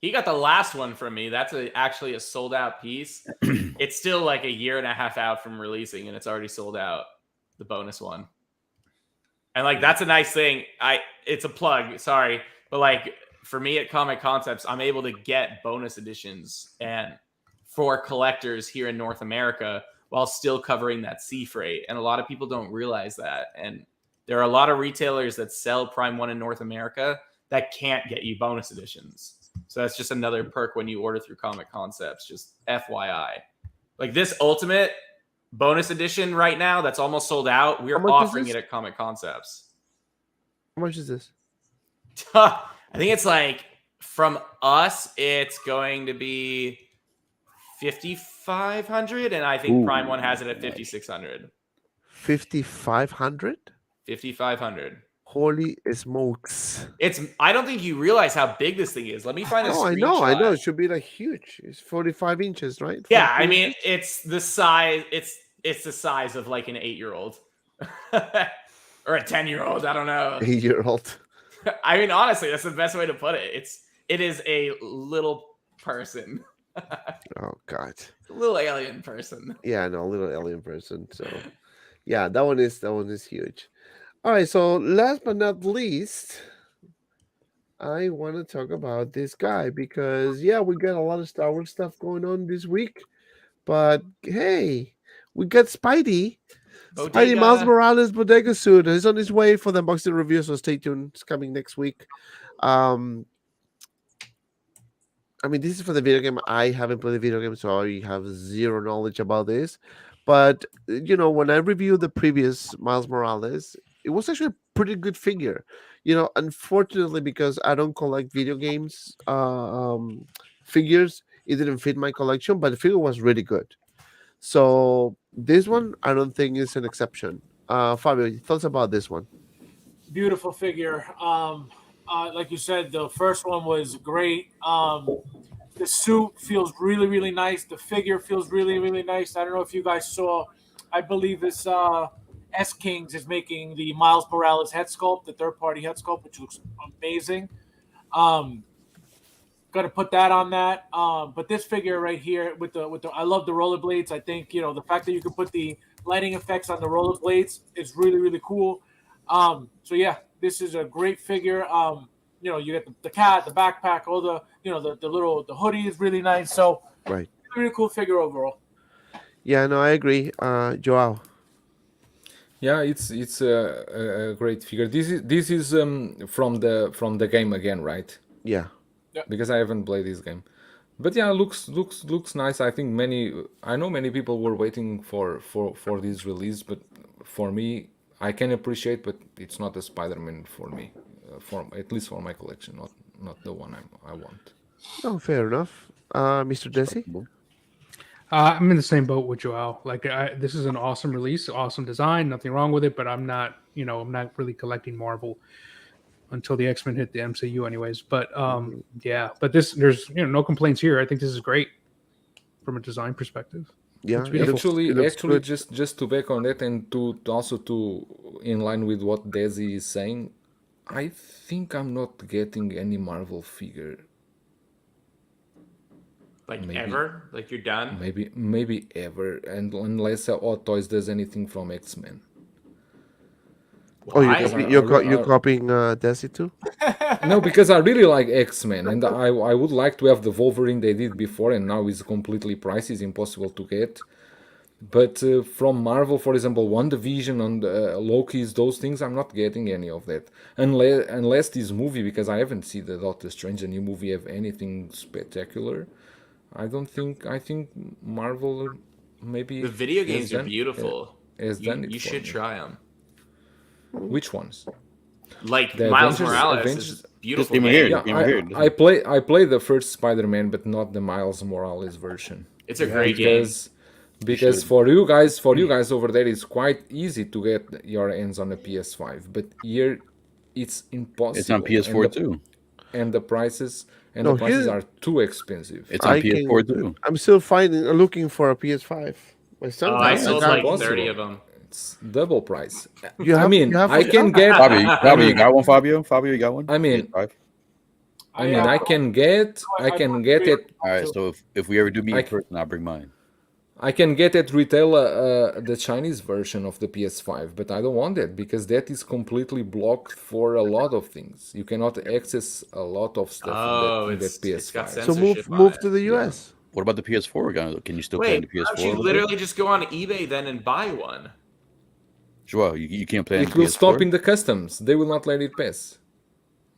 He got the last one from me. That's actually a sold out piece. It's still like a year and a half out from releasing, and it's already sold out. The bonus one, and like that's a nice thing. It's a plug. Sorry, but like for me at Comic Concepts, I'm able to get bonus editions and for collectors here in North America while still covering that sea freight. And a lot of people don't realize that. And there are a lot of retailers that sell Prime 1 in North America that can't get you bonus editions. So that's just another perk when you order through Comic Concepts, just FYI. Like this Ultimate bonus edition right now that's almost sold out, we're offering it at Comic Concepts. How much is this? I think it's like, from us, it's going to be 5,500, and I think Prime 1 has it at 5,600. 5,500? 5,500. Holy smokes! I don't think you realize how big this thing is. Let me find a screenshot. I know. It should be like huge. It's 45 inches, right? Yeah, I mean, it's the size. It's the size of like an 8-year-old or a 10-year-old. I don't know. 8-year-old. I mean, honestly, that's the best way to put it. It is a little person. Oh God. A little alien person. Yeah, no, a little alien person. So yeah, that one is huge. All right, so last but not least, I want to talk about this guy because we got a lot of Star Wars stuff going on this week. But hey, we got Spidey. Spidey Miles Morales Bodega suit. He's on his way for the unboxing review, so stay tuned. It's coming next week. I mean, this is for the video game. I haven't played the video game, so I have zero knowledge about this. But, when I reviewed the previous Miles Morales, it was actually a pretty good figure. Unfortunately, because I don't collect video games figures, it didn't fit my collection, but the figure was really good. So this one, I don't think is an exception. Fabio, thoughts about this one? Beautiful figure. Like you said, the first one was great. The suit feels really, really nice. The figure feels really, really nice. I don't know if you guys saw. I believe this S Kings is making the Miles Morales head sculpt, the third-party head sculpt, which looks amazing. Gonna put that on that. But this figure right here with the I love the rollerblades. I think the fact that you can put the lighting effects on the rollerblades is really, really cool. So yeah, this is a great figure. You get the cat, the backpack, all the the hoodie is really nice. So right, really cool figure overall. Yeah, no, I agree. Joao. Yeah, it's a great figure. This is from the game again, right? Yeah. Because I haven't played this game, but yeah, looks nice. I think I know many people were waiting for this release, but for me, I can appreciate, but it's not a Spider-Man for me, at least for my collection, not the one I want. Oh, fair enough. Mr. Desi? I'm in the same boat with Joel. Like, this is an awesome release, awesome design, nothing wrong with it. But I'm not really collecting Marvel until the X-Men hit the MCU, anyways. But yeah, but there's no complaints here. I think this is great from a design perspective. Yeah, actually, just to back on that, and to also in line with what Desi is saying, I think I'm not getting any Marvel figure. Like maybe, ever? Like you're done? Maybe ever, and unless Hot Toys does anything from X-Men. Oh, you're copying Desi too? No, because I really like X-Men, and I would like to have the Wolverine they did before, and now it's completely pricey, it's impossible to get. But from Marvel, for example, WandaVision and Loki's, those things, I'm not getting any of that. Unless this movie, because I haven't seen the Doctor Strange, the new movie, have anything spectacular. I think Marvel maybe... The video games are beautiful. You should me. try them. Which ones? Like the Miles Morales. beautiful game game. here. Yeah, Game here. I play the first Spider-Man, but not the Miles Morales version. It's a great game. Because for you guys over there, it's quite easy to get your hands on a PS5, but here it's impossible. It's on PS4 too. And the prices No, are too expensive. It's on PS4 too. I'm still looking for a PS5. My son, Oh, I has it. sold got like it. 30 of them. It's double price. You have- you have- I can get. Fabio, you got one, Fabio? Fabio, you got one? I mean, PS5? I can get it. All right, so if we ever do meet in person, I'll bring mine. I can get at retail the Chinese version of the PS5, but I don't want it because that is completely blocked for a lot of things. You cannot access a lot of stuff in that PS5. So move to the US. What about the PS4? Can you still play on Wait, the PS4? don't you literally just go on eBay then and buy one? Sure, you can't play on It the will PS4? stop in the customs. They will not let it pass.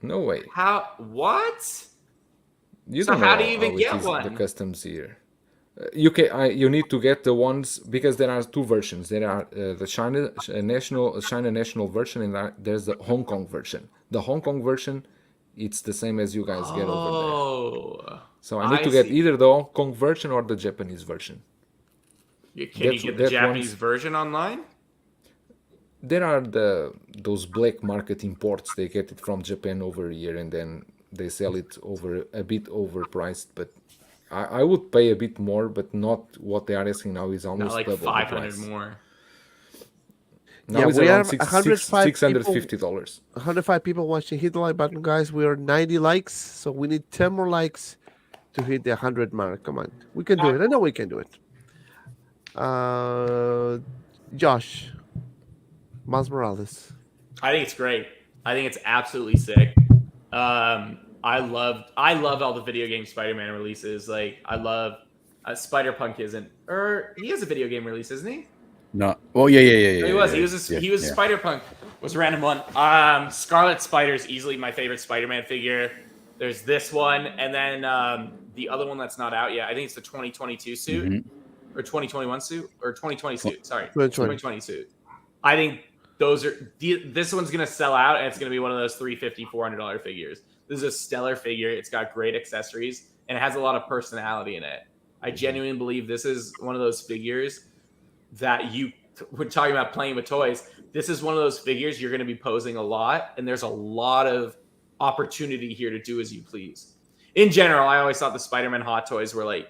No way. How? What? You So don't know how do you even it get is one? The customs here. You need to get the ones because there are two versions. There are the China national version and there's the Hong Kong version. The Hong Kong version, it's the same as you guys get over there. So I need to get either the Hong Kong version or the Japanese version. Can you get the Japanese version online? There are those black market imports. They get it from Japan over here and then they sell it a bit overpriced, but I would pay a bit more, but not what they are asking now is almost Not like double the 500 price. more. Now it's we around have 105 $650. 105 people watching. Hit the like button, guys. We are 90 likes, so we need 10 more likes to hit the 100 mark. Come on, we can do it. I know we can do it. Josh, Miles Morales. I think it's great. I think it's absolutely sick. I love all the video game Spider-Man releases. Like I love Spider-Punk isn't, or he has a video game release, isn't he? No. Oh yeah. He was Spider-Punk was a random one. Scarlet Spider's easily my favorite Spider-Man figure. There's this one, and then the other one that's not out yet. I think it's the 2022 suit or 2021 suit or 2020 suit. Sorry, 2020 suit. I think those are this one's gonna sell out, and it's gonna be one of those $350, $400 figures. This is a stellar figure. It's got great accessories, and it has a lot of personality in it. I genuinely believe this is one of those figures that we're talking about playing with toys. This is one of those figures you're going to be posing a lot, and there's a lot of opportunity here to do as you please. In general, I always thought the Spider-Man Hot Toys were like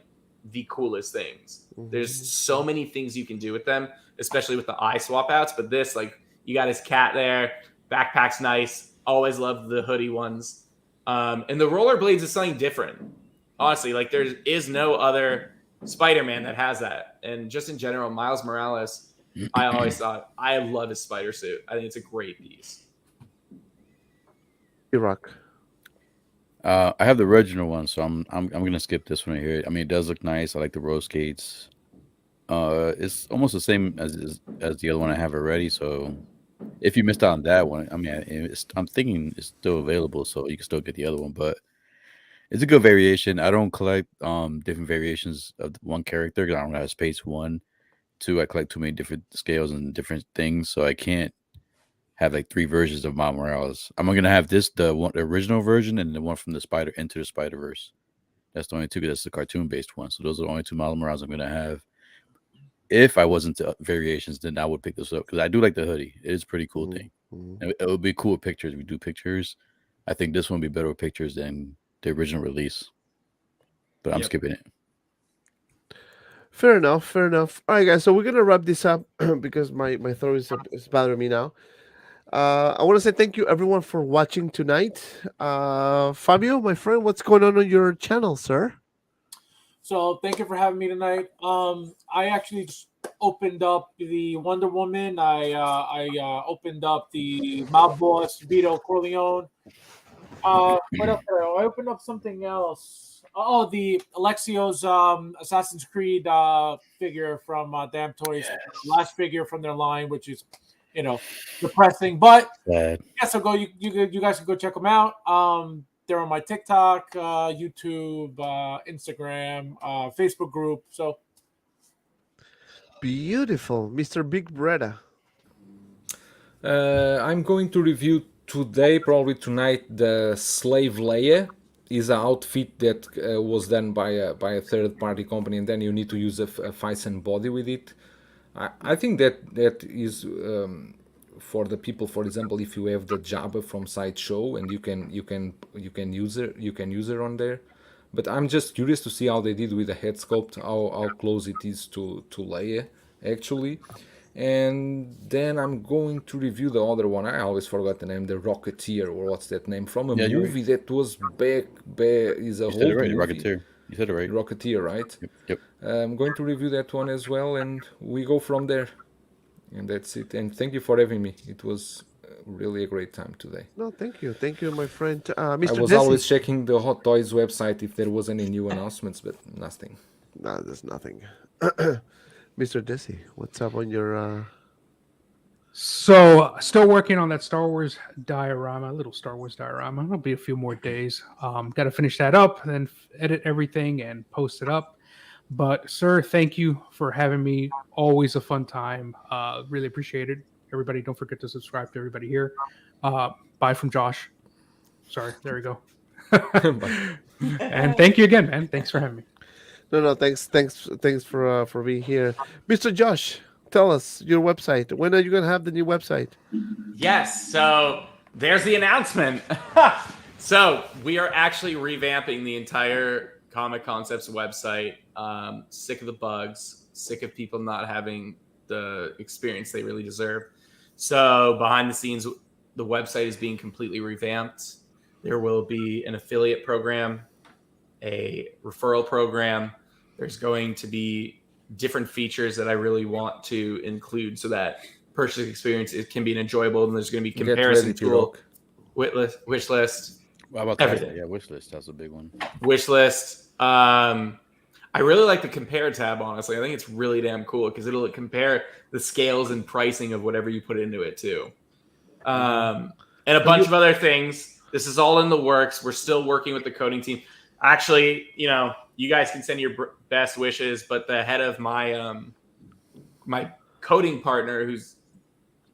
the coolest things. There's so many things you can do with them, especially with the eye swap outs. But this, like, you got his cat there. Backpack's nice. Always loved the hoodie ones. And the rollerblades is something different. Honestly, like there is no other Spider-Man that has that. And just in general, Miles Morales, I always thought I love his spider suit. I think it's a great piece. Rock. I have the original one, so I'm gonna skip this one right here. I mean, it does look nice. I like the rose skates. It's almost the same as the other one I have already. So if you missed out on that one, I mean, I'm thinking it's still available, so you can still get the other one. But it's a good variation. I don't collect different variations of one character because I don't have space. 1, 2, I collect too many different scales and different things, so I can't have like 3 versions of Miles Morales. I'm gonna have the original version and the one from the Into the Spider-Verse. That's the only two, because that's the cartoon-based one. So those are the only 2 Miles Morales I'm gonna have. If I wasn't to variations, then I would pick this up because I do like the hoodie. It is a pretty cool thing. And it would be cool with pictures. We do pictures. I think this one would be better with pictures than the original release. But I'm skipping it. Fair enough. All right, guys. So we're gonna wrap this up because my throat is bothering me now. I want to say thank you everyone for watching tonight. Fabio, my friend, what's going on your channel, sir? So thank you for having me tonight. I actually just opened up the Wonder Woman. I opened up the Mob Boss Vito Corleone. What else? I opened up something else. Oh, the Alexio's Assassin's Creed figure from Damn Toys, last figure from their line, which is, depressing. But sad. Yeah, so you guys can go check them out. They're on my TikTok, YouTube, Instagram, Facebook group. So beautiful, Mr. BIGBREDA. I'm going to review today, probably tonight, the Slave Leia is an outfit that was done by a third party company, and then you need to use a Phison body with it. I think that is for the people. For example, if you have the Jabba from Sideshow, and you can use her on there. But I'm just curious to see how they did with the head sculpt, how close it is to Leia actually. And then I'm going to review the other one. I always forgot the name, the Rocketeer, or what's that name, from a movie that was back is a You whole said it right, movie. Rocketeer. You said it right. Rocketeer, right? Yep. I'm going to review that one as well, and we go from there. And that's it. And thank you for having me. It was really a great time today. No, thank you, my friend. Mr. I was Jesse. always checking the Hot Toys website if there was any new announcements, but nothing. No, there's nothing. Mr. Desi, what's up on your? So, still working on that Star Wars diorama, little Star Wars diorama. It'll be a few more days. Got to finish that up, then edit everything and post it up. But, sir, thank you for having me. Always a fun time. Really appreciate it. Everybody, don't forget to subscribe to everybody here. Bye from Josh. Sorry, there we go. And thank you again, man. Thanks for having me. No, thanks for being here, Mr. Josh. Tell us your website. When are you gonna have the new website? Yes, so there's the announcement. So we are actually revamping the entire Comic Concepts website. Sick of the bugs, sick of people not having the experience they really deserve. So behind the scenes, the website is being completely revamped. There will be an affiliate program, a referral program. There's going to be different features that I really want to include so that purchase experience it can be enjoyable, and there's going to be comparison tool, wish list. How about everything? that? Yeah, wish list. That's a big one. Wish list. I really like the compare tab. Honestly, I think it's really damn cool because it'll compare the scales and pricing of whatever you put into it too, and a bunch of other things. This is all in the works. We're still working with the coding team. Actually, you guys can send your best wishes, but the head of my my coding partner,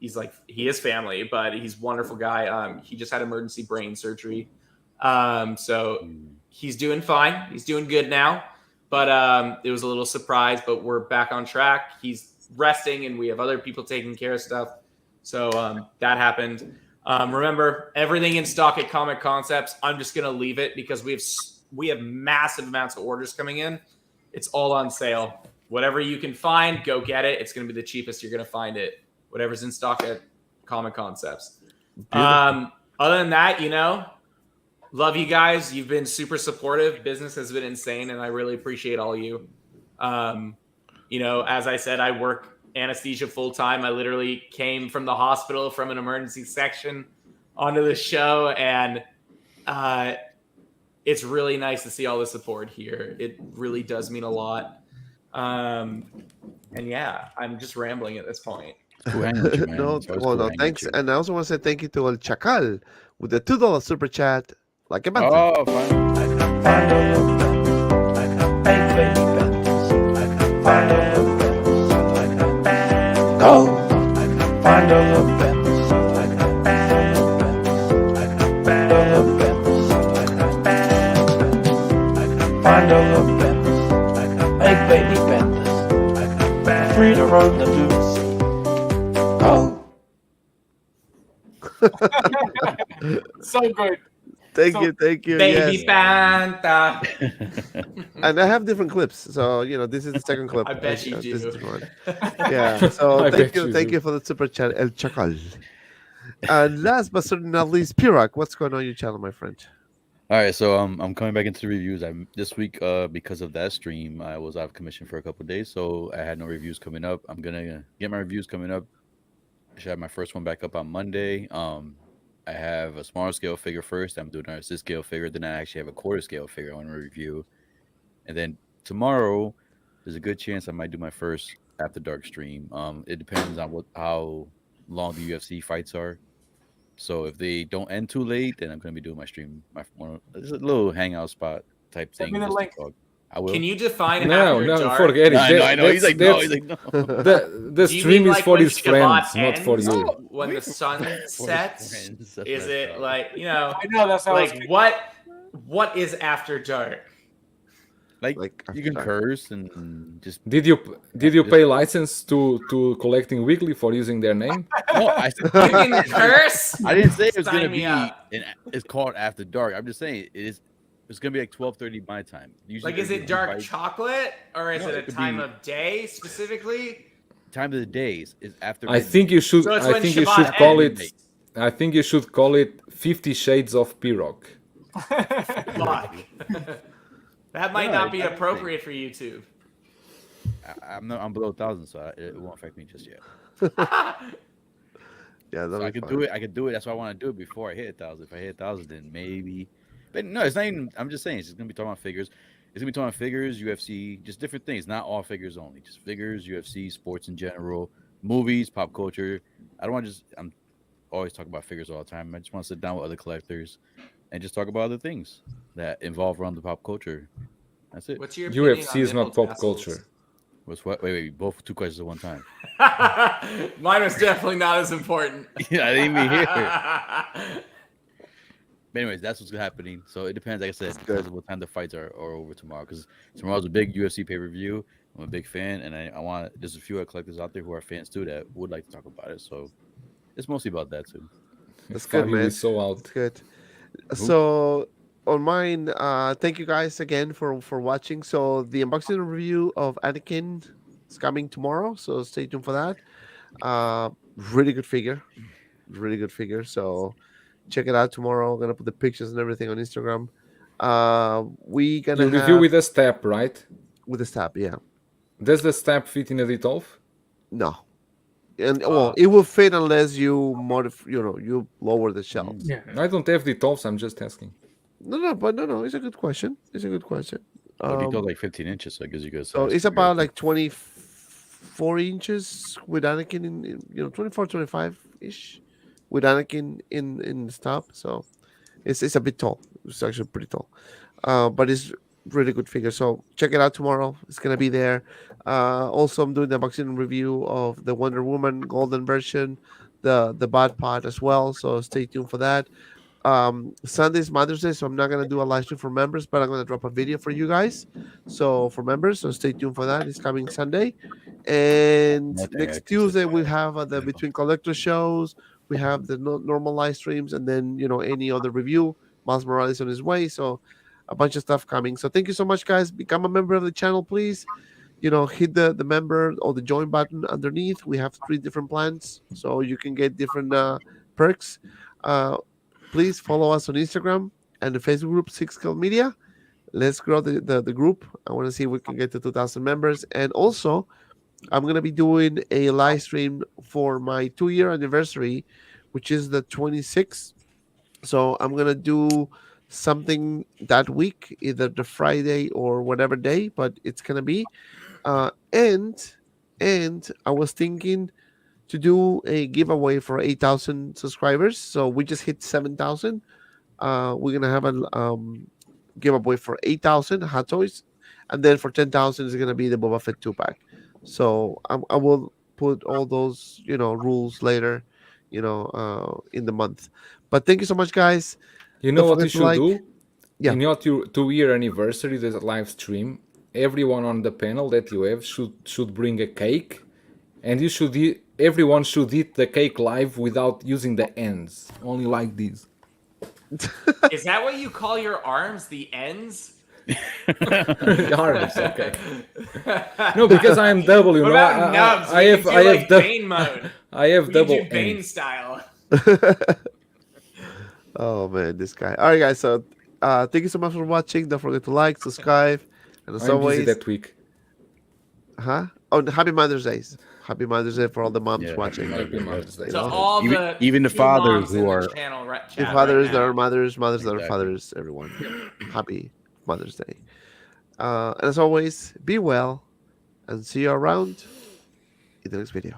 he is family, but he's a wonderful guy. He just had emergency brain surgery, so he's doing fine. He's doing good now, but it was a little surprise. But we're back on track. He's resting, and we have other people taking care of stuff. So that happened. Remember, everything in stock at Comic Concepts. I'm just gonna leave it because we have massive amounts of orders coming in. It's all on sale. Whatever you can find, go get it. It's going to be the cheapest you're going to find it. Whatever's in stock at Comic Concepts. Other than that, love you guys. You've been super supportive. Business has been insane, and I really appreciate all you. As I said, I work anesthesia full time. I literally came from the hospital from an emergency section onto the show, and it's really nice to see all the support here. It really does mean a lot. And yeah, I'm just rambling at this point. No, thanks. And I also want to say thank you to El Chacal with the $2 super chat. Like a man. Oh, fine. Go find all your bets. Find all your bets. Make baby benders. Free to roam the blue sea. Go. So good. Thank you. Baby Banta. And I have different clips, so this is the second clip. I bet you do. This is one. Yeah. So thank you for the super chat, El Chacal. And last but certainly not least, Pirak, what's going on your channel, my friend? All right, so I'm coming back into the reviews. This week, because of that stream, I was out of commission for a couple of days, so I had no reviews coming up. I'm gonna get my reviews coming up. I should have my first one back up on Monday. I have a smaller scale figure first. I'm doing an assist scale figure. Then I actually have a quarter scale figure I want to review. And then tomorrow, there's a good chance I might do my first After Dark stream. It depends on how long the UFC fights are. So if they don't end too late, then I'm going to be doing my stream. It's a little hangout spot type thing. Send me the link. I will. Can you define No, After no, Dark? forget it. No, I know. He's like, no. that's- He's like, no. The Do you stream mean is like for when his friends, Shabbat not for ends? you. When the sun sets? friends, that's Is messed it up. like, you know, I know that's how like what is After Dark? Like Like, you can after curse and just. Did you pay license to collecting weekly for using their name? No, I You can curse? I didn't say it was Sign gonna me be. up. It's called After Dark. I'm just saying it is. It's gonna be like 12:30 my time. Usually Like, is it'll it be dark 5 chocolate or is No, it it a could time be- of day specifically? time of the days is after. I think you should. So it's I when think you Shabbat should call ends. it. I think you should call it 50 Shades of P-Rock. Fuck. That might No, not be that's- appropriate for YouTube. I'm below 1,000, so it won't affect me just yet. Yeah, So I could do it. I could do it. That's why I want to do it before I hit 1,000. If I hit 1,000, then maybe. But no, it's not even. I'm just saying. It's just gonna be talking about figures. It's gonna be talking about figures, UFC, just different things. Not all figures only. Just figures, UFC, sports in general, movies, pop culture. I don't want to just. I'm always talking about figures all the time. I just want to sit down with other collectors and just talk about other things that involve around the pop culture. That's it. What's your opinion UFC on is not nipple pop tassels? culture. What's what? Wait. Both two questions at one time. Mine was definitely not as important. Yeah, I didn't even hear. But anyways, that's what's happening. So it depends, like I said, depends on what time the fights are over tomorrow. Because tomorrow's a big UFC pay-per-view. I'm a big fan, and I want. There's a few other collectors out there who are fans too that would like to talk about it. So it's mostly about that too. That's good, Fabio man. is so out. That's good. So on mine, thank you guys again for watching. So the unboxing review of Anakin is coming tomorrow, so stay tuned for that. Really good figure, really good figure. So check it out tomorrow. I'm gonna put the pictures and everything on Instagram. We gonna You have review with a step, right? with the stab, yeah. Does the step fit in a Ditolf? No, and well, it will fit unless you you lower the shelf. Yeah. I don't have Ditolfs. I'm just asking. No. It's a good question. It's a good question. But he told like 15 inches, so it gives you good. So size it's figure. about like 24 inches with Anakin in 24, 25 ish with Anakin in the stop. So it's a bit tall. It's actually pretty tall, but it's really good figure. So check it out tomorrow. It's gonna be there. Also, I'm doing the unboxing review of the Wonder Woman golden version, the Bot Pod as well. So stay tuned for that. Sunday's Mother's Day, so I'm not gonna do a live stream for members, but I'm gonna drop a video for you guys. So for members, so stay tuned for that. It's coming Sunday, and Okay, I next can Tuesday we have the Between Collector shows. We have the normal live streams, and then any other review. Miles Morales on his way, so a bunch of stuff coming. So thank you so much, guys. Become a member of the channel, please. Hit the member or the join button underneath. We have 3 different plans, so you can get different perks. Please follow us on Instagram and the Facebook group 6Kill Media. Let's grow the group. I want to see if we can get to 2,000 members. And also, I'm going to be doing a live stream for my 2-year anniversary, which is the 26th. So I'm going to do something that week, either the Friday or whatever day, but it's going to be. And I was thinking to do a giveaway for 8,000 subscribers. So we just hit 7,000. We're going to have a giveaway for 8,000 Hot Toys. And then for 10,000 is going to be the Boba Fett 2-pack. So I will put all those, rules later, in the month. But thank you so much, guys. You know Don't what you forget to should do? Yeah. In your 2-year anniversary, there's a live stream. Everyone on the panel that you have should bring a cake, and everyone should eat the cake live without using the ends, only like this. Is that what you call your arms? The ends? Arms, okay. No, because I am double. What about nubs? I have Bane mode. I have We double can do Bane ends. style. Oh man, this guy. All right, guys. So thank you so much for watching. Don't forget to like, subscribe, and as I'm busy always, that week. Oh, happy Mother's Day! Happy Mother's Day for all the moms watching. Happy Mother's Day. To all even the few fathers moms in who the are channel chat The fathers right that now. are mothers, mothers that are Exactly. fathers, everyone. Happy Mother's Day. And as always, be well, and see you around in the next video.